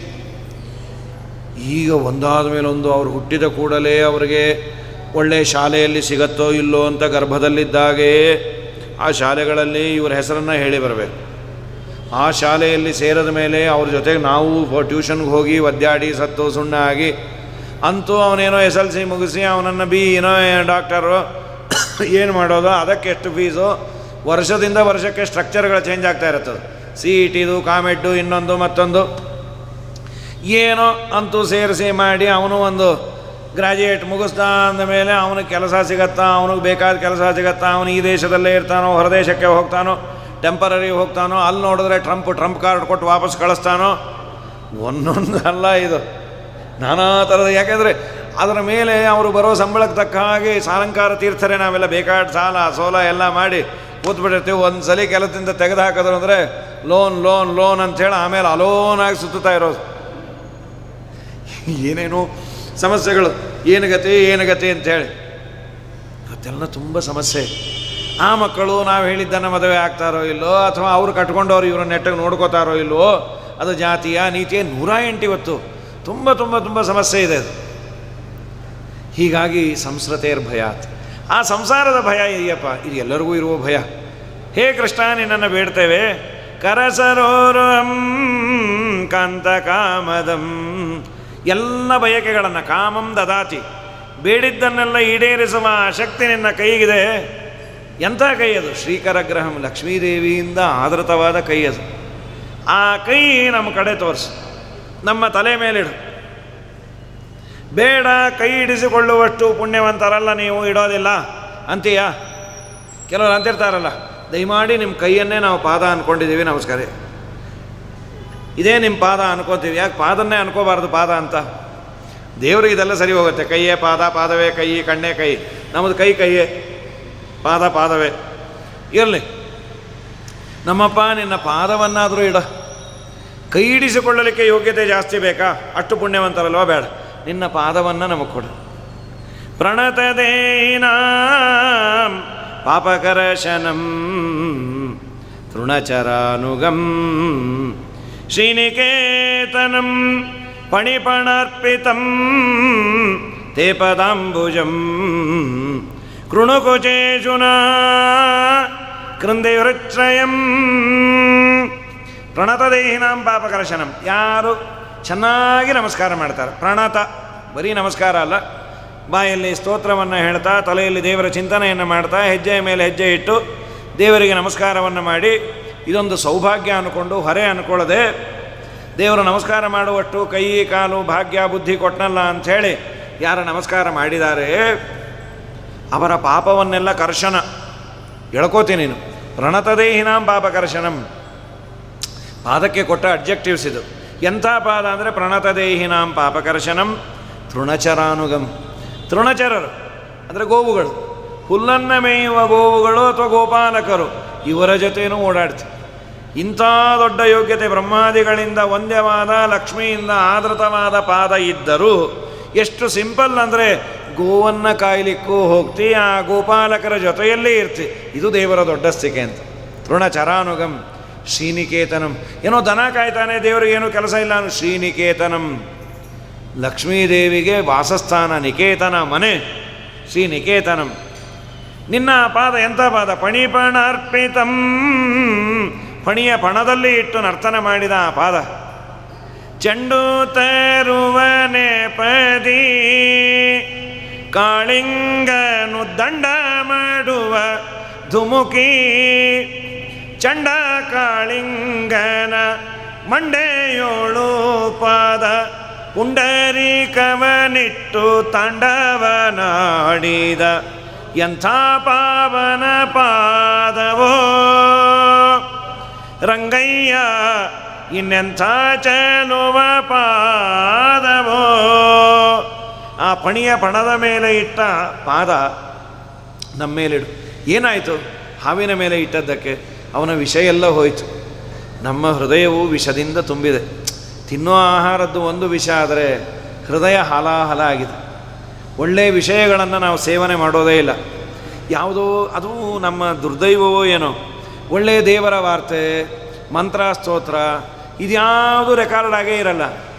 ಈಗ ಒಂದಾದ ಮೇಲೊಂದು, ಅವರು ಹುಟ್ಟಿದ ಕೂಡಲೇ ಅವರಿಗೆ ಒಳ್ಳೆಯ ಶಾಲೆಯಲ್ಲಿ ಸಿಗತ್ತೋ ಇಲ್ಲೋ ಅಂತ ಗರ್ಭದಲ್ಲಿದ್ದಾಗೆ ಆ ಶಾಲೆಗಳಲ್ಲಿ ಇವರ ಹೆಸರನ್ನು ಹೇಳಿ ಬರಬೇಕು. ಆ ಶಾಲೆಯಲ್ಲಿ ಸೇರಿದ ಮೇಲೆ ಅವ್ರ ಜೊತೆಗೆ ನಾವು ಟ್ಯೂಷನ್ಗೆ ಹೋಗಿ ಒದ್ದಾಡಿ ಸತ್ತು ಸುಣ್ಣ ಆಗಿ, ಅಂತೂ ಅವನೇನೋ SLC ಮುಗಿಸಿ ಅವನನ್ನು ಏನೋ ಡಾಕ್ಟರು ಏನು ಮಾಡೋದು, ಅದಕ್ಕೆ ಎಷ್ಟು ಫೀಸು, ವರ್ಷದಿಂದ ವರ್ಷಕ್ಕೆ ಸ್ಟ್ರಕ್ಚರ್ಗಳು ಚೇಂಜ್ ಆಗ್ತಾ ಇರ್ತದೆ. CETದು, ಕಾಮೆಡ್ಡು, ಇನ್ನೊಂದು ಮತ್ತೊಂದು ಏನೋ ಅಂತೂ ಸೇರಿಸಿ ಮಾಡಿ ಅವನು ಒಂದು ಗ್ರ್ಯಾಜುಯೇಟ್ ಮುಗಿಸ್ತಾ ಅಂದಮೇಲೆ ಅವನಿಗೆ ಕೆಲಸ ಸಿಗತ್ತಾ, ಅವನಿಗೆ ಬೇಕಾದ ಕೆಲಸ ಸಿಗತ್ತಾ, ಅವನು ಈ ದೇಶದಲ್ಲೇ ಇರ್ತಾನೋ ಹೊರದೇಶಕ್ಕೆ ಹೋಗ್ತಾನೋ, ಟೆಂಪರರಿ ಹೋಗ್ತಾನೋ, ಅಲ್ಲಿ ನೋಡಿದ್ರೆ ಟ್ರಂಪ್ ಕಾರ್ಡ್ ಕೊಟ್ಟು ವಾಪಸ್ ಕಳಿಸ್ತಾನೋ, ಒಂದೊಂದು ಅಲ್ಲ ಇದು ನಾನಾ ಥರದ. ಯಾಕೆಂದರೆ ಅದರ ಮೇಲೆ ಅವರು ಬರೋ ಸಂಬಳಕ್ಕೆ ತಕ್ಕ ಹಾಗೆ ಸಾಲಂಕಾರ ತೀರ್ಥರೇ ನಾವೆಲ್ಲ ಬೇಕಾದ ಸಾಲ ಸೋಲ ಎಲ್ಲ ಮಾಡಿ ಕೂತ್ಬಿಟ್ಟಿರ್ತೀವಿ. ಒಂದು ಸಲ ಕೆಲಸದಿಂದ ತೆಗೆದು ಹಾಕಿದ್ರು ಅಂದರೆ ಲೋನ್ ಅಂಥೇಳಿ ಆಮೇಲೆ ಅಲೋನಾಗಿ ಸುತ್ತುತ್ತಾ ಇರೋದು. ಏನೇನೋ ಸಮಸ್ಯೆಗಳು, ಏನು ಗತಿ ಅಂಥೇಳಿ ಇವತ್ತೆಲ್ಲ ತುಂಬ ಸಮಸ್ಯೆ. ಆ ಮಕ್ಕಳು ನಾವು ಹೇಳಿದ್ದನ್ನು ಮದುವೆ ಆಗ್ತಾರೋ ಇಲ್ಲೋ, ಅಥವಾ ಅವರು ಕಟ್ಕೊಂಡವ್ರು ಇವ್ರ ನೆಟ್ಟಿಗೆ ನೋಡ್ಕೋತಾರೋ ಇಲ್ವೋ, ಅದು ಜಾತಿಯ ನೀತಿಯ 108 ಇವತ್ತು ತುಂಬ ತುಂಬ ತುಂಬ ಸಮಸ್ಯೆ ಇದೆ ಅದು. ಹೀಗಾಗಿ ಸಂಸ್ಕೃತೇರ್ ಭಯಾತ್. ಆ ಸಂಸಾರದ ಭಯ ಇದೆಯಪ್ಪ, ಇದು ಎಲ್ಲರಿಗೂ ಇರುವ ಭಯ. ಹೇ ಕೃಷ್ಣ, ನಿನ್ನನ್ನು ಬೇಡ್ತೇವೆ. ಕರಸರೋರಂ ಕಾಂತ ಕಾಮದಂ. ಎಲ್ಲ ಬಯಕೆಗಳನ್ನು ಕಾಮಂ ದದಾತಿ, ಬೇಡಿದ್ದನ್ನೆಲ್ಲ ಈಡೇರಿಸುವ ಶಕ್ತಿ ನಿನ್ನ ಕೈಗಿದೆ. ಎಂಥ ಕೈ ಅದು? ಶ್ರೀಕರಗ್ರಹಂ, ಲಕ್ಷ್ಮೀದೇವಿಯಿಂದ ಆದೃತವಾದ ಕೈ ಅದು. ಆ ಕೈ ನಮ್ಮ ಕಡೆ ತೋರಿಸು, ನಮ್ಮ ತಲೆ ಮೇಲಿಡು. ಬೇಡ, ಕೈ ಇಡಿಸಿಕೊಳ್ಳುವಷ್ಟು ಪುಣ್ಯವಂತರಲ್ಲ ನೀವು, ಇಡೋದಿಲ್ಲ ಅಂತೀಯ. ಕೆಲವರು ಅಂತಿರ್ತಾರಲ್ಲ, ದಯಮಾಡಿ ನಿಮ್ಮ ಕೈಯನ್ನೇ ನಾವು ಪಾದ ಅಂದ್ಕೊಂಡಿದ್ದೀವಿ, ನಮಸ್ಕಾರ, ಇದೇ ನಿಮ್ಮ ಪಾದ ಅನ್ಕೋತೀವಿ. ಯಾಕೆ ಪಾದನ್ನೇ ಅನ್ಕೋಬಾರ್ದು ಪಾದ ಅಂತ? ದೇವ್ರಿಗೆ ಇದೆಲ್ಲ ಸರಿ ಹೋಗುತ್ತೆ. ಕೈಯೇ ಪಾದ, ಪಾದವೇ ಕೈ, ಕಣ್ಣೇ ಕೈ. ನಮ್ಮದು ಕೈಯೇ, ಪಾದವೇ ಇರಲಿ. ನಮ್ಮಪ್ಪ ನಿನ್ನ ಪಾದವನ್ನಾದರೂ ಇಡ. ಕೈ ಹಿಡಿಸಿಕೊಳ್ಳಲಿಕ್ಕೆ ಯೋಗ್ಯತೆ ಜಾಸ್ತಿ ಬೇಕಾ? ಅಷ್ಟು ಪುಣ್ಯವಂತರಲ್ವ? ಬೇಡ, ನಿನ್ನ ಪಾದವನ್ನು ನಮಗೆ ಕೊಡು. ಪ್ರಣತದೇಹಿನಾಂ ಪಾಪಕರಶನಂ ತೃಣಚರಾನುಗಂ ಶ್ರೀನಿಕೇತನಂ ಪಣಿಪಣರ್ಪಿತಂ ತೇ ಪದಾಂಬುಜಂ ಕೃಣುಕುಚೇಶುನಾ ಕೃಂದಯುರಚ್ರಯಂ. ಪ್ರಣತದೇಹಿನಾಂ ಪಾಪಕರ್ಶನಂ, ಯಾರು ಚೆನ್ನಾಗಿ ನಮಸ್ಕಾರ ಮಾಡ್ತಾರೆ. ಪ್ರಣತ ಬರೀ ನಮಸ್ಕಾರ ಅಲ್ಲ, ಬಾಯಲ್ಲಿ ಸ್ತೋತ್ರವನ್ನು ಹೇಳ್ತಾ, ತಲೆಯಲ್ಲಿ ದೇವರ ಚಿಂತನೆಯನ್ನು ಮಾಡ್ತಾ, ಹೆಜ್ಜೆಯ ಮೇಲೆ ಹೆಜ್ಜೆ ಇಟ್ಟು ದೇವರಿಗೆ ನಮಸ್ಕಾರವನ್ನು ಮಾಡಿ, ಇದೊಂದು ಸೌಭಾಗ್ಯ ಅಂದ್ಕೊಂಡು ಹೊರೆ ಅಂದ್ಕೊಳ್ಳದೆ, ದೇವರು ನಮಸ್ಕಾರ ಮಾಡುವಷ್ಟು ಕೈ ಕಾಲು ಭಾಗ್ಯ ಬುದ್ಧಿ ಕೊಟ್ಟನಲ್ಲ ಅಂಥೇಳಿ ಯಾರು ನಮಸ್ಕಾರ ಮಾಡಿದ್ದಾರೆ ಅವರ ಪಾಪವನ್ನೆಲ್ಲ ಕರ್ಶನ ಎಳ್ಕೋತೀನಿ ನೀನು. ಪ್ರಣತದೇಹಿನಾಂ ಪಾಪಕರ್ಶನಂ, ಪಾದಕ್ಕೆ ಕೊಟ್ಟ ಅಡ್ಜೆಕ್ಟಿವ್ಸ್ ಇದು. ಎಂಥ ಪಾದ ಅಂದರೆ ಪ್ರಣತದೇಹಿನಾಂ ಪಾಪಕರ್ಶನಂ ತೃಣಚರಾನುಗಂ. ತೃಣಚರರು ಅಂದರೆ ಗೋವುಗಳು, ಹುಲ್ಲನ್ನು ಮೇಯುವ ಗೋವುಗಳು ಅಥವಾ ಗೋಪಾಲಕರು, ಇವರ ಜೊತೆಯೂ ಓಡಾಡ್ತೀವಿ. ಇಂಥ ದೊಡ್ಡ ಯೋಗ್ಯತೆ ಬ್ರಹ್ಮಾದಿಗಳಿಂದ ವಂದ್ಯವಾದ ಲಕ್ಷ್ಮಿಯಿಂದ ಆದೃತವಾದ ಪಾದ ಇದ್ದರೂ ಎಷ್ಟು ಸಿಂಪಲ್ ಅಂದರೆ ಗೋವನ್ನು ಕಾಯಲಿಕ್ಕೂ ಹೋಗ್ತಿ, ಆ ಗೋಪಾಲಕರ ಜೊತೆಯಲ್ಲೇ ಇರ್ತಿ. ಇದು ದೇವರ ದೊಡ್ಡ ಸ್ಥಿಕೆ ಅಂತ. ತೃಣಚರಾನುಗಂ ಶ್ರೀನಿಕೇತನಂ, ಏನೋ ದನ ಕಾಯ್ತಾನೆ, ದೇವರಿಗೇನು ಕೆಲಸ ಇಲ್ಲ ಅನ್ನೋ ಶ್ರೀನಿಕೇತನಂ, ಲಕ್ಷ್ಮೀದೇವಿಗೆ ವಾಸಸ್ಥಾನ, ನಿಕೇತನ ಮನೆ, ಶ್ರೀನಿಕೇತನಂ. ನಿನ್ನ ಪಾದ ಎಂಥ ಪಾದ? ಪಣಿಪಣರ್ಪಿತಂ, ಪಣಿಯ ಪಣದಲ್ಲಿ ಇಟ್ಟು ನರ್ತನ ಮಾಡಿದ ಆ ಪಾದ. ಚೆಂಡು ತರುವನೆ ಪದಿ ಕಾಳಿಂಗನು ದಂಡ ಮಾಡುವ ಧುಮುಕಿ, ಚಂಡ ಕಾಳಿಂಗನ ಮಂಡೆಯೋಳು ಪಾದ ಪುಂಡರೀಕವನಿಟ್ಟು ತಾಂಡವನಾಡಿದ ಎಂಥ ಪಾವನ ಪಾದವೋ ರಂಗಯ್ಯ, ಇನ್ನೆಂಥ ಚೆಲುವ ಪಾದವೋ. ಆ ಪಣಿಯ ಪಣದ ಮೇಲೆ ಇಟ್ಟ ಪಾದ ನಮ್ಮ ಮೇಲಿಡು. ಏನಾಯಿತು? ಹಾವಿನ ಮೇಲೆ ಇಟ್ಟದ್ದಕ್ಕೆ ಅವನ ವಿಷ ಎಲ್ಲ ಹೋಯಿತು. ನಮ್ಮ ಹೃದಯವು ವಿಷದಿಂದ ತುಂಬಿದೆ. ತಿನ್ನೋ ಆಹಾರದ್ದು ಒಂದು ವಿಷ ಆದರೆ ಹೃದಯ ಹಾಲಾಹಲ ಆಗಿದೆ. ಒಳ್ಳೆಯ ವಿಷಯಗಳನ್ನು ನಾವು ಸೇವನೆ ಮಾಡೋದೇ ಇಲ್ಲ. ಯಾವುದೋ ಅದು ನಮ್ಮ ದುರ್ದೈವವೋ ಏನೋ. ಒಳ್ಳೆಯ ದೇವರ ವಾರ್ತೆ, ಮಂತ್ರ, ಸ್ತೋತ್ರ ಇದ್ಯಾವುದೂ ರೆಕಾರ್ಡ್ ಆಗೇ ಇರಲ್ಲ.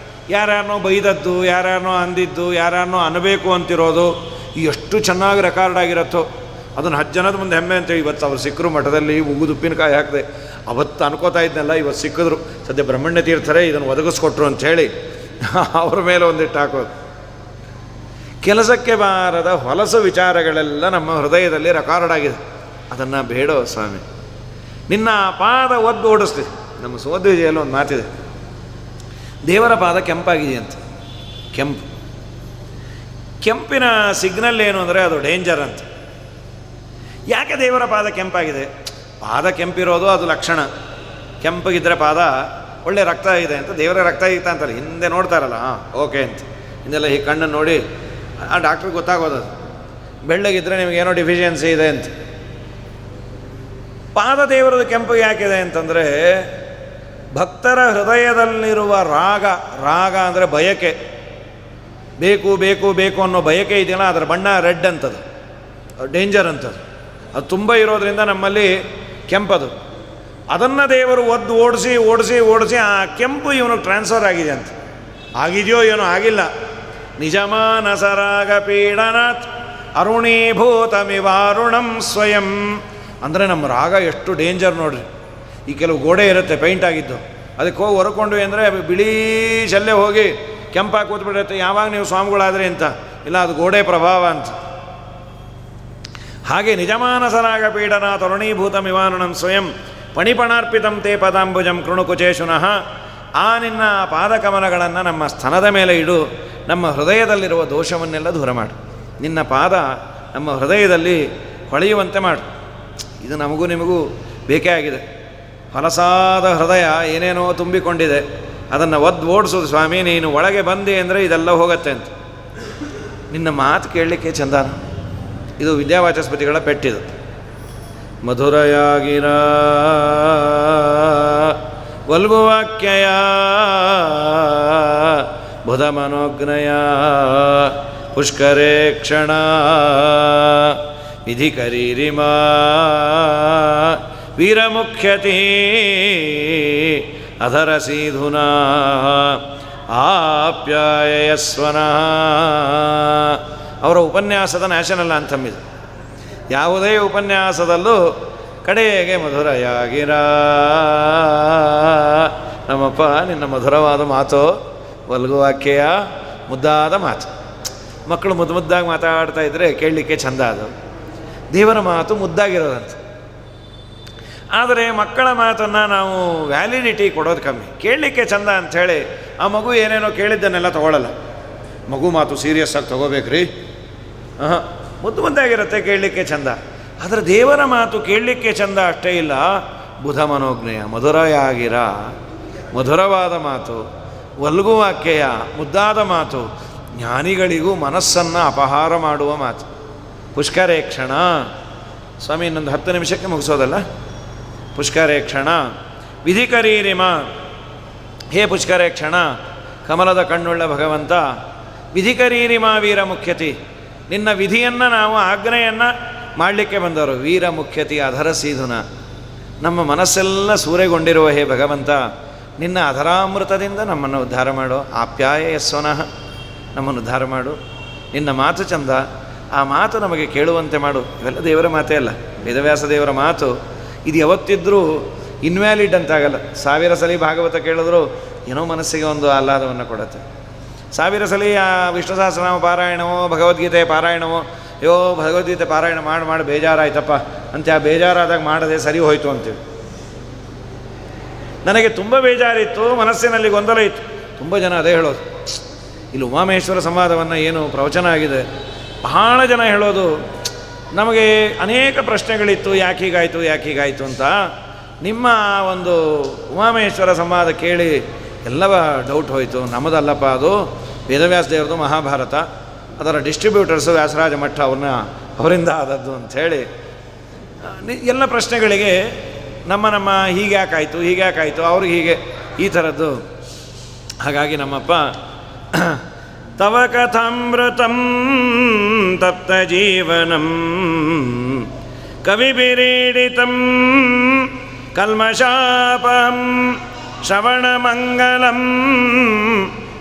ಯಾರ್ಯಾರನೋ ಬೈದದ್ದು, ಯಾರ್ಯಾರನೋ ಅಂದಿದ್ದು, ಯಾರ್ಯಾರನೋ ಅನ್ನಬೇಕು ಅಂತಿರೋದು ಎಷ್ಟು ಚೆನ್ನಾಗಿ ರೆಕಾರ್ಡ್ ಆಗಿರತ್ತೋ. ಅದನ್ನು 10 ಜನದ ಮುಂದೆ ಹೆಮ್ಮೆ ಅಂತೇಳಿ ಇವತ್ತು ಅವ್ರು ಸಿಕ್ಕರು ಮಠದಲ್ಲಿ ಉಪ್ಪಿನಕಾಯಿ ಹಾಕಿದೆ. ಅವತ್ತು ಅನ್ಕೋತಾ ಇದ್ನಲ್ಲ, ಇವತ್ತು ಸಿಕ್ಕಿದ್ರು. ಸದ್ಯ ಬ್ರಹ್ಮಣ್ಯ ತೀರ್ಥರೇ ಇದನ್ನು ಒದಗಿಸ್ಕೊಟ್ರು ಅಂಥೇಳಿ ಅವ್ರ ಮೇಲೆ ಒಂದಿಟ್ಟು ಹಾಕೋದು. ಕೆಲಸಕ್ಕೆ ಬಾರದ ಹೊಲಸು ವಿಚಾರಗಳೆಲ್ಲ ನಮ್ಮ ಹೃದಯದಲ್ಲಿ ರೆಕಾರ್ಡ್ ಆಗಿದೆ. ಅದನ್ನು ಬೇಡೋ ಸ್ವಾಮಿ, ನಿನ್ನ ಪಾದ ಒದ್ದು ಓಡಿಸ್ತೀವಿ. ನಮ್ಮ ಸೋದ್ವಿಜಯಲ್ಲಿ ಒಂದು ಮಾತಿದೆ, ದೇವರ ಪಾದ ಕೆಂಪಾಗಿದೆಯಂತೆ. ಕೆಂಪಿನ ಸಿಗ್ನಲ್ ಏನು ಅಂದರೆ ಅದು ಡೇಂಜರ್ ಅಂತ. ಯಾಕೆ ದೇವರ ಪಾದ ಕೆಂಪಾಗಿದೆ? ಪಾದ ಕೆಂಪಿರೋದು ಅದು ಲಕ್ಷಣ. ಕೆಂಪಗಿದ್ದರೆ ಪಾದ ಒಳ್ಳೆ ರಕ್ತ ಇದೆ ಅಂತ, ದೇವರ ರಕ್ತ ಇತ್ತ ಅಂತಾರೆ. ಹಿಂದೆ ನೋಡ್ತಾರಲ್ಲ, ಓಕೆ ಅಂತ ಹಿಂದೆಲ್ಲ ಈ ಕಣ್ಣನ್ನು ನೋಡಿ ಆ ಡಾಕ್ಟ್ರಿಗೆ ಗೊತ್ತಾಗೋದು. ಬೆಳ್ಳಗಿದ್ದರೆ ನಿಮಗೇನೋ ಡಿಫಿಷಿಯನ್ಸಿ ಇದೆ ಅಂತ. ಪಾದ ದೇವರದು ಕೆಂಪು ಯಾಕಿದೆ ಅಂತಂದರೆ ಭಕ್ತರ ಹೃದಯದಲ್ಲಿರುವ ರಾಗ ಅಂದರೆ ಬಯಕೆ, ಬೇಕು ಬೇಕು ಬೇಕು ಅನ್ನೋ ಬಯಕೆ ಇದೆಯಲ್ಲ, ಅದರ ಬಣ್ಣ ರೆಡ್ ಅಂತದು, ಡೇಂಜರ್ ಅಂತದು. ಅದು ತುಂಬ ಇರೋದರಿಂದ ನಮ್ಮಲ್ಲಿ ಕೆಂಪದು. ಅದನ್ನು ದೇವರು ಒದ್ದು ಓಡಿಸಿ ಓಡಿಸಿ ಓಡಿಸಿ ಆ ಕೆಂಪು ಇವನಿಗೆ ಟ್ರಾನ್ಸ್ಫರ್ ಆಗಿದೆ ಅಂತ. ಆಗಿದೆಯೋ ಏನೋ ಆಗಿಲ್ಲ. ನಿಜಮಾನಸರಾಗ ಪೀಡನಾತ್ ಅರುಣೀಭೂತಮಿವಾರುಣಂ ಸ್ವಯಂ ಅಂದರೆ ನಮ್ಮ ರಾಗ ಎಷ್ಟು ಡೇಂಜರ್ ನೋಡ್ರಿ. ಈ ಕೆಲವು ಗೋಡೆ ಇರುತ್ತೆ ಪೇಂಟ್ ಆಗಿದ್ದು, ಅದಕ್ಕೆ ಹೋಗಿ ಹೊರಕೊಂಡ್ವಿ ಅಂದರೆ ಬಿಳಿ ಶಲ್ಲೆ ಹೋಗಿ ಕೆಂಪಾಗಿ ಕೂತ್ಬಿಟ್ಟಿರುತ್ತೆ. ಯಾವಾಗ ನೀವು ಸ್ವಾಮಿಗಳಾದ್ರಿ ಅಂತ, ಇಲ್ಲ ಅದು ಗೋಡೆ ಪ್ರಭಾವ ಅಂತ. ಹಾಗೆ ನಿಜಮಾನಸರಾಗ ಪೀಡನ ತರುಣೀಭೂತಮಿವಾರುಣಂ ಸ್ವಯಂ ಪಣಿಪಣಾರ್ಪಿತಂ ತೇ ಪದಾಂಬುಜಂ ಕೃಣುಕುಚೇಶುನಃ. ಆ ನಿನ್ನ ಪಾದಕಮಲಗಳನ್ನು ನಮ್ಮ ಸ್ತನದ ಮೇಲೆ ಇಡು, ನಮ್ಮ ಹೃದಯದಲ್ಲಿರುವ ದೋಷವನ್ನೆಲ್ಲ ದೂರ ಮಾಡು. ನಿನ್ನ ಪಾದ ನಮ್ಮ ಹೃದಯದಲ್ಲಿ ಹೊಳೆಯುವಂತೆ ಮಾಡು. ಇದು ನಮಗೂ ನಿಮಗೂ ಬೇಕೇ ಆಗಿದೆ. ಹೊಲಸಾದ ಹೃದಯ ಏನೇನೋ ತುಂಬಿಕೊಂಡಿದೆ, ಅದನ್ನು ಒದ್ದು ಓಡಿಸೋದು. ಸ್ವಾಮಿ ನೀನು ಒಳಗೆ ಬಂದೆ ಅಂದರೆ ಇದೆಲ್ಲ ಹೋಗತ್ತೆ ಅಂತ. ನಿನ್ನ ಮಾತು ಕೇಳಲಿಕ್ಕೆ ಚಂದಾನ. ಇದು ವಿದ್ಯಾವಾಚಸ್ಪತಿಗಳ ಪೆಟ್ಟಿದು. ಮಧುರಯಾಗಿರ ವಲ್ಗುವಾಕ್ಯಯ ಬುಧ ಮನೋಜ್ಞಯ ಪುಷ್ಕರೇ ಕ್ಷಣ ವಿಧಿಕರೀರಿಮಾ ವೀರಮುಖ್ಯತಿ ಅಧರಸೀಧುನಾ ಆಪ್ಯಾಯಸ್ವನಃ. ಅವರ ಉಪನ್ಯಾಸದ ನ್ಯಾಷನಲ್ ಆಂಥಮ್ ಇದು. ಯಾವುದೇ ಉಪನ್ಯಾಸದಲ್ಲೂ ಕಡೆಗೆ ಮಧುರಯಾಗಿರ ನಮ್ಮಪ್ಪ ನಿನ್ನ ಮಧುರವಾದ ಮಾತು, ವಲ್ಗುವಾಕ್ಯ, ಮುದ್ದಾದ ಮಾತು. ಮಕ್ಕಳು ಮುದ್ದು ಮುದ್ದಾಗಿ ಮಾತಾಡ್ತಾ ಇದ್ದರೆ ಕೇಳಲಿಕ್ಕೆ ಚೆಂದ. ಅದು ದೇವರ ಮಾತು ಮುದ್ದಾಗಿರೋದಂತ. ಆದರೆ ಮಕ್ಕಳ ಮಾತನ್ನು ನಾವು ವ್ಯಾಲಿಡಿಟಿ ಕೊಡೋದು ಕಮ್ಮಿ. ಕೇಳಲಿಕ್ಕೆ ಚೆಂದ ಅಂಥೇಳಿ ಆ ಮಗು ಏನೇನೋ ಕೇಳಿದ್ದನ್ನೆಲ್ಲ ತೊಗೊಳ್ಳಲ್ಲ. ಮಗು ಮಾತು ಸೀರಿಯಸ್ ಆಗಿ ತೊಗೋಬೇಕ್ರಿ. ಮುದ್ದು ಮುದ್ದಾಗಿರುತ್ತೆ, ಕೇಳಲಿಕ್ಕೆ ಚೆಂದ. ಆದರೆ ದೇವರ ಮಾತು ಕೇಳಲಿಕ್ಕೆ ಚೆಂದ ಅಷ್ಟೇ ಇಲ್ಲ, ಬುಧ ಮನೋಜ್ಞೆಯ ಮಧುರಯಾಗಿರ, ಮಧುರವಾದ ಮಾತು, ವಲ್ಗುವಾಕ್ಯೆಯ ಮುದ್ದಾದ ಮಾತು, ಜ್ಞಾನಿಗಳಿಗೂ ಮನಸ್ಸನ್ನು ಅಪಹಾರ ಮಾಡುವ ಮಾತು. ಪುಷ್ಕರೇ ಕ್ಷಣ. ಸ್ವಾಮಿ ಇನ್ನೊಂದು 10 ನಿಮಿಷಕ್ಕೆ ಮುಗಿಸೋದಲ್ಲ. ಪುಷ್ಕರೇ ಕ್ಷಣ ವಿಧಿಕರೀರಿಮ. ಹೇ ಪುಷ್ಕರೇ ಕ್ಷಣ, ಕಮಲದ ಕಣ್ಣುಳ್ಳ ಭಗವಂತ, ವಿಧಿಕರೀರಿಮ ವೀರ ಮುಖ್ಯತಿ, ನಿನ್ನ ವಿಧಿಯನ್ನು ನಾವು ಆಜ್ಞೆಯನ್ನು ಮಾಡಲಿಕ್ಕೆ ಬಂದವರು. ವೀರ ಮುಖ್ಯತಿ ಅಧರಸೀಧುನ, ನಮ್ಮ ಮನಸ್ಸೆಲ್ಲ ಸೂರೆಗೊಂಡಿರುವ ಹೇ ಭಗವಂತ, ನಿನ್ನ ಅಧರಾಮೃತದಿಂದ ನಮ್ಮನ್ನು ಉದ್ಧಾರ ಮಾಡು. ಆಪ್ಯಾಯ ಯಸ್ವನಃ, ನಮ್ಮನ್ನು ಉದ್ಧಾರ ಮಾಡು. ನಿನ್ನ ಮಾತು ಚಂದ, ಆ ಮಾತು ನಮಗೆ ಕೇಳುವಂತೆ ಮಾಡು. ಇವೆಲ್ಲ ದೇವರ ಮಾತೇ ಅಲ್ಲ, ವೇದವ್ಯಾಸ ದೇವರ ಮಾತು. ಇದು ಯಾವತ್ತಿದ್ರೂ ಇನ್ವ್ಯಾಲಿಡ್ ಅಂತಾಗಲ್ಲ. 1000 ಸಲ ಭಾಗವತ ಕೇಳಿದ್ರು ಏನೋ ಮನಸ್ಸಿಗೆ ಒಂದು ಆಹ್ಲಾದವನ್ನು ಕೊಡುತ್ತೆ. 1000 ಸಲ ವಿಷ್ಣು ಸಹಸ್ರನಾಮ ಪಾರಾಯಣವೋ, ಭಗವದ್ಗೀತೆ ಪಾರಾಯಣವೋ, ಅಯ್ಯೋ ಭಗವದ್ಗೀತೆ ಪಾರಾಯಣ ಮಾಡಿ ಬೇಜಾರಾಯ್ತಪ್ಪ ಅಂತ, ಆ ಬೇಜಾರಾದಾಗ ಮಾಡದೆ ಸರಿ ಹೋಯಿತು ಅಂತೀವಿ. ನನಗೆ ತುಂಬ ಬೇಜಾರಿತ್ತು, ಮನಸ್ಸಿನಲ್ಲಿ ಗೊಂದಲ ಇತ್ತು. ತುಂಬ ಜನ ಅದೇ ಹೇಳೋದು. ಇಲ್ಲಿ ಉಮಾಮಹೇಶ್ವರ ಸಂವಾದವನ್ನು ಏನು ಪ್ರವಚನ ಆಗಿದೆ, ಬಹಳ ಜನ ಹೇಳೋದು, ನಮಗೆ ಅನೇಕ ಪ್ರಶ್ನೆಗಳಿತ್ತು, ಯಾಕೆ ಹೀಗಾಯಿತು ಅಂತ. ನಿಮ್ಮ ಒಂದು ಉಮಾಮಹೇಶ್ವರ ಸಂವಾದ ಕೇಳಿ ಎಲ್ಲವ ಡೌಟ್ ಹೋಯಿತು. ನಮ್ಮದಲ್ಲಪ್ಪ, ಅದು ವೇದವ್ಯಾಸ ದೇವರದು ಮಹಾಭಾರತ, ಅದರ ಡಿಸ್ಟ್ರಿಬ್ಯೂಟರ್ಸು ವ್ಯಾಸರಾಜ ಮಠ, ಅವರಿಂದ ಆದದ್ದು ಅಂಥೇಳಿ ಎಲ್ಲ ಪ್ರಶ್ನೆಗಳಿಗೆ ನಮ್ಮ ಹೀಗ್ಯಾಕಾಯಿತು ಅವ್ರಿಗೆ ಹೀಗೆ ಈ ಥರದ್ದು. ಹಾಗಾಗಿ ನಮ್ಮಪ್ಪ ತವ ಕಥಾಮೃತಂ ತಪ್ತ ಜೀವನಂ ಕವಿಭಿರೀಡಿತಂ ಕಲ್ಮಷಾಪಂ ಶ್ರವಣಮಂಗಲಂ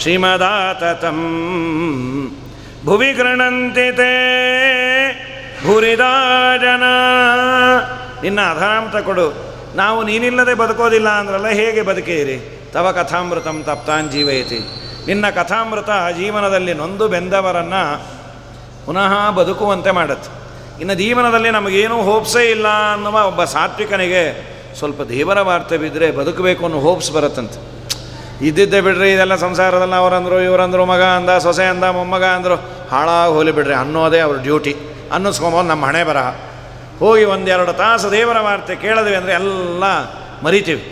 ಶ್ರೀಮದಾತತಂ ಭುವಿ ಗೃಣಂತಿ ತೇ ಭೂರಿದಾ ಜನ. ನಿನ್ನ ಅಧಾಂತ ಕೊಡು, ನಾವು ನೀನಿಲ್ಲದೆ ಬದುಕೋದಿಲ್ಲ ಅಂದ್ರಲ್ಲ, ಹೇಗೆ ಬದುಕೇರಿ? ತವ ಕಥಾಮೃತಂ ತಪ್ತಾನ್ ಜೀವಯತಿ, ನಿನ್ನ ಕಥಾಮೃತ ಜೀವನದಲ್ಲಿ ನೊಂದು ಬೆಂದವರನ್ನು ಪುನಃ ಬದುಕುವಂತೆ ಮಾಡುತ್ತೆ. ಇನ್ನು ಜೀವನದಲ್ಲಿ ನಮಗೇನೂ ಹೋಪ್ಸೇ ಇಲ್ಲ ಅನ್ನುವ ಒಬ್ಬ ಸಾತ್ವಿಕನಿಗೆ ಸ್ವಲ್ಪ ದೇವರ ವಾರ್ತೆ ಬಿದ್ದರೆ ಬದುಕಬೇಕು ಅನ್ನೋ ಹೋಪ್ಸ್ ಬರುತ್ತಂತೆ. ಇದ್ದಿದ್ದೇ ಬಿಡ್ರಿ, ಇದೆಲ್ಲ ಸಂಸಾರದಲ್ಲಿ ಅವರಂದರು ಇವರಂದರು, ಮಗ ಅಂದ, ಸೊಸೆ ಅಂದ, ಮೊಮ್ಮಗ ಅಂದರು, ಹಾಳಾಗಿ ಹೋಲಿ ಬಿಡ್ರಿ ಅನ್ನೋದೇ ಅವ್ರ ಡ್ಯೂಟಿ ಅನ್ನಿಸ್ಕೊಂಬೋದು. ನಮ್ಮ ಹಣೆ ಬರಹ. ಹೋಗಿ 1-2 ತಾಸು ದೇವರ ವಾರ್ತೆ ಕೇಳಿದ್ವಿ ಅಂದರೆ ಎಲ್ಲ ಮರಿತೀವಿ.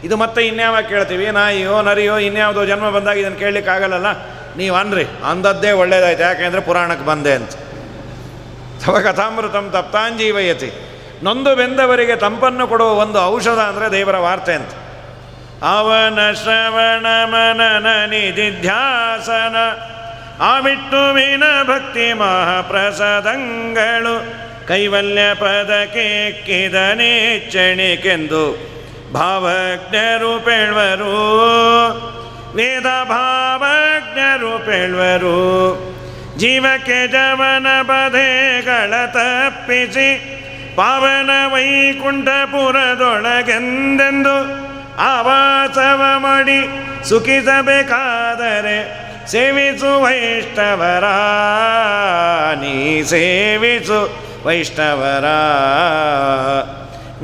ಇದು ಮತ್ತೆ ಇನ್ಯಾವಾಗ ಕೇಳ್ತೀವಿ, ನಾಯಿಯೋ ನರಿಯೋ ಇನ್ಯಾವುದೋ ಜನ್ಮ ಬಂದಾಗ ಇದನ್ನು ಕೇಳಲಿಕ್ಕೆ ಆಗಲ್ಲಲ್ಲ. ನೀವು ಅನ್ರಿ, ಅಂದದ್ದೇ ಒಳ್ಳೇದಾಯ್ತು, ಯಾಕೆಂದರೆ ಪುರಾಣಕ್ಕೆ ಬಂದೆ ಅಂತ. ತವ ಕಥಾಮೃತಂ ತಪ್ತಾಂಜೀವಯತಿ, ನೊಂದು ಬೆಂದವರಿಗೆ ತಂಪನ್ನು ಕೊಡುವ ಒಂದು ಔಷಧ ಅಂದರೆ ದೇವರ ವಾರ್ತೆ ಅಂತ. ಅವನ ಶ್ರವಣ ಮನನ ನಿಧಿಧ್ಯಾಸನ ಆ ವಿಷ್ಣುವಿನ ಭಕ್ತಿ ಮಹಾಪ್ರಸಾದಂಗಳು ಕೈವಲ್ಯ ಪದಕ್ಕೆಕ್ಕಿದನೇಚ್ಚಣಿಕೆಂದು ಭಾವಜ್ಞರು ಪೇಳ್ವರು, ವೇದ ಭಾವಜ್ಞರು ಪೇಳ್ವರು. ಜೀವಕ್ಕೆ ಜವನ ಬಧೆಗಳ ತಪ್ಪಿಸಿ ಪಾವನ ವೈಕುಂಠಪುರದೊಳಗೆಂದೆಂದು ಆವಾಸವ ಮಾಡಿ ಸುಖಿಸಬೇಕಾದರೆ ಸೇವಿಸು ವೈಷ್ಣವರ, ನೀ ಸೇವಿಸು ವೈಷ್ಣವರ.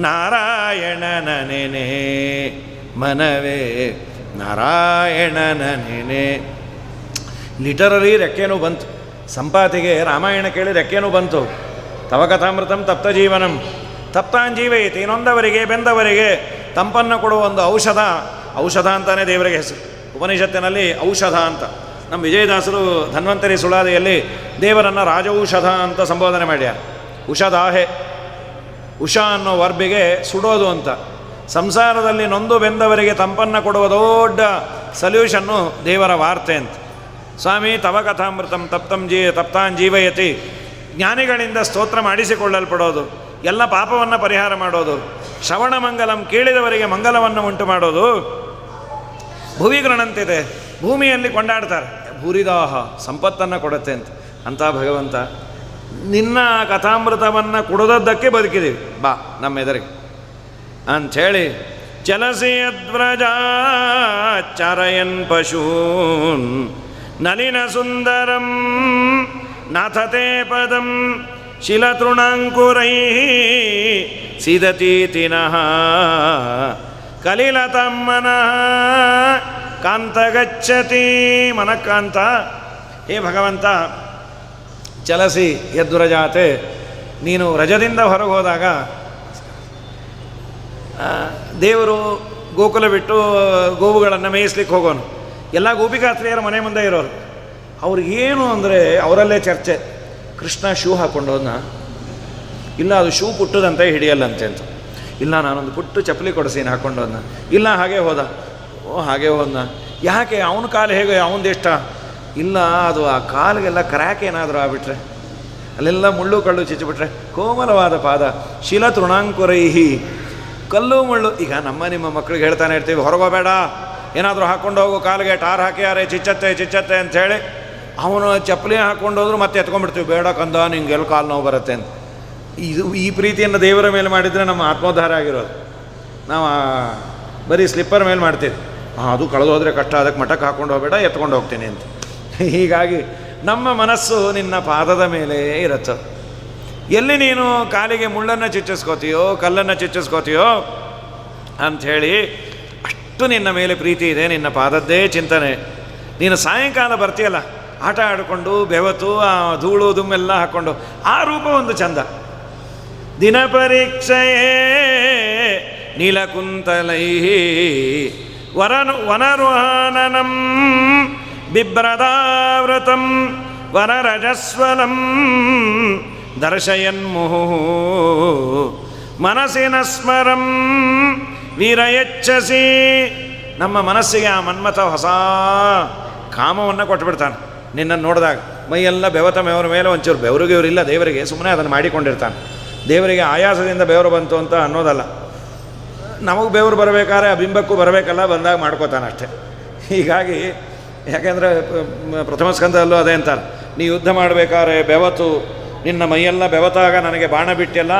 ನಾರಾಯಣನ ನೆನೆ ಮನವೇ ನಾರಾಯಣನ ನೆನೆ. ಲಿಟರರಿ ರೆಕ್ಕೇನೂ ಬಂತು. ಸಂಪಾತಿಗೆ ರಾಮಾಯಣ ಕೇಳಿ ರೆಕ್ಕೇನೂ ಬಂತು. ತವ ಕಥಾಮೃತಂ ತಪ್ತ ಜೀವನಂ ತಪ್ತಾಂಜೀವಯತಿ, ನೊಂದವರಿಗೆ ಬೆಂದವರಿಗೆ ತಂಪನ್ನು ಕೊಡುವ ಒಂದು ಔಷಧ. ಔಷಧ ಅಂತಾನೆ ದೇವರಿಗೆ ಹೆಸರು. ಉಪನಿಷತ್ತಿನಲ್ಲಿ ಔಷಧ ಅಂತ. ನಮ್ಮ ವಿಜಯದಾಸರು ಧನ್ವಂತರಿ ಸುಳಾದಿಯಲ್ಲಿ ದೇವರನ್ನು ರಾಜೌಷಧ ಅಂತ ಸಂಬೋಧನೆ ಮಾಡ್ಯಾರ. ಉಷಧಾಹೆ, ಉಷಾ ಅನ್ನೋ ವರ್ಬಿಗೆ ಸುಡೋದು ಅಂತ. ಸಂಸಾರದಲ್ಲಿ ನೊಂದು ಬೆಂದವರಿಗೆ ತಂಪನ್ನು ಕೊಡುವ ದೊಡ್ಡ ಸಲ್ಯೂಷನ್ನು ದೇವರ ವಾರ್ತೆ ಅಂತ. ಸ್ವಾಮಿ ತವ ಕಥಾಮೃತಂ ತಪ್ತಾನ್ ಜೀವಯತಿ, ಜ್ಞಾನಿಗಳಿಂದ ಸ್ತೋತ್ರ ಮಾಡಿಸಿಕೊಳ್ಳಲ್ಪಡೋದು, ಎಲ್ಲ ಪಾಪವನ್ನು ಪರಿಹಾರ ಮಾಡೋದು, ಶ್ರವಣ ಮಂಗಲಂ ಕೇಳಿದವರಿಗೆ ಮಂಗಲವನ್ನು ಉಂಟು ಮಾಡೋದು, ಭುವಿ ಗೃಣಂತಿದೆ ಭೂಮಿಯಲ್ಲಿ ಕೊಂಡಾಡ್ತಾರೆ, ಭೂರಿದಾಹ ಸಂಪತ್ತನ್ನು ಕೊಡುತ್ತೆ ಅಂತ ಭಗವಂತ ನಿನ್ನ ಕಥಾಮೃತವನ್ನು ಕುಡಿದದ್ದಕ್ಕೆ ಬದುಕಿದ್ದೀವಿ, ಬಾ ನಮ್ಮೆದರಿಗೆ ಅಂಥೇಳಿ ಚಲಸಿ ಅದ್ವ್ರಜ ಚರಯನ್ ಪಶೂನ್ ನಲಿನ ಸುಂದರಂ ನಾಥತೆ ಪದಂ ಶಿಲತೃಣಾಂಕುರೈ ಸಿದತೀತಿನಃ ಕಲಿಲತಂ ಮನಃ ಕಾಂತಗಚ್ಚತಿ. ಮನಃಕಾಂತ, ಹೇ ಭಗವಂತ ಚಲಸಿ ಯದ್ವ್ರಜಾತೆ, ನೀನು ರಜದಿಂದ ಹೊರಗೆ ಹೋದಾಗ ದೇವರು ಗೋಕುಲ ಬಿಟ್ಟು ಗೋವುಗಳನ್ನು ಮೇಯಿಸ್ಲಿಕ್ಕೆ ಹೋಗೋನು. ಎಲ್ಲ ಗೋಪಿಕಾಸ್ತ್ರೀಯರ ಮನೆ ಮುಂದೆ ಇರೋರು. ಅವ್ರಿಗೇನು ಅಂದರೆ ಅವರಲ್ಲೇ ಚರ್ಚೆ, ಕೃಷ್ಣ ಶೂ ಹಾಕ್ಕೊಂಡೋದ್ನ, ಇಲ್ಲ ಅದು ಶೂ ಪುಟ್ಟದಂತೆ ಹಿಡಿಯಲ್ಲಂತೆ ಅಂತ, ಇಲ್ಲ ನಾನೊಂದು ಪುಟ್ಟು ಚಪ್ಪಲಿ ಕೊಡಿಸೀನಿ ಹಾಕ್ಕೊಂಡೋದ್ನ, ಇಲ್ಲ ಹಾಗೆ ಹೋದ, ಹಾಗೆ ಹೋದ್ನ, ಯಾಕೆ ಅವನ ಕಾಲು ಹೇಗೆ ಅವನದಿಷ್ಟ, ಇಲ್ಲ ಅದು ಆ ಕಾಲಿಗೆಲ್ಲ ಕ್ರ್ಯಾಕ್ ಏನಾದರೂ ಆಗ್ಬಿಟ್ರೆ, ಅಲ್ಲೆಲ್ಲ ಮುಳ್ಳು ಕಳ್ಳು ಚಿಚ್ಚಿಬಿಟ್ರೆ, ಕೋಮಲವಾದ ಪಾದ ಶಿಲ ತೃಣಾಂಕುರೈಹಿ, ಕಲ್ಲು ಮುಳ್ಳು. ಈಗ ನಿಮ್ಮ ಮಕ್ಕಳಿಗೆ ಹೇಳ್ತಾನೆ ಇರ್ತೀವಿ, ಹೊರಗೋಬೇಡ, ಏನಾದರೂ ಹಾಕ್ಕೊಂಡು ಹೋಗು, ಕಾಲಿಗೆ ಟಾರ್ ಹಾಕ್ಯಾರೆ ಚಿಚ್ಚತ್ತೆ ಅಂಥೇಳಿ ಅವನು ಚಪ್ಪಲಿ ಹಾಕ್ಕೊಂಡೋದ್ರು ಮತ್ತೆ ಎತ್ಕೊಂಡ್ಬಿಡ್ತೀವಿ, ಬೇಡ ಕಂದ ನಿಂಗೆಲ್ಲ ಕಾಲು ನೋವು ಬರುತ್ತೆ ಅಂತ. ಈ ಪ್ರೀತಿಯನ್ನು ದೇವರ ಮೇಲೆ ಮಾಡಿದರೆ ನಮ್ಮ ಆತ್ಮೋದ್ಧಾರ ಆಗಿರೋದು. ನಾವು ಬರೀ ಸ್ಲಿಪ್ಪರ್ ಮೇಲೆ ಮಾಡ್ತೀವಿ, ಅದು ಕಳೆದೋದ್ರೆ ಕಷ್ಟ, ಅದಕ್ಕೆ ಮಠಕ್ಕೆ ಹಾಕ್ಕೊಂಡು ಹೋಗಬೇಡ, ಎತ್ಕೊಂಡು ಹೋಗ್ತೀನಿ ಅಂತ. ಹೀಗಾಗಿ ನಮ್ಮ ಮನಸ್ಸು ನಿನ್ನ ಪಾದದ ಮೇಲೆ ಇರುತ್ತೆ. ಎಲ್ಲಿ ನೀನು ಕಾಲಿಗೆ ಮುಳ್ಳನ್ನು ಚುಚ್ಚಿಸ್ಕೋತೀಯೋ, ಕಲ್ಲನ್ನು ಚುಚ್ಚಿಸ್ಕೋತೀಯೋ ಅಂಥೇಳಿ ಅಷ್ಟು ನಿನ್ನ ಮೇಲೆ ಪ್ರೀತಿ ಇದೆ, ನಿನ್ನ ಪಾದದ್ದೇ ಚಿಂತನೆ. ನೀನು ಸಾಯಂಕಾಲ ಬರ್ತೀಯಲ್ಲ, ಆಟ ಆಡಿಕೊಂಡು ಬೆವತು ಆ ಧೂಳು ದುಮ್ಮೆಲ್ಲ ಹಾಕ್ಕೊಂಡು, ಆ ರೂಪ ಒಂದು ಚಂದ. ದಿನ ಪರೀಕ್ಷೆಯೇ ನೀಲಕುಂತಲೈ ವನರುಹಾನನಂ ಬಿಭ್ರದಾವೃತಂ ವನರಜಸ್ವಲಂ ದರ್ಶಯನ್ಮುಹು ಮನಸ್ಸಿನ ಸ್ಮರಂ ವೀರಯಚ್ಛಸಿ. ನಮ್ಮ ಮನಸ್ಸಿಗೆ ಆ ಮನ್ಮಥ ಹೊಸ ಕಾಮವನ್ನು ಕೊಟ್ಟುಬಿಡ್ತಾನೆ. ನಿನ್ನನ್ನು ನೋಡಿದಾಗ ಮೈಯೆಲ್ಲ ಬೆವತ ಬೆವರ ಮೇಲೆ ಒಂಚೂರು ಬೆವರಿಗೆ ಇವರಿಲ್ಲ ದೇವರಿಗೆ, ಸುಮ್ಮನೆ ಅದನ್ನು ಮಾಡಿಕೊಂಡಿರ್ತಾನೆ. ದೇವರಿಗೆ ಆಯಾಸದಿಂದ ಬೆವರು ಬಂತು ಅಂತ ಅನ್ನೋದಲ್ಲ, ನಮಗೆ ಬೆವರು ಬರಬೇಕಾದ್ರೆ ಆ ಬಿಂಬಕ್ಕೂ ಬರಬೇಕಲ್ಲ, ಬಂದಾಗ ಮಾಡ್ಕೋತಾನೆ ಅಷ್ಟೇ. ಹೀಗಾಗಿ ಯಾಕೆಂದರೆ ಪ್ರಥಮ ಸ್ಕಂದಲ್ಲೂ ಅದೇ ಅಂತಾರೆ, ನೀ ಯುದ್ಧ ಮಾಡಬೇಕಾದ್ರೆ ಬೆವತು, ನಿನ್ನ ಮೈಯೆಲ್ಲ ಬೆವತಾಗ ನನಗೆ ಬಾಣ ಬಿಟ್ಟೆಲ್ಲ,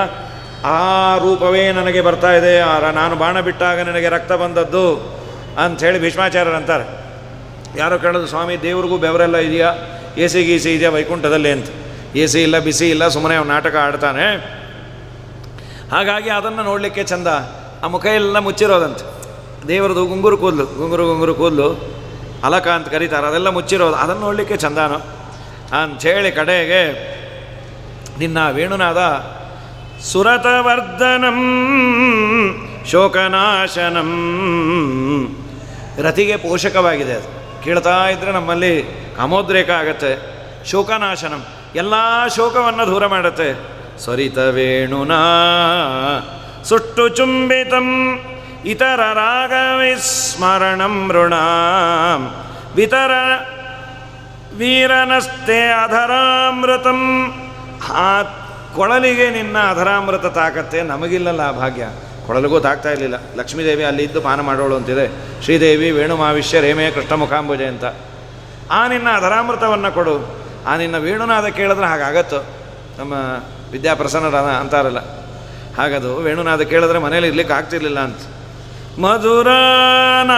ಆ ರೂಪವೇ ನನಗೆ ಬರ್ತಾ ಇದೆ, ನಾನು ಬಾಣ ಬಿಟ್ಟಾಗ ನನಗೆ ರಕ್ತ ಬಂದದ್ದು ಅಂಥೇಳಿ ಭೀಷ್ಮಾಚಾರ್ಯರು ಅಂತಾರೆ. ಯಾರೋ ಕೇಳೋದು, ಸ್ವಾಮಿ ದೇವ್ರಿಗೂ ಬೆವರೆಲ್ಲ ಇದೆಯಾ, ಎ ಸಿ ಗೀಸಿ ಇದೆಯಾ ವೈಕುಂಠದಲ್ಲಿ ಅಂತ. ಎ ಸಿ ಇಲ್ಲ, ಬಿಸಿ ಇಲ್ಲ, ಸುಮ್ಮನೆ ಅವ್ನು ನಾಟಕ ಆಡ್ತಾನೆ. ಹಾಗಾಗಿ ಅದನ್ನು ನೋಡಲಿಕ್ಕೆ ಚಂದ. ಆ ಮುಖ ಎಲ್ಲ ಮುಚ್ಚಿರೋದಂತೆ, ದೇವರದು ಗುಂಗುರು ಕೂದಲು ಅಲಕ ಅಂತ ಕರೀತಾರೆ, ಅದೆಲ್ಲ ಮುಚ್ಚಿರೋದು, ಅದನ್ನು ನೋಡಲಿಕ್ಕೆ ಚಂದಾನು ಅಂಥೇಳಿ ಕಡೆಗೆ ನಿನ್ನ ವೇಣುನಾದ ಸುರತವರ್ಧನಂ ಶೋಕನಾಶನಂ, ರತಿಗೆ ಪೋಷಕವಾಗಿದೆ. ಅದು ಕೇಳ್ತಾ ಇದ್ದರೆ ನಮ್ಮಲ್ಲಿ ಕಾಮೋದ್ರೇಕ ಆಗತ್ತೆ. ಶೋಕನಾಶನಂ, ಎಲ್ಲ ಶೋಕವನ್ನು ದೂರ ಮಾಡುತ್ತೆ. ಸ್ವರಿತ ವೇಣುನಾ ಸುಟ್ಟು ಚುಂಬಿತಂ ಇತರ ರಾಗವಿಸ್ಮರಣಂ ಋಣಾಂ ವಿತರ ವೀರನಸ್ತೆ ಅಧರಾಮೃತಂ. ಆ ಕೊಳಲಿಗೆ ನಿನ್ನ ಅಧರಾಮೃತ ತಾಕತ್ತೆ, ನಮಗಿಲ್ಲಲ್ಲ ಆ ಭಾಗ್ಯ. ಕೊಳಲಿಗೂ ತಾಗ್ತಾ ಇರಲಿಲ್ಲ. ಲಕ್ಷ್ಮೀದೇವಿ ಅಲ್ಲಿ ಇದ್ದು ಪಾನ ಮಾಡೋಳು ಅಂತಿದೆ, ಶ್ರೀದೇವಿ ವೇಣುಮಾವಿಷ್ಯ ರೇಮೇ ಕೃಷ್ಣ ಮುಖಾಂಬುಜೆ ಅಂತ. ಆ ನಿನ್ನ ಅಧರಾಮೃತವನ್ನು ಕೊಡು. ಆ ನಿನ್ನ ವೇಣುನಾದ ಕೇಳಿದ್ರೆ ಹಾಗಾಗತ್ತೋ, ನಮ್ಮ ವಿದ್ಯಾಪ್ರಸನ್ನರ ಅಂತಾರಲ್ಲ ಹಾಗದು. ವೇಣುನಾದ ಕೇಳಿದ್ರೆ ಮನೇಲಿ ಇರ್ಲಿಕ್ಕೆ ಆಗ್ತಿರ್ಲಿಲ್ಲ ಅಂತ. ಮಧುರಾನಾಚನು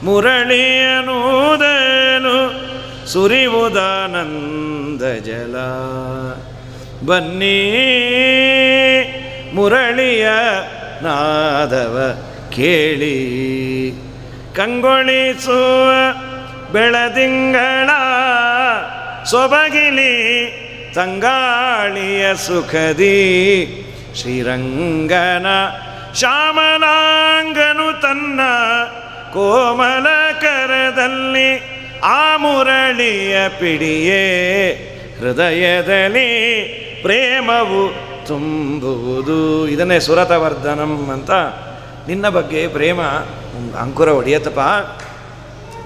ಮುರಳಿಯನೂದನು ಸುರಿವುದಾನಂದ ಜಲ, ಬನ್ನಿ ಮುರಳಿಯ ನಾದವ ಕೇಳಿ, ಕಂಗೊಳಿಸುವ ಬೆಳದಿಂಗಳ ಸೊಬಗಿಲಿ ತಂಗಾಳಿಯ ಸುಖದಿ, ಶ್ರೀರಂಗನ ಶ್ಯಾಮಲಾಂಗನು ತನ್ನ ಕೋಮಲ ಕರದಲ್ಲಿ ಆ ಮುರಳಿಯ ಪಿಡಿಯೇ, ಹೃದಯದಲ್ಲಿ ಪ್ರೇಮವು ತುಂಬುವುದು. ಇದನ್ನೇ ಸುರತವರ್ಧನಂ ಅಂತ. ನಿನ್ನ ಬಗ್ಗೆ ಪ್ರೇಮ ಅಂಕುರ ಹೊಡೆಯತ್ತಪ್ಪ.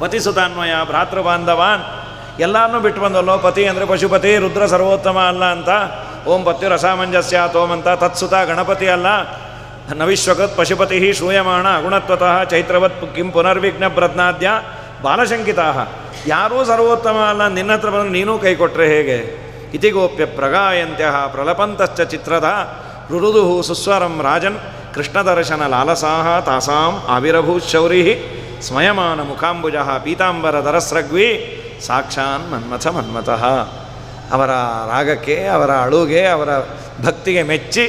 ಪತಿಸುತಾನ್ವಯ ಭ್ರಾತೃಬಾಂಧವಾನ್ ಎಲ್ಲರನ್ನೂ ಬಿಟ್ಟು ಬಂದಲ್ಲೋ. ಪತಿ ಅಂದರೆ ಪಶುಪತಿ, ರುದ್ರ ಸರ್ವೋತ್ತಮ ಅಲ್ಲ ಅಂತ. ಓಂ ಪತ್ಯುರಸಾಮಂಜಸ್ಯಾತ್ ಓಂ ಅಂತ. ತತ್ಸುತ ಗಣಪತಿ ಅಲ್ಲ. ನವಿಶ್ವಕತ್ ಪಶುಪತಿ ಶ್ರೂಯಮಾಣ ಅಗುಣತ್ವತಃ ಚೈತ್ರವತ್ ಕಿಂ ಪುನರ್ವಿಘ್ನ ಪ್ರಜ್ಞಾದ್ಯ ಬಾಲಶಂಕಿತಾ. ಯಾರೂ ಸರ್ವೋತ್ತಮ ಅಲ್ಲ, ನಿನ್ನ ಹತ್ರ ಬಂದು ನೀನೂ ಕೈ ಕೊಟ್ಟರೆ ಹೇಗೆ? ಇತಿಗೋಪ್ಯ ಪ್ರಗಾಯಂತ್ಯ ಪ್ರಲಪಂತಶ್ಚ ಚಿತ್ರದ ರುರುದು ಸುಸ್ವರಂ ರಾಜನ್ ಕೃಷ್ಣದರ್ಶನ ಲಾಲಸಾಹ ತಾಸಾಂ ಆವಿರಭೂಶೌರಿ ಸ್ಮಯಮಾನ ಮುಖಾಂಬುಜ ಪೀತಾಂಬರ ದರಸ್ರಗ್ವಿ ಸಾಕ್ಷಾನ್ ಮನ್ಮಥ ಮನ್ಮಥಃ. ಅವರ ರಾಗಕ್ಕೆ, ಅವರ ಅಳುಗೆ, ಅವರ ಭಕ್ತಿಗೆ ಮೆಚ್ಚಿ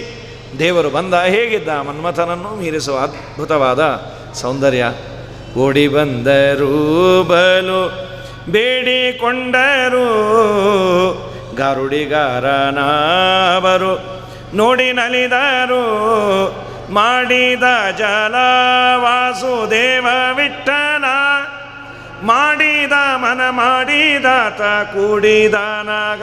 ದೇವರು ಬಂದ. ಹೇಗಿದ್ದ? ಮನ್ಮಥನನ್ನು ಮೀರಿಸುವ ಅದ್ಭುತವಾದ ಸೌಂದರ್ಯ. ಓಡಿ ಬಂದರು ಬಲು ಬೇಡಿಕೊಂಡರು ಗಾರುಡಿಗಾರನವರು ನೋಡಿ ನಲಿದರು. ಮಾಡಿದ ಜಲ ವಾಸುದೇವ ವಿಠ್ಠಲ ಮಾಡಿದ ಮನ ಮಾಡಿದಾತ ಕೂಡಿದನಗ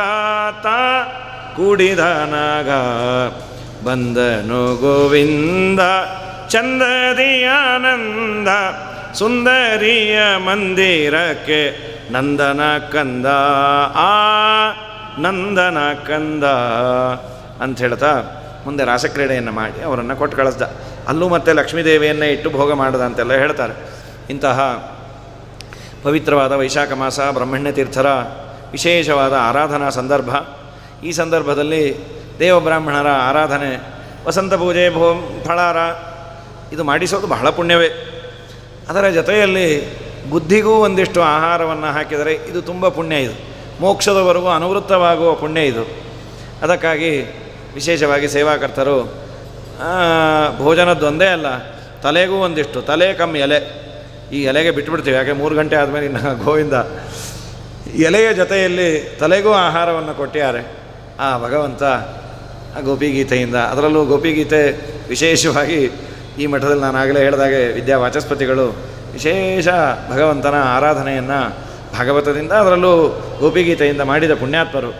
ಬಂದನು ಗೋವಿಂದ ಚಂದದಿ ಆನಂದ ಸುಂದರಿಯ ಮಂದಿರಕ್ಕೆ ನಂದನ ಕಂದ ಆ ನಂದನ ಕಂದ ಅಂತ ಹೇಳ್ತಾ ಮುಂದೆ ರಾಸಕ್ರೀಡೆಯನ್ನು ಮಾಡಿ ಅವರನ್ನು ಕೊಟ್ಟು ಕಳಿಸ್ದ. ಅಲ್ಲೂ ಮತ್ತೆ ಲಕ್ಷ್ಮೀದೇವಿಯನ್ನೇ ಇಟ್ಟು ಭೋಗ ಮಾಡಿದ ಅಂತೆಲ್ಲ ಹೇಳ್ತಾರೆ. ಇಂತಹ ಪವಿತ್ರವಾದ ವೈಶಾಖ ಮಾಸ ಬ್ರಹ್ಮಣ್ಯ ತೀರ್ಥರ ವಿಶೇಷವಾದ ಆರಾಧನಾ ಸಂದರ್ಭ. ಈ ಸಂದರ್ಭದಲ್ಲಿ ದೇವಬ್ರಾಹ್ಮಣರ ಆರಾಧನೆ, ವಸಂತ ಪೂಜೆ, ಫಳಾರ ಇದು ಮಾಡಿಸೋದು ಬಹಳ ಪುಣ್ಯವೇ. ಅದರ ಜೊತೆಯಲ್ಲಿ ಬುದ್ಧಿಗೂ ಒಂದಿಷ್ಟು ಆಹಾರವನ್ನು ಹಾಕಿದರೆ ಇದು ತುಂಬ ಪುಣ್ಯ. ಇದು ಮೋಕ್ಷದವರೆಗೂ ಅನುವೃತ್ತವಾಗುವ ಪುಣ್ಯ ಇದು. ಅದಕ್ಕಾಗಿ ವಿಶೇಷವಾಗಿ ಸೇವಾಕರ್ತರು ಭೋಜನದ್ದೊಂದೇ ಅಲ್ಲ, ತಲೆಗೂ ಒಂದಿಷ್ಟು, ತಲೆ ಕಮ್ಮಿ ಎಲೆ, ಈ ಎಲೆಗೆ ಬಿಟ್ಬಿಡ್ತೀವಿ. ಯಾಕೆ 3 ಗಂಟೆ ಆದಮೇಲೆ ಇನ್ನು ಗೋವಿಂದ ಎಲೆಯ ಜೊತೆಯಲ್ಲಿ ತಲೆಗೂ ಆಹಾರವನ್ನು ಕೊಟ್ಟಿದ್ದಾರೆ ಆ ಭಗವಂತ ಗೋಪಿಗೀತೆಯಿಂದ. ಅದರಲ್ಲೂ ಗೋಪಿಗೀತೆ ವಿಶೇಷವಾಗಿ ಈ ಮಠದಲ್ಲಿ ನಾನು ಆಗಲೇ ಹೇಳಿದಾಗೆ ವಿದ್ಯಾವಾಚಸ್ಪತಿಗಳು ವಿಶೇಷ ಭಗವಂತನ ಆರಾಧನೆಯನ್ನು ಭಾಗವತದಿಂದ ಅದರಲ್ಲೂ ಗೋಪಿಗೀತೆಯಿಂದ ಮಾಡಿದ ಪುಣ್ಯಾತ್ಮರು.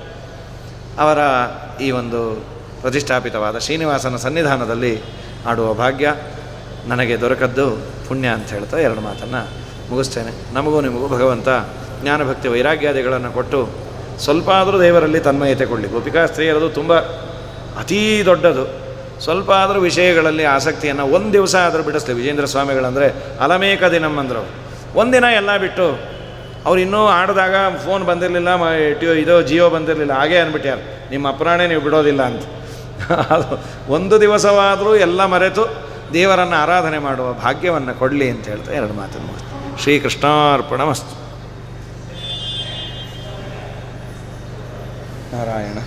ಅವರ ಈ ಒಂದು ಪ್ರತಿಷ್ಠಾಪಿತವಾದ ಶ್ರೀನಿವಾಸನ ಸನ್ನಿಧಾನದಲ್ಲಿ ಆಡುವ ಭಾಗ್ಯ ನನಗೆ ದೊರಕದ್ದು ಪುಣ್ಯ ಅಂತ ಹೇಳ್ತಾ 2 ಮಾತನ್ನು ಮುಗಿಸ್ತೇನೆ. ನಮಗೂ ನಿಮಗೂ ಭಗವಂತ ಜ್ಞಾನಭಕ್ತಿ ವೈರಾಗ್ಯಾದಿಗಳನ್ನು ಕೊಟ್ಟು ಸ್ವಲ್ಪ ಆದರೂ ದೇವರಲ್ಲಿ ತನ್ಮಯತೆ ಕೊಡಲಿ. ಗೋಪಿಕಾ ಸ್ತ್ರೀಯರದು ತುಂಬ ಅತೀ ದೊಡ್ಡದು. ಸ್ವಲ್ಪ ಆದರೂ ವಿಷಯಗಳಲ್ಲಿ ಆಸಕ್ತಿಯನ್ನು ಒಂದು ದಿವಸ ಆದರೂ ಬಿಡಿಸ್ಲಿ. ವಿಜೇಂದ್ರ ಸ್ವಾಮಿಗಳಂದರೆ ಅಲಮೇಕ ದಿನಂ ಅಂದರು. ಒಂದಿನ ಎಲ್ಲ ಬಿಟ್ಟು ಅವ್ರು ಇನ್ನೂ ಆಡಿದಾಗ ಫೋನ್ ಬಂದಿರಲಿಲ್ಲ, ಇದು ಜಿಯೋ ಬಂದಿರಲಿಲ್ಲ, ಹಾಗೇ ಅಂದ್ಬಿಟ್ಯಾರ ನಿಮ್ಮ ಅಪರಾಣೆ ನೀವು ಬಿಡೋದಿಲ್ಲ ಅಂತ. ಅದು ಒಂದು ದಿವಸವಾದರೂ ಎಲ್ಲ ಮರೆತು ದೇವರನ್ನು ಆರಾಧನೆ ಮಾಡುವ ಭಾಗ್ಯವನ್ನು ಕೊಡಲಿ ಅಂತ ಹೇಳ್ತಾ 2 ಮಾತನ್ನು ಶ್ರೀಕೃಷ್ಣಾರ್ಪಣಮಸ್ತು. ನಾರಾಯಣ.